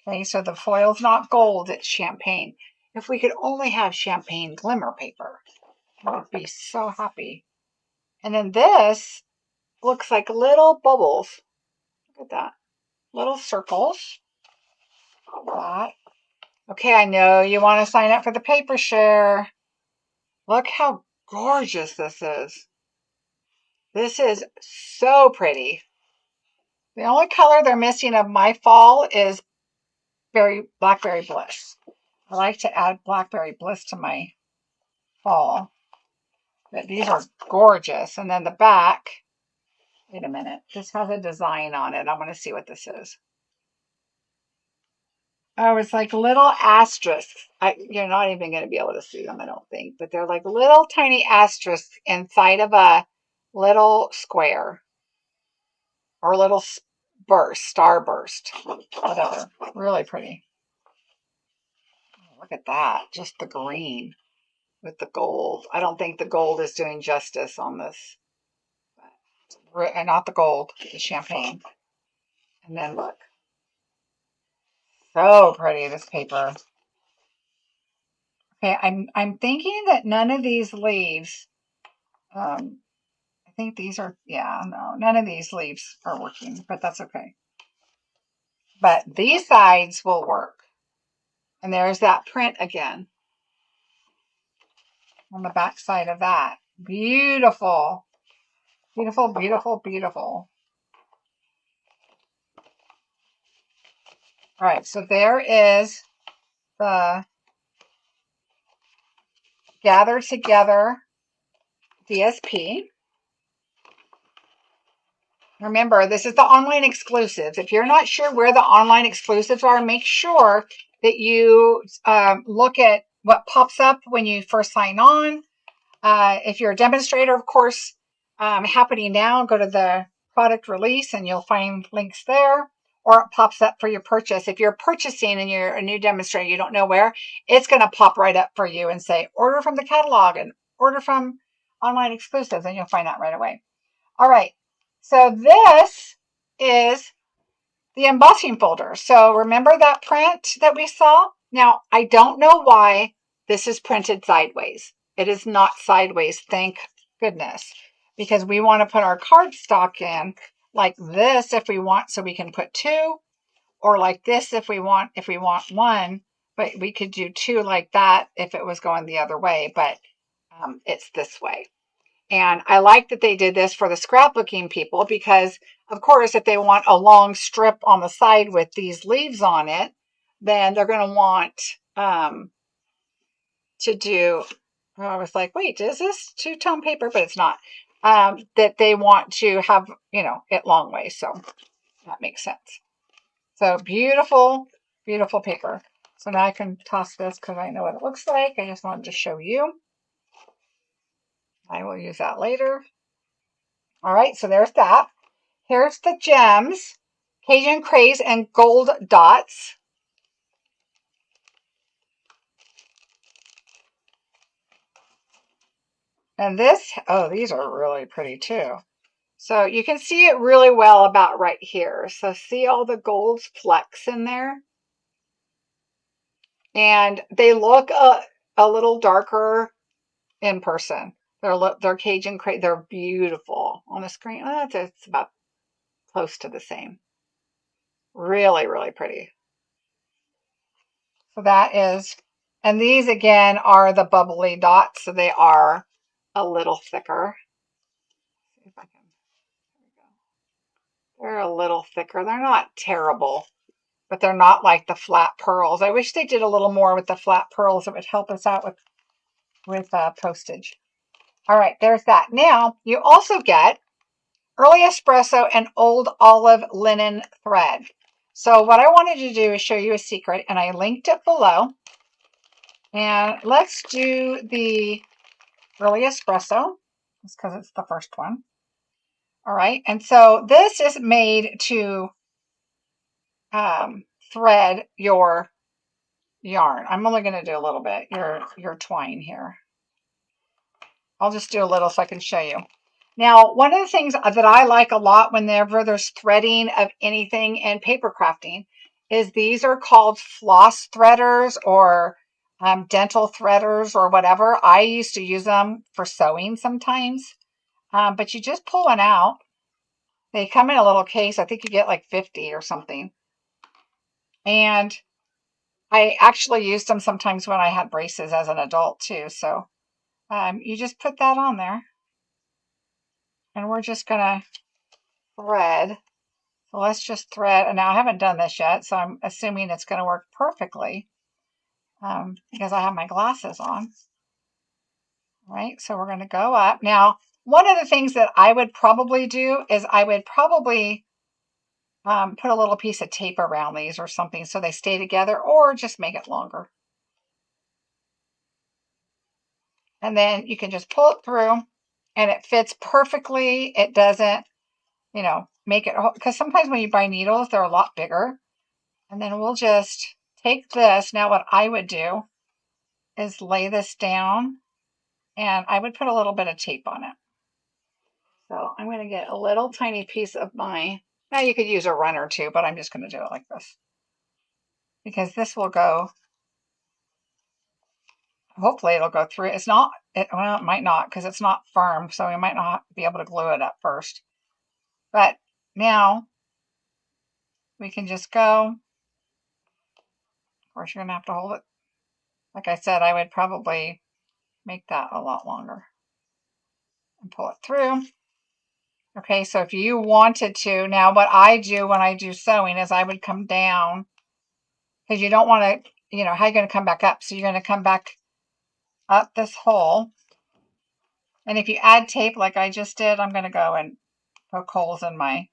Okay, so the foil's not gold, it's champagne. If we could only have champagne glimmer paper, I would be so happy. And then this looks like little bubbles. Look at that. Little circles. That. Okay, I know you want to sign up for the paper share. Look how gorgeous this is. This is so pretty. The only color they're missing of my fall is Blackberry Bliss. I like to add Blackberry Bliss to my fall. But these are gorgeous. And then the back, wait a minute. This has a design on it. I want to see what this is. Oh, it's like little asterisks. You're not even going to be able to see them, I don't think. But they're like little tiny asterisks inside of a little square. Or little starburst. Whatever. Really pretty. Look at that. Just the green with the gold. I don't think the gold is doing justice on this. And not the gold, the champagne. And then look. So pretty, this paper. Okay, I'm thinking that none of these leaves, I think these are, yeah, no, none of these leaves are working, but that's okay. But these sides will work. And there's that print again on the back side of that. Beautiful. Beautiful, beautiful, beautiful. All right, so there is the Gather Together DSP. Remember, this is the online exclusives. If you're not sure where the online exclusives are, make sure that you look at what pops up when you first sign on. If you're a demonstrator, of course, happening now, go to the product release and you'll find links there, or it pops up for your purchase. If you're purchasing and you're a new demonstrator, you don't know where, it's going to pop right up for you and say, order from the catalog and order from online exclusives, and you'll find that right away. All right. So this is the embossing folder. So remember that print that we saw? Now, I don't know why this is printed sideways. It is not sideways, thank goodness, because we want to put our cardstock in like this if we want, so we can put two, or like this if we want one, but we could do two like that if it was going the other way, but it's this way. And I like that they did this for the scrapbooking people because, of course, if they want a long strip on the side with these leaves on it, then they're going to want to do, I was like, wait, is this two-tone paper? But it's not. That they want to have, it long ways. So that makes sense. So beautiful, beautiful paper. So now I can toss this because I know what it looks like. I just wanted to show you. I will use that later. All right, so there's that. Here's the gems, Cajun Craze and Gold Dots. And this, oh, these are really pretty too. So you can see it really well about right here. So see all the golds flecks in there? And they look a little darker in person. They're Cajun Craze. They're beautiful on the screen. It's about close to the same. Really, really pretty. So that is, and these again are the bubbly dots. So they are a little thicker. See if I can, there we go. They're a little thicker. They're not terrible, but they're not like the flat pearls. I wish they did a little more with the flat pearls. It would help us out with postage. All right, there's that. Now, you also get Early Espresso and Old Olive Linen Thread. So what I wanted to do is show you a secret, and I linked it below. And let's do the Early Espresso, just because it's the first one. All right, and so this is made to thread your yarn. I'm only going to do a little bit, your twine here. I'll just do a little so I can show you. Now, one of the things that I like a lot whenever there's threading of anything in paper crafting is these are called floss threaders or dental threaders or whatever. I used to use them for sewing sometimes, but you just pull one out. They come in a little case. I think you get like 50 or something. And I actually used them sometimes when I had braces as an adult too. So you just put that on there. And we're just going to thread. So let's just thread. And now I haven't done this yet, so I'm assuming it's going to work perfectly because I have my glasses on. All right, so we're going to go up. Now, one of the things that I would probably do is I would probably put a little piece of tape around these or something so they stay together, or just make it longer. And then you can just pull it through and it fits perfectly. It doesn't, you know, make it, because sometimes when you buy needles, they're a lot bigger. And then we'll just take this. Now what I would do is lay this down and I would put a little bit of tape on it. So I'm going to get a little tiny piece of my, now you could use a runner too, but I'm just going to do it like this. Because this will go, hopefully it'll go through. It's not, well, it might not because it's not firm. So we might not be able to glue it up first. But now we can just go. Of course, you're going to have to hold it. Like I said, I would probably make that a lot longer and pull it through. Okay, so if you wanted to, now what I do when I do sewing is I would come down because you don't want to, you know, how are you going to come back up? So you're going to come back up this hole. And if you add tape like I just did, I'm going to go and poke holes in my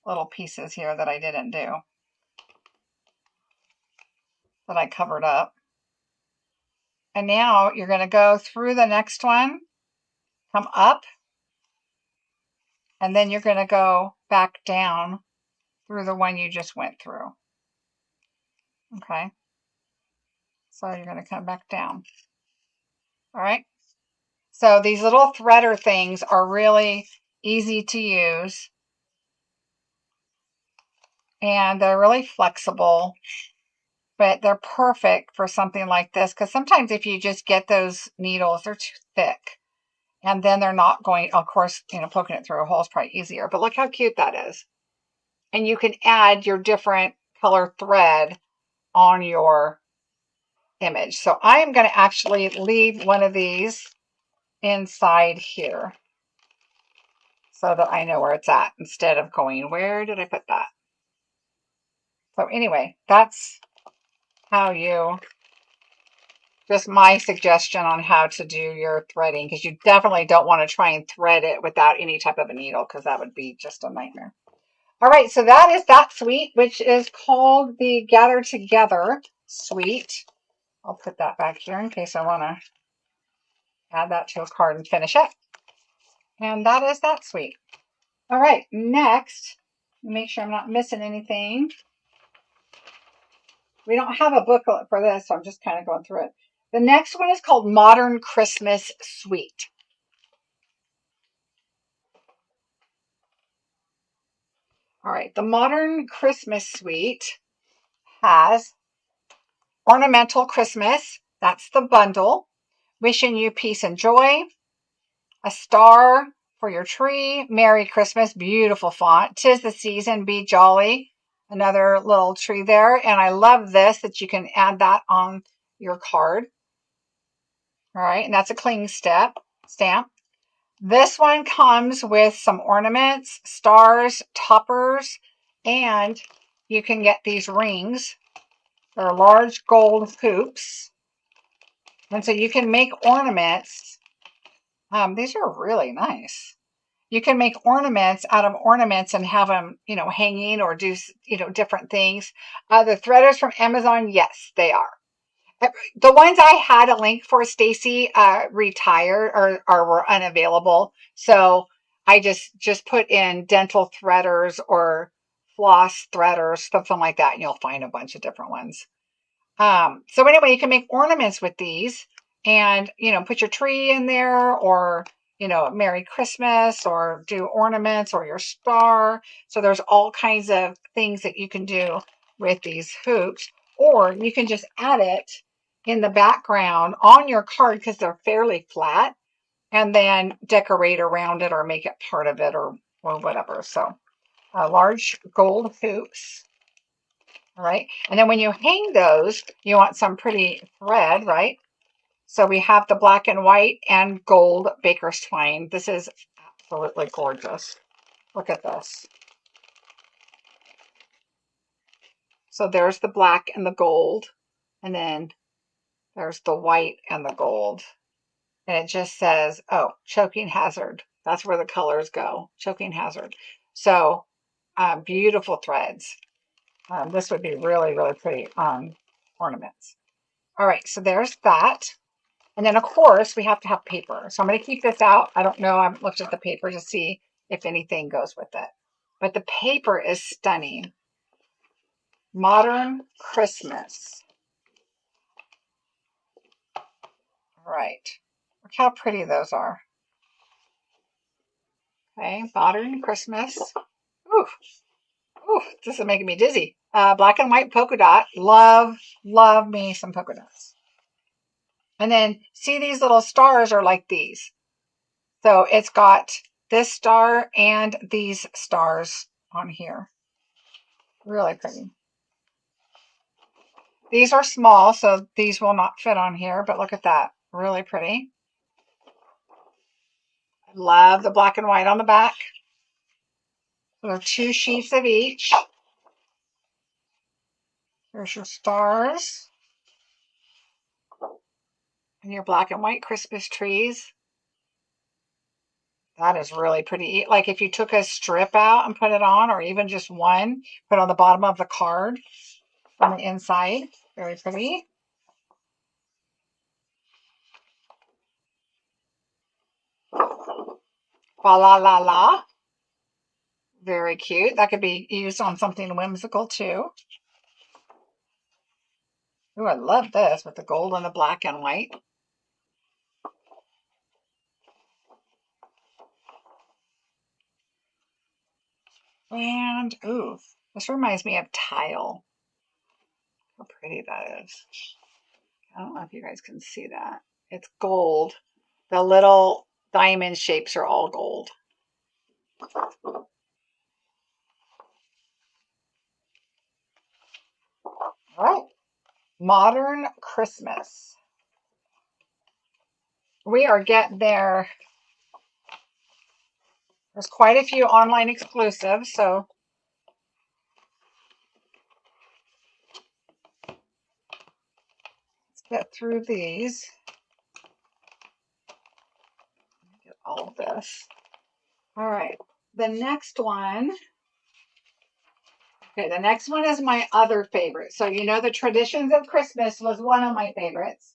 little pieces here that I didn't do, that I covered up. And now you're going to go through the next one, come up, and then you're going to go back down through the one you just went through. Okay. So you're going to come back down. All right. So these little threader things are really easy to use. And they're really flexible, but they're perfect for something like this. Because sometimes if you just get those needles, they're too thick. And then they're not going, of course, you know, poking it through a hole is probably easier. But look how cute that is. And you can add your different color thread on your image. So I am going to actually leave one of these inside here so that I know where it's at instead of going, where did I put that? So anyway, that's how you, just my suggestion on how to do your threading, because you definitely don't want to try and thread it without any type of a needle, because that would be just a nightmare. All right, so that is that suite, which is called the Gather Together suite. I'll put that back here in case I want to add that to a card and finish it. And that is that suite. All right, next, make sure I'm not missing anything. We don't have a booklet for this, so I'm just kind of going through it. The next one is called Modern Christmas Suite. All right, the Modern Christmas Suite has Ornamental Christmas. That's the bundle. Wishing you peace and joy. A star for your tree. Merry Christmas. Beautiful font. 'Tis the season. Be jolly. Another little tree there. And I love this, that you can add that on your card. All right. And that's a cling stamp. This one comes with some ornaments, stars, toppers, and you can get these rings. They're large gold hoops. And so you can make ornaments. These are really nice. You can make ornaments out of ornaments and have them, you know, hanging or do, you know, different things. The threaders from Amazon, yes, they are. The ones I had a link for, Stacy, retired or were unavailable. So I just put in dental threaders or floss threaders, something like that, and you'll find a bunch of different ones. So anyway, you can make ornaments with these. and, put your tree in there, or, Merry Christmas, or do ornaments, or your star. So there's all kinds of things that you can do with these hoops, or you can just add it in the background on your card because they're fairly flat, and then decorate around it or make it part of it, or whatever. So large gold hoops. All right. And then when you hang those, you want some pretty thread, right? So we have the black and white and gold baker's twine. This is absolutely gorgeous. Look at this. So there's the black and the gold, and then there's the white and the gold. And it just says, oh, choking hazard. That's where the colors go, choking hazard. So beautiful threads. This would be really, really pretty on ornaments. All right, so there's that. And then, of course, we have to have paper. So I'm going to keep this out. I don't know. I haven't looked at the paper to see if anything goes with it. But the paper is stunning. Modern Christmas. All right. Look how pretty those are. Okay, Modern Christmas. Ooh, ooh, this is making me dizzy. Black and white polka dot. Love me some polka dots. And then see, these little stars are like these. So it's got this star and these stars on here. Really pretty. These are small, so these will not fit on here, but look at that. Really pretty. I love the black and white on the back. There are 2 sheets of each. There's your stars. And your black and white Christmas trees. That is really pretty. Like if you took a strip out and put it on, or even just one, put on the bottom of the card on the inside. Very pretty. Fa la la la. Very cute. That could be used on something whimsical too. Ooh, I love this with the gold and the black and white. And, ooh, this reminds me of tile. How pretty that is. I don't know if you guys can see that. It's gold. The little diamond shapes are all gold. All right. Modern Christmas. We are getting there. There's quite a few online exclusives, so let's get through these. Get all of this. All right. The next one. Okay, the next one is my other favorite. So the Traditions of Christmas was one of my favorites.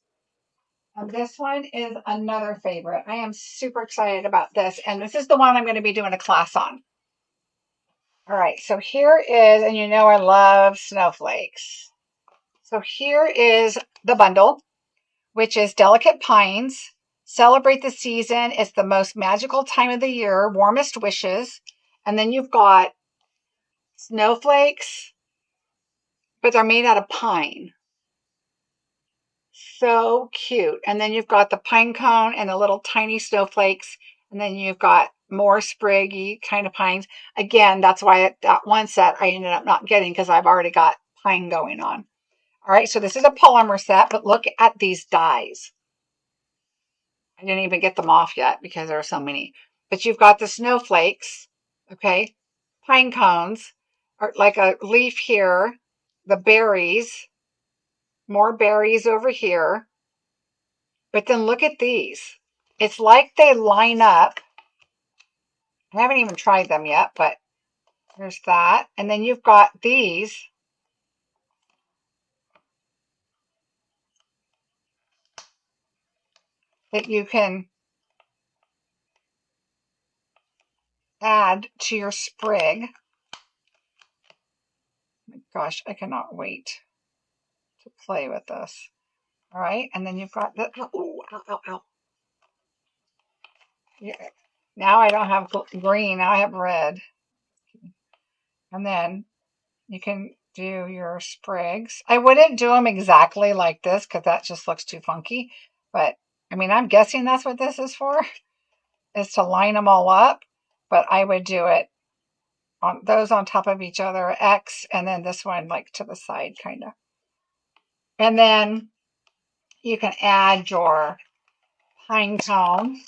And this one is another favorite. I am super excited about this. And this is the one I'm going to be doing a class on. All right, so here is, and I love snowflakes. So here is the bundle, which is Delicate Pines. Celebrate the season. It's the most magical time of the year. Warmest wishes. And then you've got snowflakes, but they're made out of pine. So cute. And then you've got the pine cone and the little tiny snowflakes. And then you've got more spriggy kind of pines. Again, that's why that one set I ended up not getting, because I've already got pine going on. All right, so this is a polymer set, but look at these dies. I didn't even get them off yet because there are so many. But you've got the snowflakes, okay, pine cones, or like a leaf here, the berries, more berries over here. But then look at these. It's like they line up. I haven't even tried them yet, but there's that. And then you've got these. That you can add to your sprig. Oh my gosh, I cannot wait to play with this. All right, and then you've got the, oh, Ow, ow, ow. Yeah. Now I don't have green, now I have red. And then you can do your sprigs. I wouldn't do them exactly like this because that just looks too funky. But I mean, I'm guessing that's what this is for, is to line them all up. But I would do it on those on top of each other, X, and then this one like to the side kind of. And then you can add your pine cone.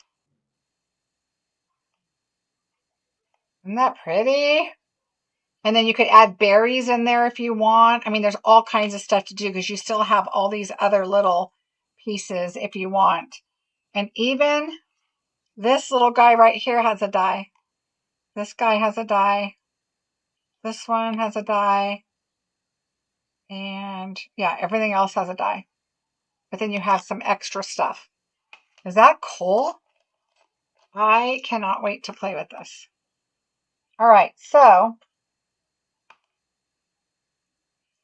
Isn't that pretty? And then you could add berries in there if you want. I mean, there's all kinds of stuff to do because you still have all these other little pieces if you want. And even this little guy right here has a die. This guy has a die. This one has a die. And yeah, everything else has a die. But then you have some extra stuff. Is that cool? I cannot wait to play with this. All right, so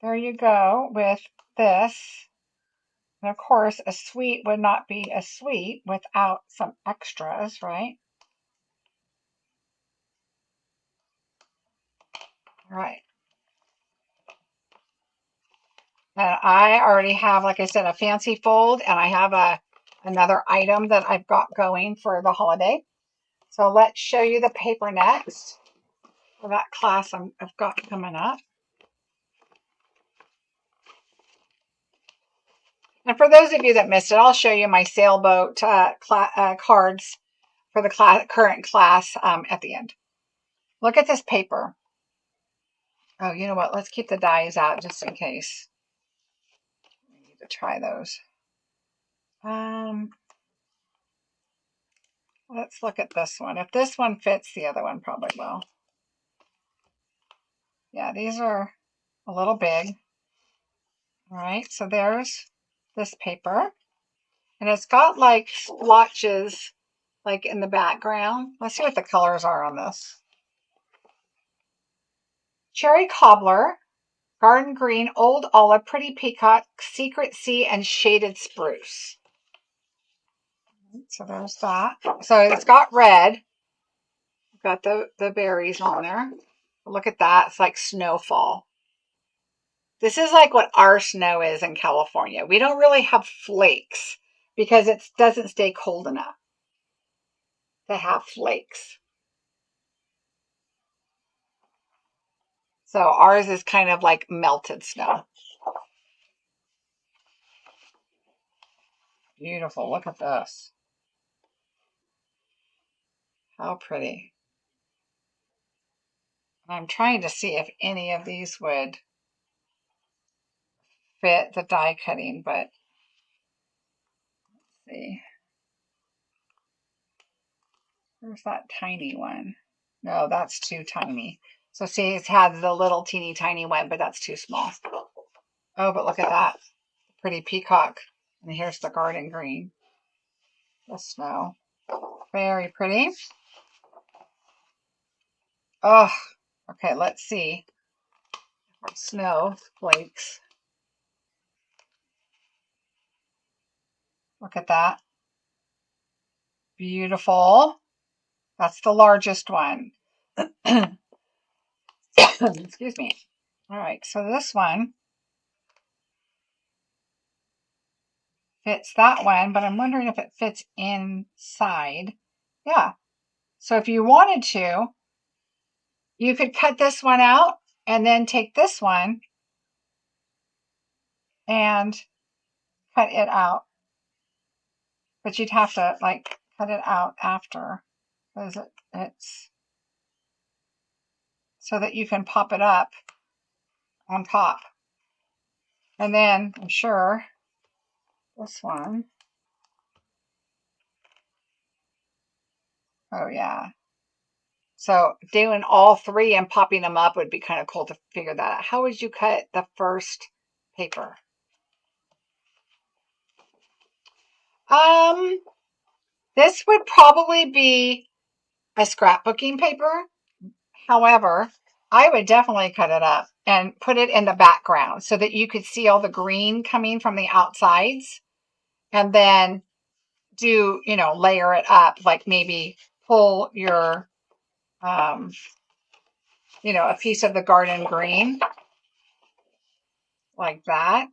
there you go with this. And of course, a suite would not be a suite without some extras, right? All right. And I already have, like I said, a fancy fold, and I have another item that I've got going for the holiday. So let's show you the paper next for that class I've got coming up. And for those of you that missed it, I'll show you my sailboat cards for the current class at the end. Look at this paper. Oh, you know what? Let's keep the dies out just in case. We need to try those. Let's look at this one. If this one fits, the other one probably will. Yeah, these are a little big. All right, so there's this paper. And it's got like splotches like in the background. Let's see what the colors are on this. Cherry Cobbler, Garden Green, Old Olive, Pretty Peacock, Secret Sea, and Shaded Spruce. So there's that. So it's got red. Got the berries on there. Look at that. It's like snowfall. This is like what our snow is in California. We don't really have flakes because it doesn't stay cold enough to have flakes. So ours is kind of like melted snow. Beautiful. Look at this. How pretty. I'm trying to see if any of these would fit the die cutting, but let's see. Where's that tiny one? No, that's too tiny. So see, it has the little teeny tiny one, but that's too small. Oh, but look at that. Pretty peacock. And here's the garden green. The snow. Very pretty. Oh, okay, let's see. Snowflakes. Look at that. Beautiful. That's the largest one. Excuse me. All right, so this one fits that one, but I'm wondering if it fits inside. Yeah. So if you wanted to, you could cut this one out and then take this one and cut it out. But you'd have to like cut it out after because it's so that you can pop it up on top. And then I'm sure this one. Oh yeah. So doing all three and popping them up would be kind of cool to figure that out. How would you cut the first paper? This would probably be a scrapbooking paper. However, I would definitely cut it up and put it in the background so that you could see all the green coming from the outsides. And then do, you know, layer it up, like maybe pull your, you know, a piece of the garden green like that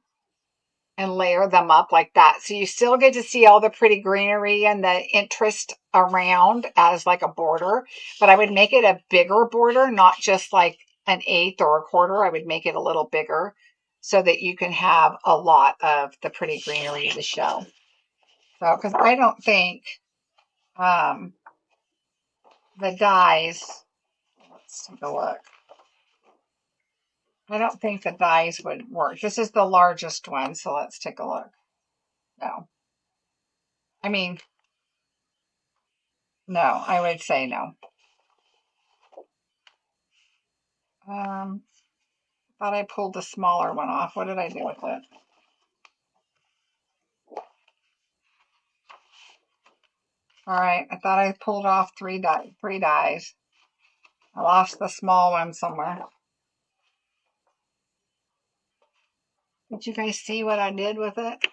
and layer them up like that. So you still get to see all the pretty greenery and the interest around as like a border, but I would make it a bigger border, not just like an eighth or a quarter. I would make it a little bigger so that you can have a lot of the pretty greenery to show. So, because I don't think the dies, let's take a look. I don't think the dies would work. This is the largest one, so let's take a look. No. I mean, no, I would say no. Thought I pulled the smaller one off. What did I do with it? All right, I thought I pulled off three dies. I lost the small one somewhere. Did you guys see what I did with it?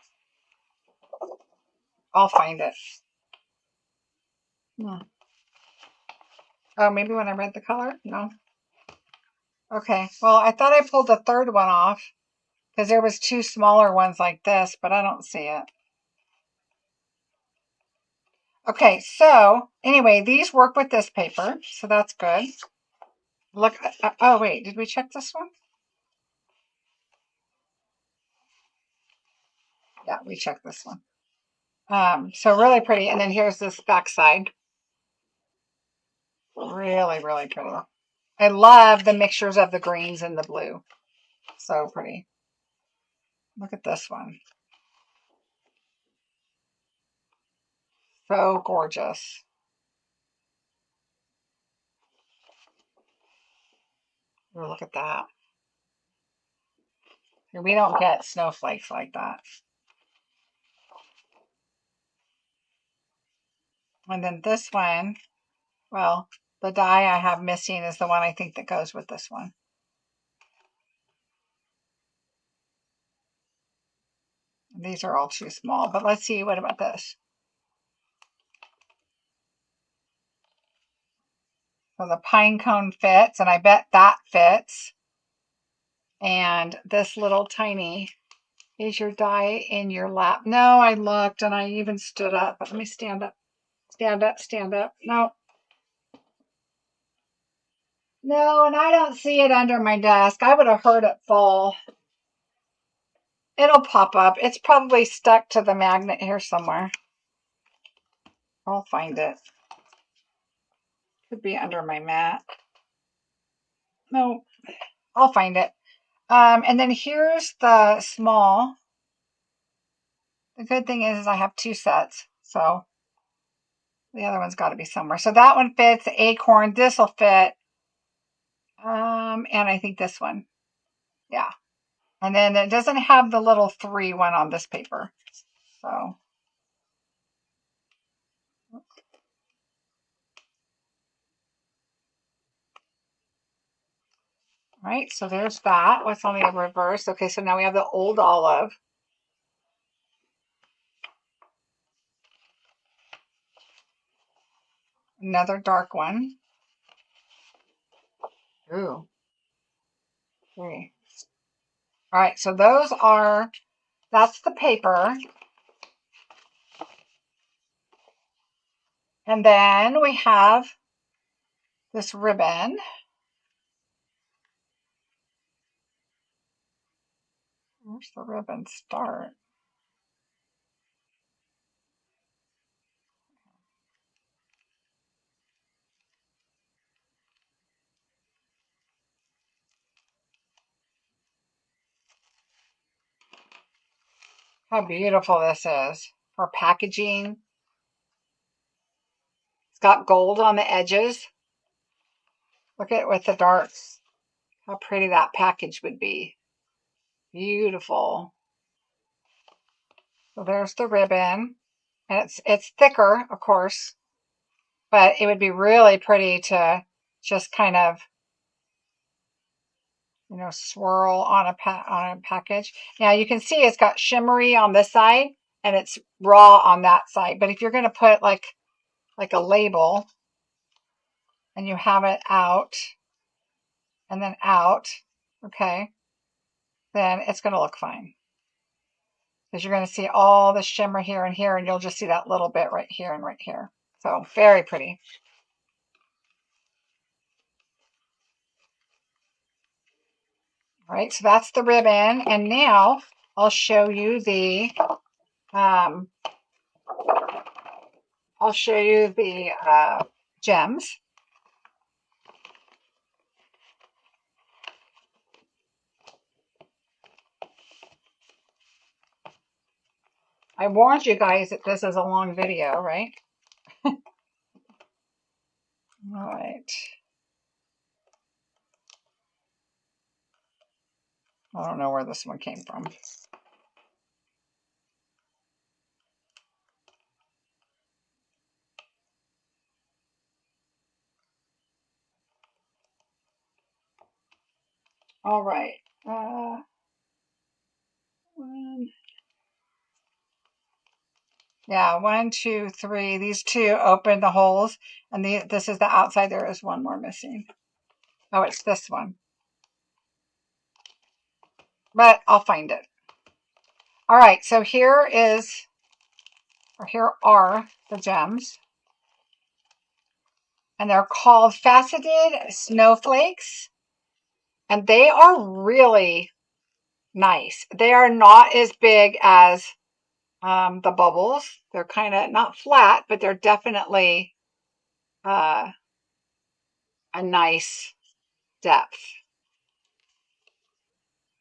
I'll find it. Oh, maybe when I read the color? No. Okay, well, I thought I pulled the third one off because there was two smaller ones like this, but I don't see it. Okay, so anyway, these work with this paper, so that's good. Look, oh wait, did we check this one? Yeah, we checked this one. So really pretty. And then here's this back side. Really, really pretty. I love the mixtures of the greens and the blue. So pretty. Look at this one. So gorgeous. Oh, look at that. We don't get snowflakes like that. And then this one, well, the die I have missing is the one I think that goes with this one. These are all too small, but let's see, what about this? So the pine cone fits, and I bet that fits. And this little tiny, is your die in your lap? No, I looked and I even stood up. But let me stand up. Stand up, stand up. No. No, and I don't see it under my desk. I would have heard it fall. It'll pop up. It's probably stuck to the magnet here somewhere. I'll find it. Could be under my mat. No, I'll find it. And then here's the small. The good thing is I have two sets, so the other one's got to be somewhere. So that one fits, the acorn. This will fit. And I think this one. Yeah. And then it doesn't have the little 3 one on this paper. So. All right, so there's that. What's on the reverse? Okay, so now we have the old olive. Another dark one. Ooh. Okay. All right, so that's the paper. And then we have this ribbon. Where's the ribbon start? How beautiful this is for packaging. It's got gold on the edges. Look at it with the darks. How pretty that package would be. Beautiful. So there's the ribbon. And it's thicker, of course, but it would be really pretty to just kind of, you know, swirl on a package. Now you can see it's got shimmery on this side and it's raw on that side. But if you're going to put like a label and you have it out and then out, okay, then it's going to look fine. Because you're going to see all the shimmer here and here, and you'll just see that little bit right here and right here. So very pretty. All right, so that's the ribbon, and now I'll show you the gems. I warned you guys that this is a long video, right? All right. I don't know where this one came from. All right. Yeah, 1, 2, 3. These two open the holes, and this is the outside. There is one more missing. Oh, it's this one. But I'll find it. All right, so here are the gems. And they're called faceted snowflakes. And they are really nice. They are not as big as the bubbles. They're kind of not flat, but they're definitely a nice depth.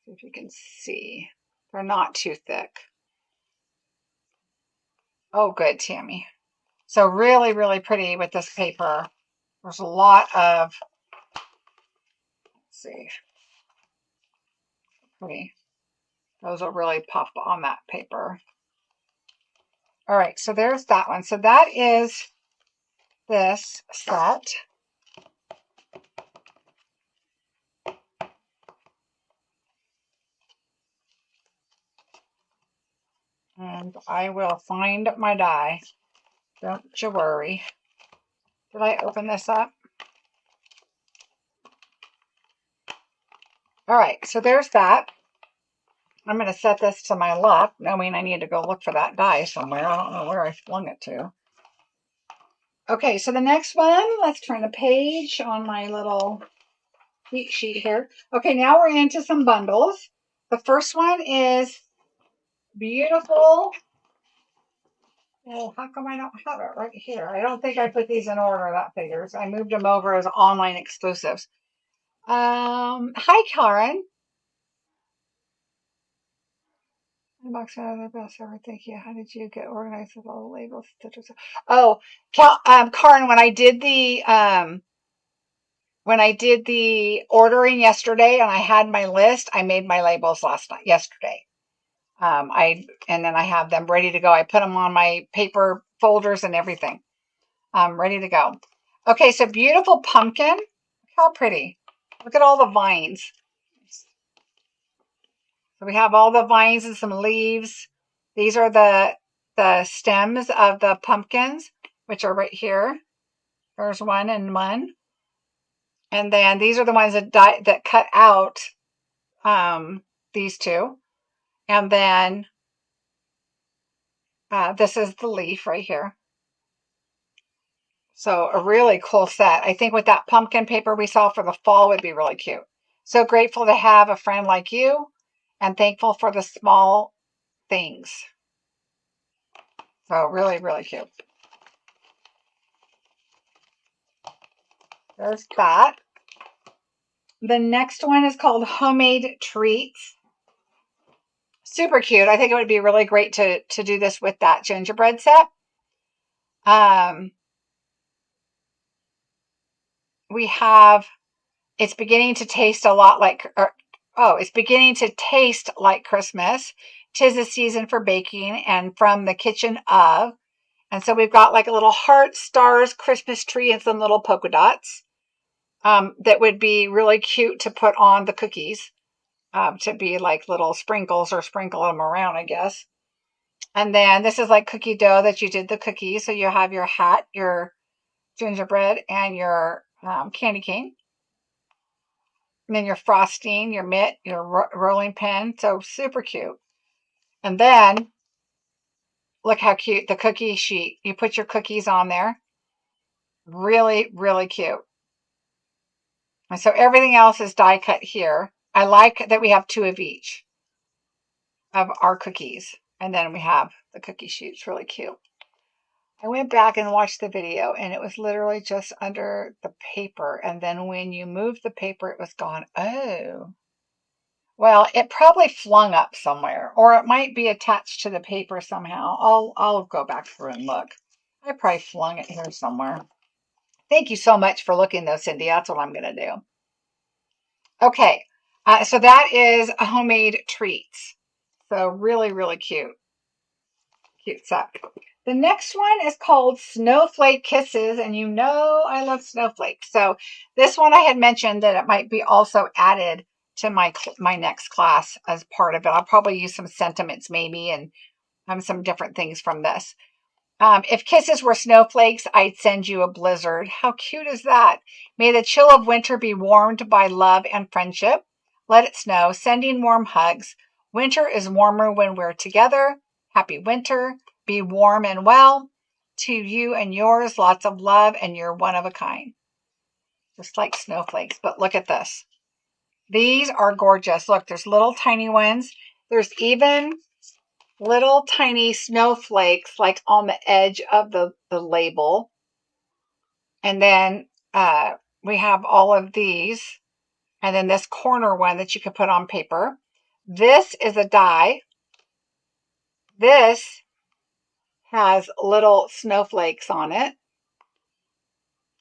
If you can see, they're not too thick. Oh, good, Tammy. So really, really pretty with this paper. There's a lot of, let's see, pretty. Those will really pop on that paper. All right, so there's that one. So that is this set. And I will find my die. Don't you worry. Did I open this up? All right, so there's that. I'm going to set this to my left, knowing I need to go look for that die somewhere. I don't know where I flung it to. Okay, so the next one, let's turn the page on my little cheat sheet here. Okay, now we're into some bundles. The first one is beautiful. Oh, how come I don't have it right here? I don't think I put these in order. That figures. I moved them over as online exclusives. Hi, Karen. Box out of the best ever. Thank you. How did you get organized with all the labels? Oh, Karen, when I did the ordering yesterday and I had my list, I made my labels yesterday. And then I have them ready to go. I put them on my paper folders and everything. Ready to go. Okay, so beautiful pumpkin. Look how pretty. Look at all the vines. So we have all the vines and some leaves. These are the stems of the pumpkins, which are right here. There's one and one. And then these are the ones that cut out these two. And then this is the leaf right here. So a really cool set. I think with that pumpkin paper we saw for the fall would be really cute. So grateful to have a friend like you and thankful for the small things. So really, really cute. There's that. The next one is called Homemade Treats. Super cute. I think it would be really great to do this with that gingerbread set. We have, it's beginning to taste a lot like, it's beginning to taste like Christmas. 'Tis the season for baking and from the kitchen of. And so we've got like a little heart, stars, Christmas tree, and some little polka dots. That would be really cute to put on the cookies. To be like little sprinkles or sprinkle them around, I guess. And then this is like cookie dough that you did the cookies. So you have your hat, your gingerbread, and your candy cane. And then your frosting, your mitt, your rolling pin. So super cute. And then look how cute the cookie sheet. You put your cookies on there. Really, really cute. And so everything else is die cut here. I like that we have 2 of each of our cookies. And then we have the cookie sheets. Really cute. I went back and watched the video and it was literally just under the paper. And then when you moved the paper, it was gone. Oh, well, it probably flung up somewhere, or it might be attached to the paper somehow. I'll go back through and look. I probably flung it here somewhere. Thank you so much for looking though, Cindy. That's what I'm going to do. Okay, so that is a homemade treats. So really, really cute. Cute stuff. The next one is called Snowflake Kisses, and you know I love snowflakes. So this one I had mentioned that it might be also added to my next class as part of it. I'll probably use some sentiments maybe and some different things from this. If kisses were snowflakes, I'd send you a blizzard. How cute is that? May the chill of winter be warmed by love and friendship. Let it snow, sending warm hugs. Winter is warmer when we're together. Happy winter. Be warm and well. To you and yours, lots of love, and you're one of a kind. Just like snowflakes. But look at this. These are gorgeous. Look, there's little tiny ones. There's even little tiny snowflakes like on the edge of the label. And then we have all of these. And then this corner one that you could put on paper. This is a die. This has little snowflakes on it.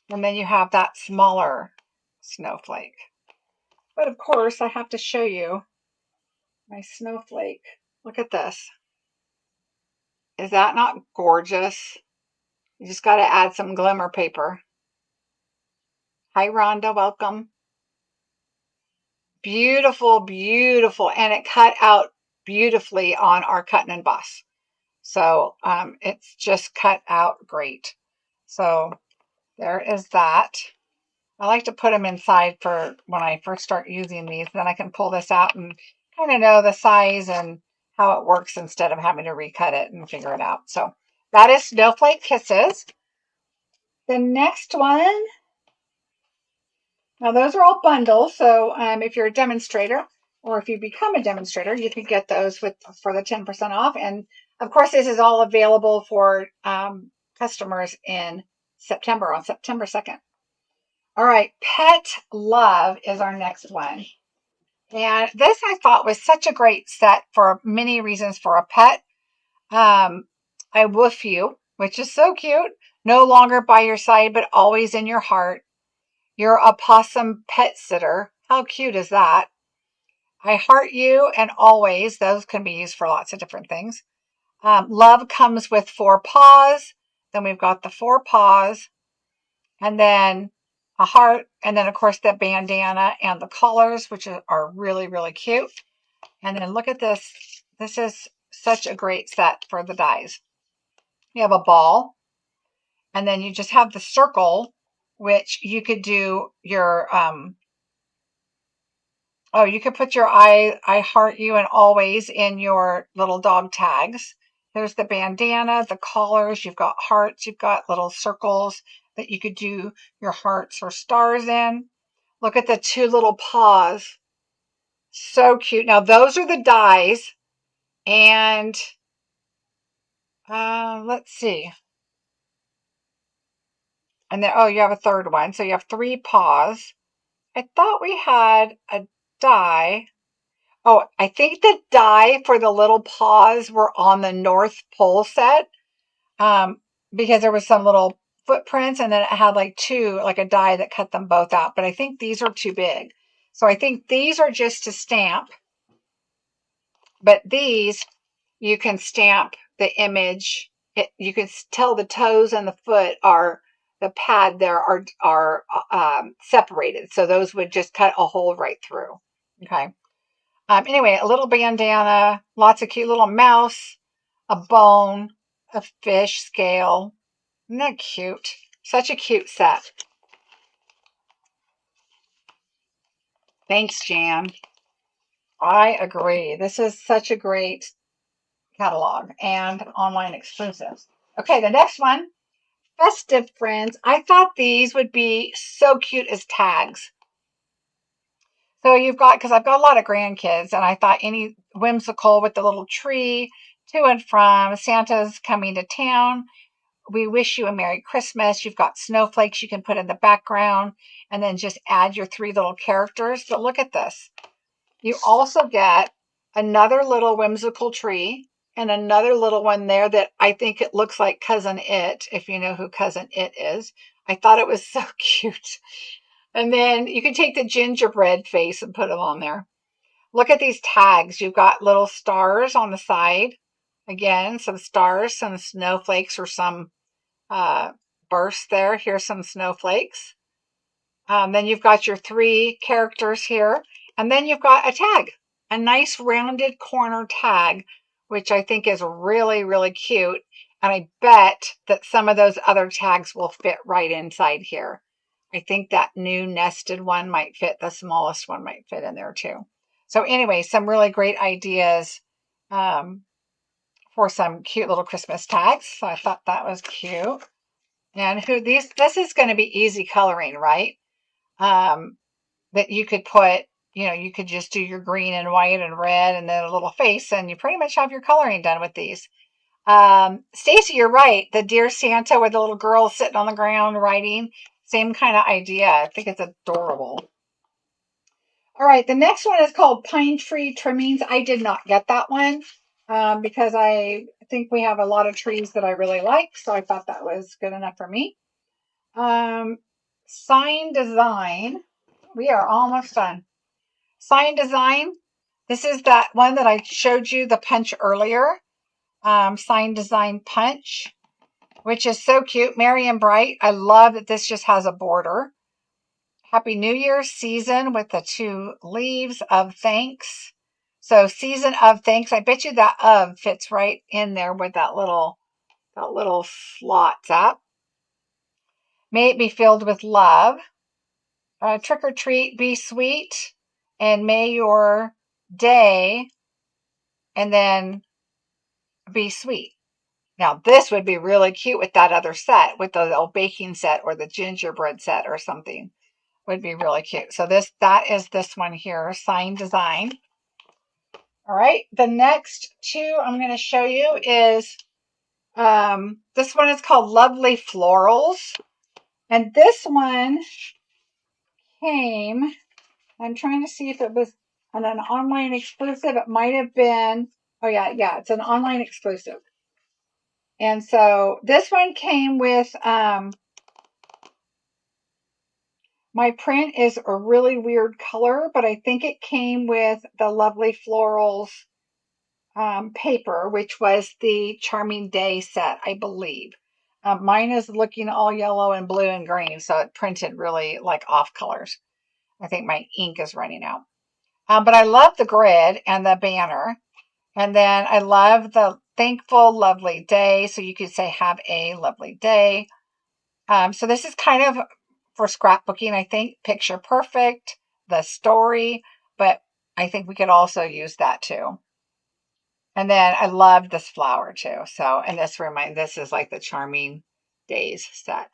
And then you have that smaller snowflake. But of course, I have to show you my snowflake. Look at this. Is that not gorgeous? You just got to add some glimmer paper. Hi, Rhonda. Welcome. Beautiful, beautiful. And it cut out beautifully on our cut and emboss. So it's just cut out great. So there is that. I like to put them inside for when I first start using these. Then I can pull this out and kind of know the size and how it works instead of having to recut it and figure it out. So that is Snowflake Kisses. The next one, now those are all bundles. So if you're a demonstrator or if you become a demonstrator, you can get those for the 10% off. And of course, this is all available for customers in September, on September 2nd. All right, Pet Love is our next one. And this I thought was such a great set for many reasons for a pet. I woof you, which is so cute. No longer by your side, but always in your heart. You're a possum pet sitter. How cute is that? I heart you and always. Those can be used for lots of different things. Love comes with 4 paws. Then we've got the 4 paws. And then a heart. And then, of course, the bandana and the collars, which are really, really cute. And then look at this. This is such a great set for the dies. You have a ball. And then you just have the circle, which you could do your, you could put your I heart you and always in your little dog tags. There's the bandana, the collars, you've got hearts, you've got little circles that you could do your hearts or stars in. Look at the 2 little paws. So cute. Now those are the dies. And let's see. And then, you have a third one. So you have 3 paws. I thought we had a die. Oh, I think the die for the little paws were on the North Pole set. Because there was some little footprints and then it had like 2, like a die that cut them both out. But I think these are too big. So I think these are just to stamp. But these, you can stamp the image. You can tell the toes and the foot are, the pad there are separated. So those would just cut a hole right through. Okay. Anyway, a little bandana, lots of cute little mouse, a bone, a fish scale. Isn't that cute? Such a cute set. Thanks, Jan. I agree. This is such a great catalog and online exclusives. Okay, the next one, Festive Friends. I thought these would be so cute as tags. So you've got, because I've got a lot of grandkids, and I thought any whimsical with the little tree, to and from, Santa's coming to town, we wish you a Merry Christmas. You've got snowflakes you can put in the background, and then just add your three little characters. But look at this. You also get another little whimsical tree and another little one there that I think it looks like Cousin It, if you know who Cousin It is. I thought it was so cute. And then you can take the gingerbread face and put them on there. Look at these tags. You've got little stars on the side. Again, some stars, some snowflakes, or some bursts there. Here's some snowflakes. Then you've got your three characters here. And then you've got a tag, a nice rounded corner tag, which I think is really, really cute. And I bet that some of those other tags will fit right inside here. I think that new nested one might fit. The smallest one might fit in there too. So anyway, some really great ideas for some cute little Christmas tags. So I thought that was cute. And this is going to be easy coloring, right? That you could put, you could just do your green and white and red and then a little face, and you pretty much have your coloring done with these. Stacy, you're right. The Dear Santa with the little girl sitting on the ground writing. Same kind of idea. I think it's adorable. All right, the next one is called Pine Tree Trimmings. I did not get that one because I think we have a lot of trees that I really like, so I thought that was good enough for me. Sign Design. We are almost done. Sign Design. This is that one that I showed you the punch earlier. Sign Design Punch, which is so cute. Merry and Bright. I love that this just has a border. Happy New Year season with the two leaves of thanks. So season of thanks. I bet you that of fits right in there with that little slot up. May it be filled with love. Trick or treat, be sweet, and may your day and then be sweet. Now this would be really cute with that other set, with the old baking set or the gingerbread set or something. Would be really cute. So that is this one here, Sign Design. All right, the next two I'm going to show you is this one is called Lovely Florals, and this one came. I'm trying to see if it was an online exclusive. It might have been. Oh yeah, it's an online exclusive. And so this one came with. My print is a really weird color, but I think it came with the Lovely Florals paper, which was the Charming Day set, I believe. Mine is looking all yellow and blue and green, so it printed really like off colors. I think my ink is running out. But I love the grid and the banner. And then I love the thankful, lovely day. So you could say, have a lovely day. So this is kind of for scrapbooking, I think. Picture perfect, the story, but I think we could also use that too. And then I love this flower too. So, and this is like the Charming Days set.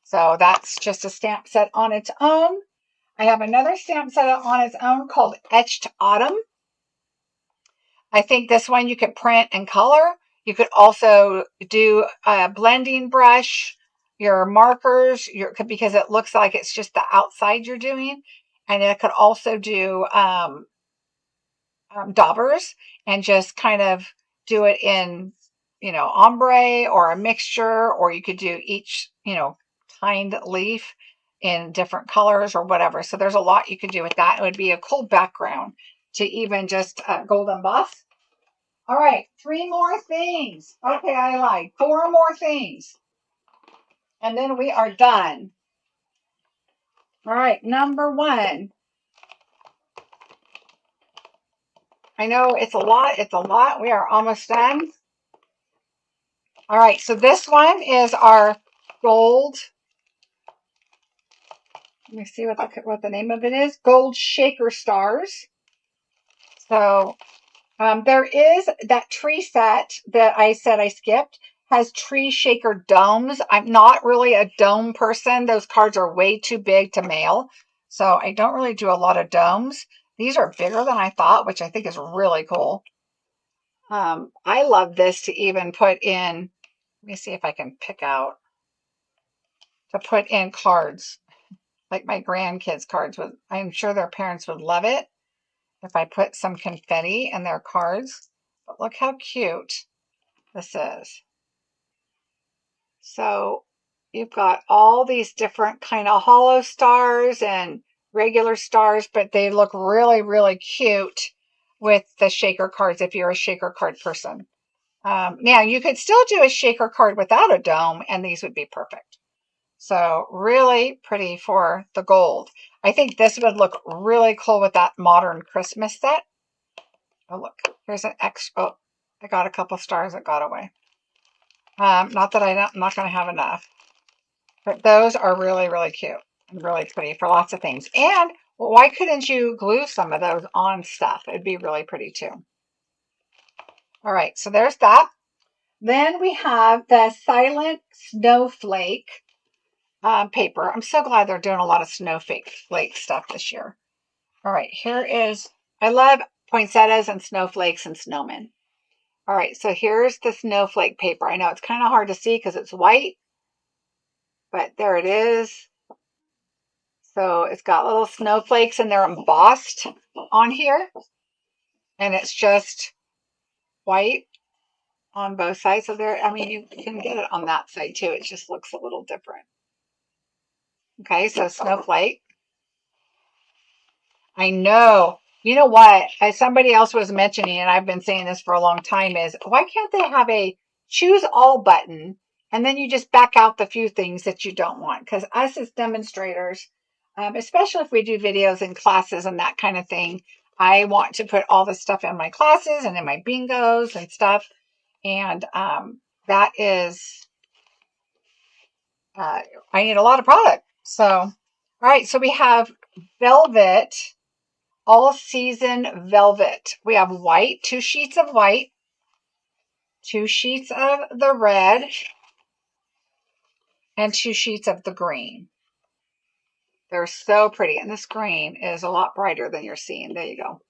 So that's just a stamp set on its own. I have another stamp set on its own called Etched Autumn. I think this one you could print and color. You could also do a blending brush, your markers, because it looks like it's just the outside you're doing. And it could also do daubers and just kind of do it in, ombre or a mixture, or you could do each, tined leaf in different colors or whatever. So there's a lot you could do with that. It would be a cool background to even just gold emboss. All right, 3 more things. Okay, I lied. 4 more things. And then we are done. All right, number 1. I know it's a lot. We are almost done. All right, so this one is our gold. Let me see what the name of it is. Gold shaker stars. So there is that tree set that I said I skipped, has tree shaker domes. I'm not really a dome person. Those cards are way too big to mail. So I don't really do a lot of domes. These are bigger than I thought, which I think is really cool. I love this to even put in, let me see if I can pick out, to put in cards, like my grandkids' cards. I'm sure their parents would love it if I put some confetti in their cards. But look how cute this is. So you've got all these different kind of hollow stars and regular stars, but they look really, really cute with the shaker cards if you're a shaker card person. Now, you could still do a shaker card without a dome, and these would be perfect. So really pretty for the gold. I think this would look really cool with that modern Christmas set. Oh, look, here's an extra. Oh, I got a couple stars that got away. Not that I'm not going to have enough. But those are really, really cute and really pretty for lots of things. And why couldn't you glue some of those on stuff? It'd be really pretty too. All right, so there's that. Then we have the Silent Snowflake paper. I'm so glad they're doing a lot of snowflake stuff this year. All right, here is, I love poinsettias and snowflakes and snowmen. All right, so here's the snowflake paper. I know it's kind of hard to see because it's white, but there it is. So it's got little snowflakes and they're embossed on here. And it's just white on both sides. So there, I mean, you can get it on that side too. It just looks a little different. Okay, so snowflake. I know. You know what? As somebody else was mentioning, and I've been saying this for a long time, is why can't they have a choose all button and then you just back out the few things that you don't want? Because us as demonstrators, especially if we do videos and classes and that kind of thing, I want to put all the stuff in my classes and in my bingos and stuff. And that is, I need a lot of product. So, all right, so we have velvet. All season velvet. We have white, 2 sheets of white, 2 sheets of the red, and 2 sheets of the green. They're so pretty. And this green is a lot brighter than you're seeing. There you go.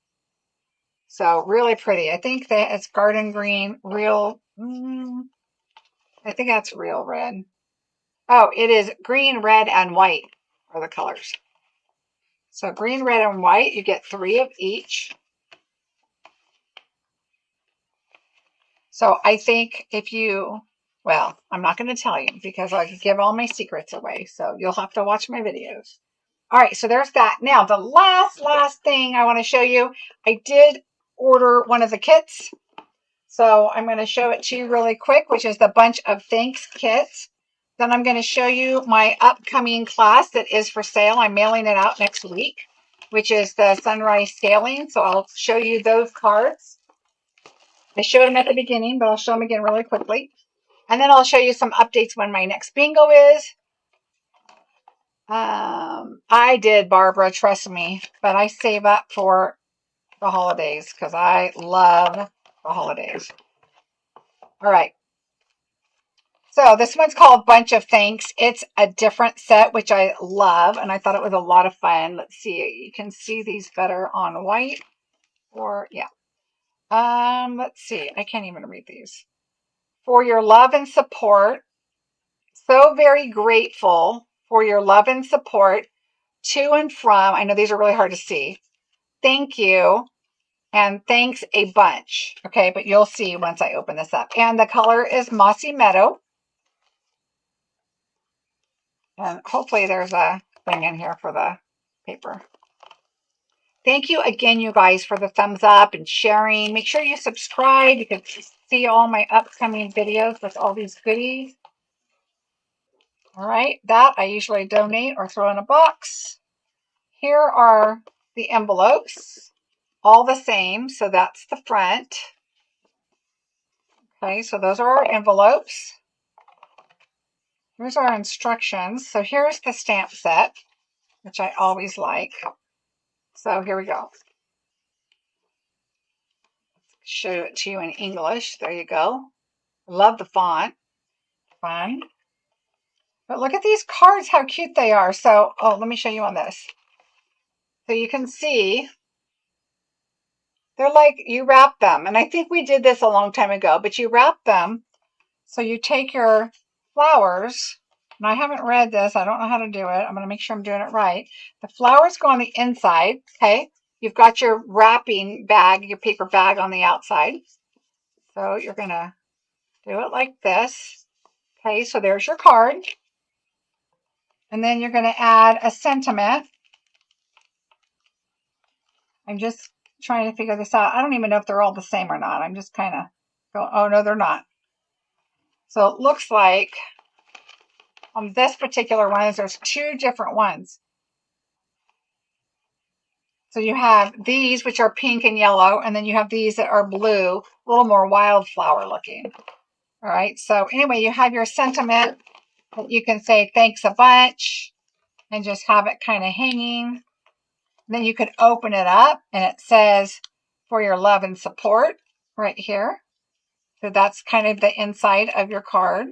So really pretty. I think that it's garden green, real, I think that's real red. Oh, it is green, red, and white are the colors. So green, red, and white, you get 3 of each. So I think if you, well, I'm not going to tell you because I could give all my secrets away. So you'll have to watch my videos. All right, so there's that. Now, the last thing I want to show you, I did order one of the kits. So I'm going to show it to you really quick, which is the Bunch of Thanks kits. Then I'm going to show you my upcoming class that is for sale. I'm mailing it out next week, which is the Sunrise Sailing. So I'll show you those cards. I showed them at the beginning, but I'll show them again really quickly. And then I'll show you some updates when my next bingo is. I did, Barbara, trust me, but I save up for the holidays because I love the holidays. All right. So this one's called Bunch of Thanks. It's a different set, which I love, and I thought it was a lot of fun. Let's see. You can see these better on white or, yeah. Let's see. I can't even read these. For your love and support. So very grateful for your love and support to and from. I know these are really hard to see. Thank you. And thanks a bunch. Okay, but you'll see once I open this up. And the color is Mossy Meadow. And hopefully there's a thing in here for the paper. Thank you again, you guys, for the thumbs up and sharing. Make sure you subscribe. You can see all my upcoming videos with all these goodies. All right, that I usually donate or throw in a box. Here are the envelopes, all the same. So that's the front. Okay, so those are our envelopes. Here's our instructions. So here's the stamp set, which I always like. So here we go. Show it to you in English. There you go. Love the font. Fun. But look at these cards, how cute they are. So, oh, let me show you on this. So you can see they're like, you wrap them. And I think we did this a long time ago, but you wrap them. So you take your flowers, and I haven't read this. I don't know how to do it. I'm going to make sure I'm doing it right. The flowers go on the inside, okay? You've got your wrapping bag, your paper bag on the outside. So you're going to do it like this. Okay, so there's your card. And then you're going to add a sentiment. I'm just trying to figure this out. I don't even know if they're all the same or not. I'm just kind of going, oh, no, they're not. So it looks like on this particular one, there's two different ones. So you have these, which are pink and yellow, and then you have these that are blue, a little more wildflower looking. All right, so anyway, you have your sentiment that you can say thanks a bunch and just have it kind of hanging. Then you could open it up and it says for your love and support right here. So that's kind of the inside of your card.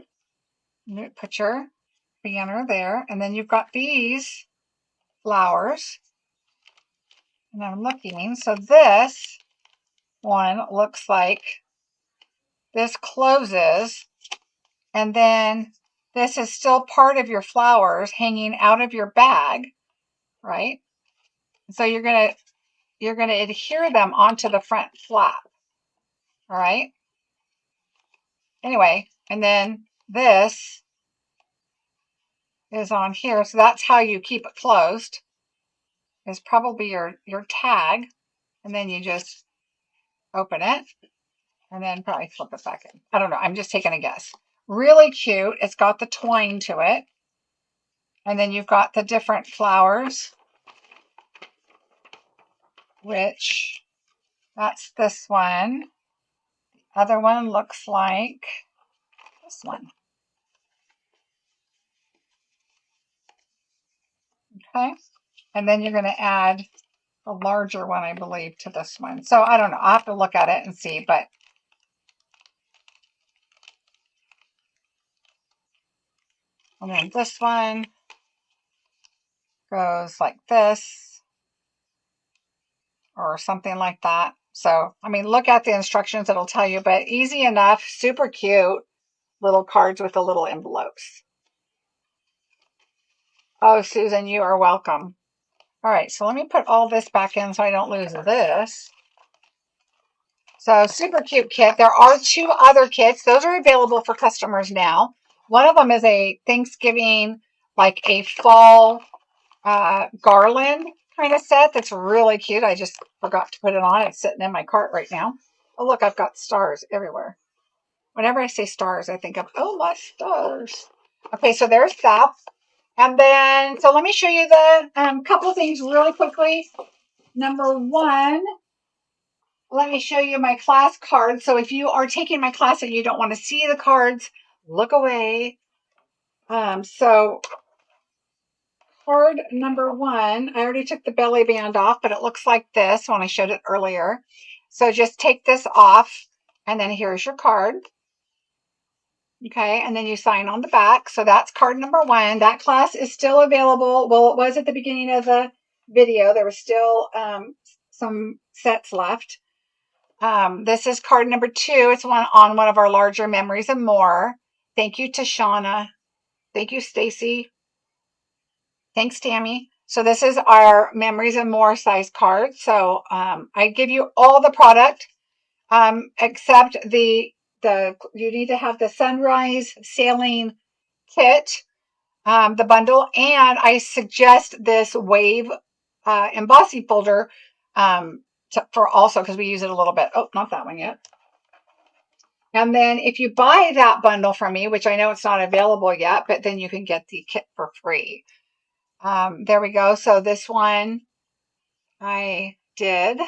You put your banner there, and then you've got these flowers. And I'm looking, so this one looks like this closes, and then this is still part of your flowers hanging out of your bag, right? So you're gonna adhere them onto the front flap, all right? Anyway, and then this is on here, so that's how you keep it closed. Is probably your tag, and then you just open it, and then probably flip it back in. I don't know. I'm just taking a guess. Really cute. It's got the twine to it. And then you've got the different flowers, which that's this one. The other one looks like this one. Okay. And then you're going to add a larger one, I believe, to this one. So I don't know. I'll have to look at it and see, but and then this one goes like this or something like that. So, I mean, look at the instructions. It'll tell you, but easy enough, super cute little cards with the little envelopes. Oh, Susan, you are welcome. All right, so let me put all this back in so I don't lose this. So super cute kit. There are two other kits. Those are available for customers now. One of them is a Thanksgiving, like a fall garland kind of set that's really cute. I just forgot to put it on. It's sitting in my cart right now. Oh, look, I've got stars everywhere. Whenever I say stars, I think of, oh, my stars. Okay, so there's that. And then, so let me show you the couple things really quickly. Number one, let me show you my class card. So if you are taking my class and you don't want to see the cards, look away. So card number one, I already took the belly band off, but it looks like this when I showed it earlier. So just take this off, and then here's your card. Okay, and then you sign on the back. So that's card number one. That class is still available. Well, it was at the beginning of the video. There was still some sets left. This is card number two. It's on one of our larger memories and more. Thank you to Shauna. Thank you, Stacy. Thanks, Tammy. So this is our memories and more size card. So I give you all the product except you need to have the sunrise sailing kit, the bundle, and I suggest this wave embossing folder for also because we use it a little bit. Oh, not that one yet. And then if you buy that bundle from me, which I know it's not available yet, but then you can get the kit for free. There we go. So this one I did.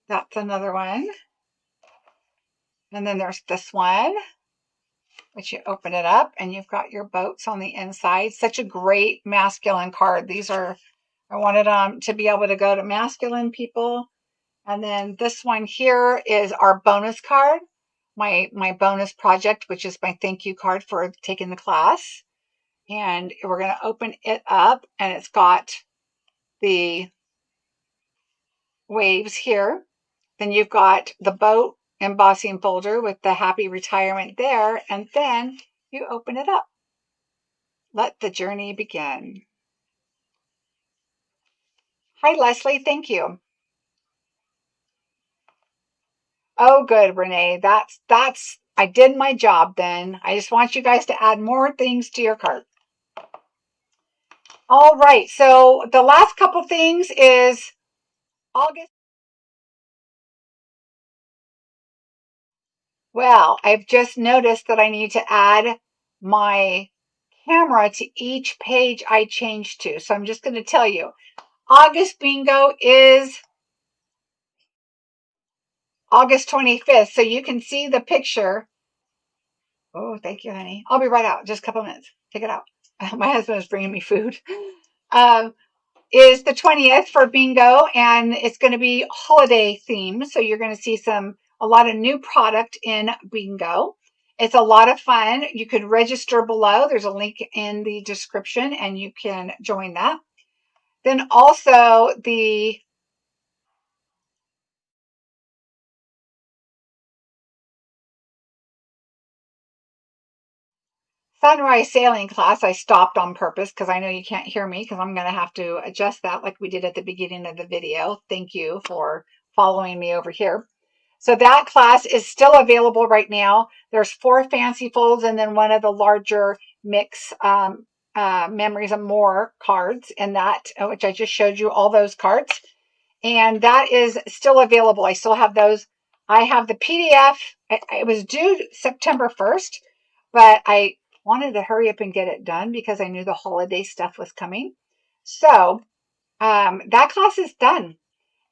That's another one. And then there's this one, which you open it up and you've got your boats on the inside. Such a great masculine card. These are, I wanted to be able to go to masculine people. And then this one here is our bonus card, my bonus project, which is my thank you card for taking the class. And we're going to open it up, and it's got the waves here. Then you've got the boat embossing folder with the happy retirement there, and then you open it up. Let the journey begin. Hi, Leslie. Thank you. Oh, good, Renee. That's, I did my job then. I just want you guys to add more things to your cart. All right. So the last couple things is August. Well, I've just noticed that I need to add my camera to each page I change to. So I'm just going to tell you, August bingo is August 25th. So you can see the picture. Oh, thank you, honey. I'll be right out. Just a couple minutes. Take it out. My husband is bringing me food. Is the 20th for bingo, and it's going to be holiday themed. So you're going to see a lot of new product in bingo. It's a lot of fun. You could register below. There's a link in the description and you can join that. Then also the sunrise sailing class, I stopped on purpose because I know you can't hear me because I'm going to have to adjust that like we did at the beginning of the video. Thank you for following me over here. So that class is still available right now. There's 4 fancy folds and then one of the larger mix memories and more cards in that, which I just showed you all those cards. And that is still available. I still have those. I have the PDF. It was due September 1st, but I wanted to hurry up and get it done because I knew the holiday stuff was coming. So that class is done.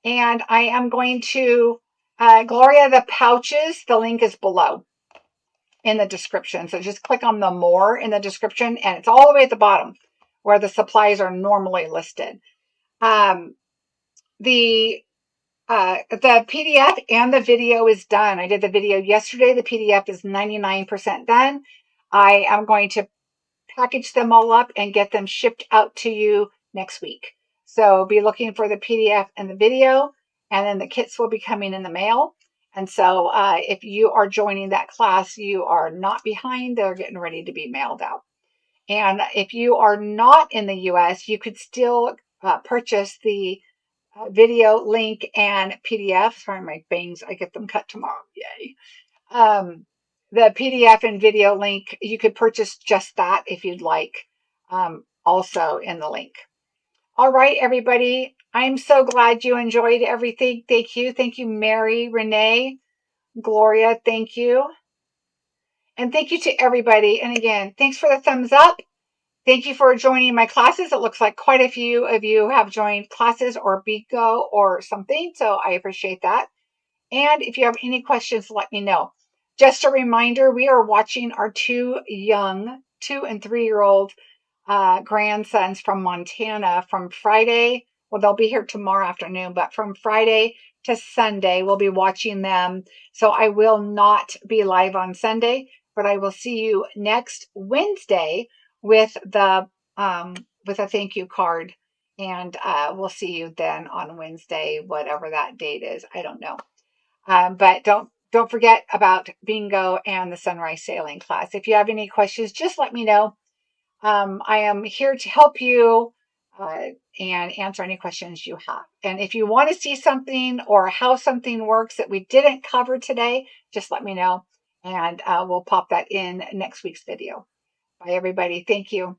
And I am going to Gloria, the pouches, the link is below in the description. So just click on the more in the description, and it's all the way at the bottom where the supplies are normally listed. The PDF and the video is done. I did the video yesterday. The PDF is 99% done. I am going to package them all up and get them shipped out to you next week. So be looking for the PDF and the video, and then the kits will be coming in the mail. And so if you are joining that class, you are not behind. They're getting ready to be mailed out. And if you are not in the US, you could still purchase the video link and PDF. Sorry, my bangs, I get them cut tomorrow. Yay. The PDF and video link, you could purchase just that if you'd like, also in the link. All right, everybody. I'm so glad you enjoyed everything. Thank you. Thank you, Mary, Renee, Gloria. Thank you. And thank you to everybody. And again, thanks for the thumbs up. Thank you for joining my classes. It looks like quite a few of you have joined classes or bingo or something. So I appreciate that. And if you have any questions, let me know. Just a reminder, we are watching our 2 young 2 and 3-year-old grandsons from Montana from Friday. Well, they'll be here tomorrow afternoon, but from Friday to Sunday, we'll be watching them. So I will not be live on Sunday, but I will see you next Wednesday with a thank you card. And we'll see you then on Wednesday, whatever that date is. I don't know. But don't forget about bingo and the sunrise sailing class. If you have any questions, just let me know. I am here to help you and answer any questions you have. And if you want to see something or how something works that we didn't cover today, just let me know, and we'll pop that in next week's video. Bye, everybody. Thank you.